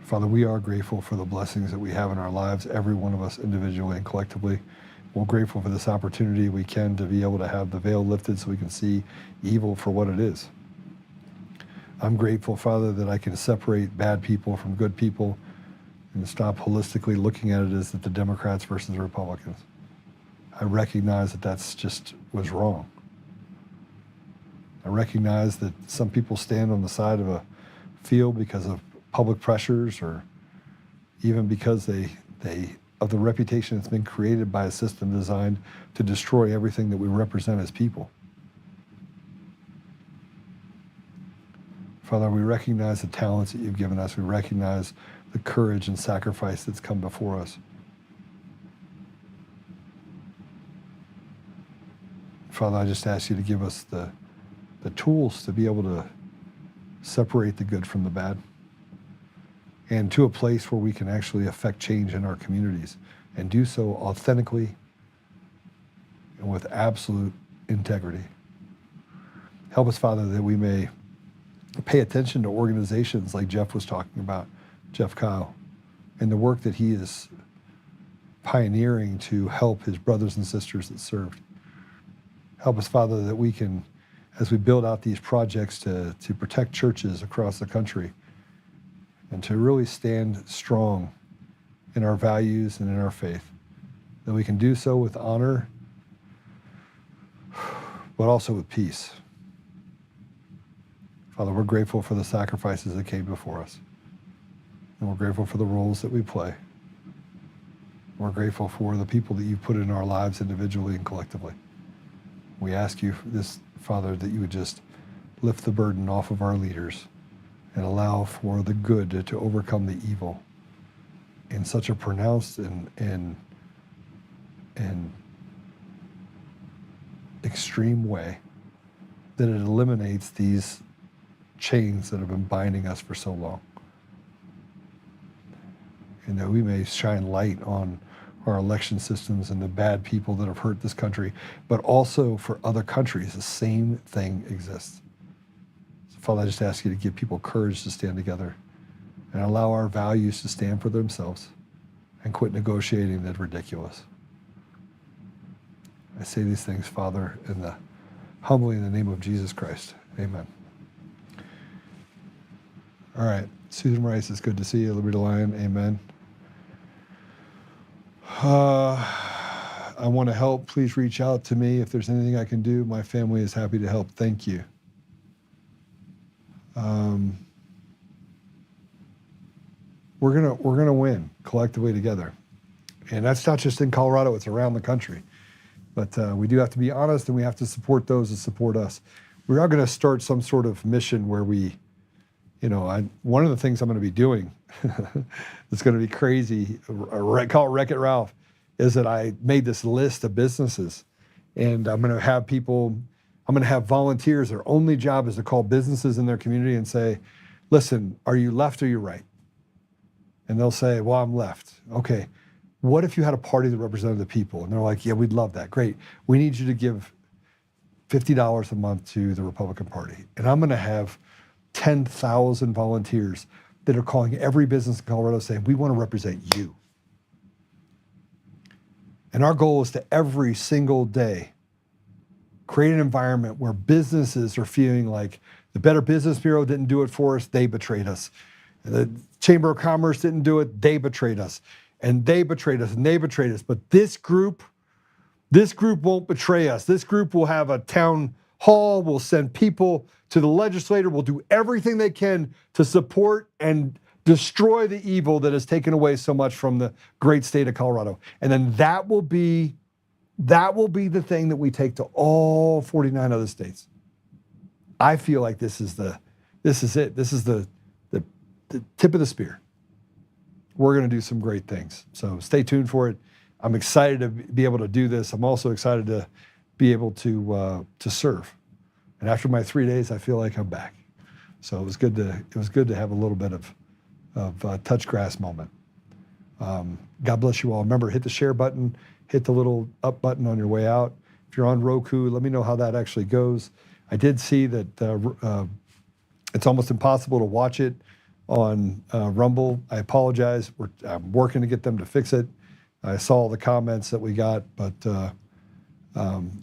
Father, we are grateful for the blessings that we have in our lives, every one of us individually and collectively. We're grateful for this opportunity we can to be able to have the veil lifted so we can see evil for what it is. I'm grateful, Father, that I can separate bad people from good people and stop holistically looking at it as the Democrats versus the Republicans. I recognize that that's just was wrong. I recognize that some people stand on the side of a field because of public pressures or even because they of the reputation that's been created by a system designed to destroy everything that we represent as people. Father, we recognize the talents that you've given us. We recognize the courage and sacrifice that's come before us. Father, I just ask you to give us the tools to be able to separate the good from the bad, and to a place where we can actually affect change in our communities and do so authentically and with absolute integrity. Help us, Father, that we may pay attention to organizations like Jeff was talking about, Jeff Kyle, and the work that he is pioneering to help his brothers and sisters that served. Help us, Father, that we can, as we build out these projects to protect churches across the country and to really stand strong in our values and in our faith, that we can do so with honor, but also with peace. Father, we're grateful for the sacrifices that came before us. And we're grateful for the roles that we play. We're grateful for the people that you've put in our lives individually and collectively. We ask you, this, Father, that you would just lift the burden off of our leaders and allow for the good to overcome the evil in such a pronounced and extreme way that it eliminates these chains that have been binding us for so long. And that we may shine light on our election systems and the bad people that have hurt this country, but also for other countries, the same thing exists. So Father, I just ask you to give people courage to stand together and allow our values to stand for themselves and quit negotiating the ridiculous. I say these things, Father, humbly in the name of Jesus Christ. Amen. All right, Susan Rice, it's good to see you. Liberty Lion, amen. I want to help. Please reach out to me if there's anything I can do. My family is happy to help. Thank you. We're gonna win collectively together, and that's not just in Colorado. It's around the country. But we do have to be honest, and we have to support those that support us. We are going to start some sort of mission where we, one of the things I'm going to be doing that's going to be crazy, call it Wreck-It Ralph, is that I made this list of businesses, and I'm going to have volunteers. Their only job is to call businesses in their community and say, listen, are you left or you right? And they'll say, well, I'm left. Okay, what if you had a party that represented the people? And they're like, yeah, we'd love that. Great. We need you to give $50 a month to the Republican Party. And I'm going to have 10,000 volunteers that are calling every business in Colorado saying, we want to represent you. And our goal is to every single day create an environment where businesses are feeling like the Better Business Bureau didn't do it for us, they betrayed us. The Chamber of Commerce didn't do it, they betrayed us. And they betrayed us, and they betrayed us. But this group won't betray us. This group will have a town hall, will send people to the legislature, will do everything they can to support and destroy the evil that has taken away so much from the great state of Colorado. And then that will be the thing that we take to all 49 other states. I feel like this is it. This is the tip of the spear. We're going to do some great things. So stay tuned for it. I'm excited to be able to do this. I'm also excited to be able to serve. And after my 3 days, I feel like I'm back. So it was good to have a little bit of touch grass moment. God bless you all. Remember, hit the share button, hit the little up button on your way out. If you're on Roku, let me know how that actually goes. I did see that it's almost impossible to watch it on Rumble. I apologize. I'm working to get them to fix it. I saw the comments that we got, but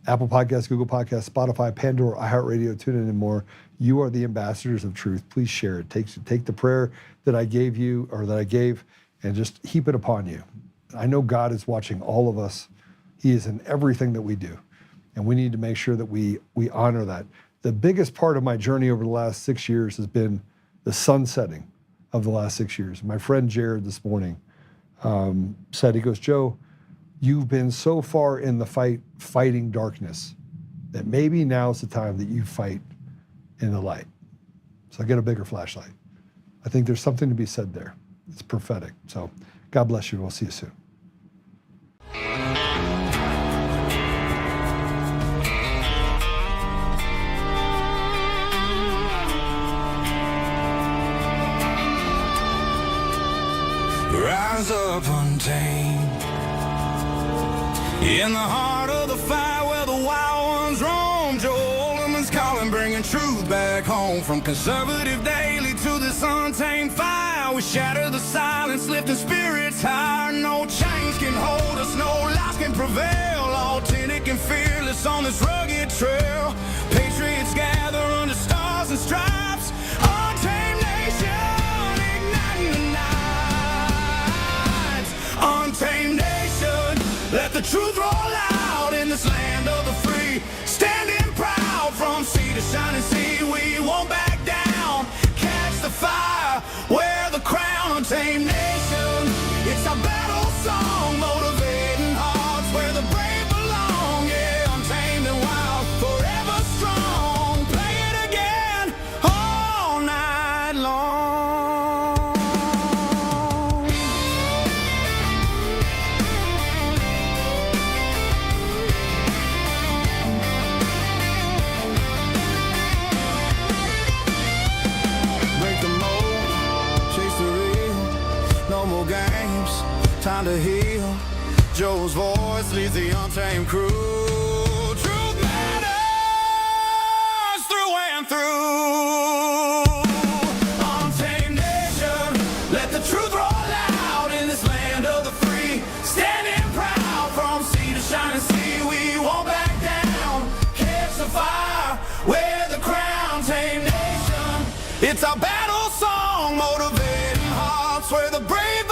Apple Podcasts, Google Podcasts, Spotify, Pandora, iHeartRadio, TuneIn, and more. You are the ambassadors of truth. Please share it. Take the prayer that I gave you, or that I gave, and just heap it upon you. I know God is watching all of us. He is in everything that we do, and we need to make sure that we honor that. The biggest part of my journey over the last 6 years has been the sunsetting of the last 6 years. My friend Jared this morning said, he goes, Joe, you've been so far in the fighting darkness that maybe now's the time that you fight in the light. So I get a bigger flashlight. I think there's something to be said there. It's prophetic. So God bless you. We'll see you soon. Rise up untamed, in the heart of the fight where the wild ones roam. Joe Oltmann's calling, bringing truth back home. From conservative daily to this untamed fire, we shatter the silence, lifting spirits higher. No chains can hold us, no lies can prevail. Authentic and fearless on this rugged trail. Patriots gather under stars and stripes. Untamed nation, igniting the night. Untamed nation, let the truth roll out in this land of the free. Standing proud from sea to shining sea, we won't back down. Catch the fire, wear the crown. Untamed nation, it's our battle song, motivating hearts where the brave belong. Yeah, untamed and wild, forever strong. Play it again all night long. Break the mold, chase the real. No more games, time to heal. Joe's voice leads the untamed crew. Truth matters through and through. Untamed nation, let the truth roll out in this land of the free. Standing proud from sea to shining sea, we won't back down. Catch the fire, wear the crown. Untamed nation, it's our battle song, motivating hearts where the brave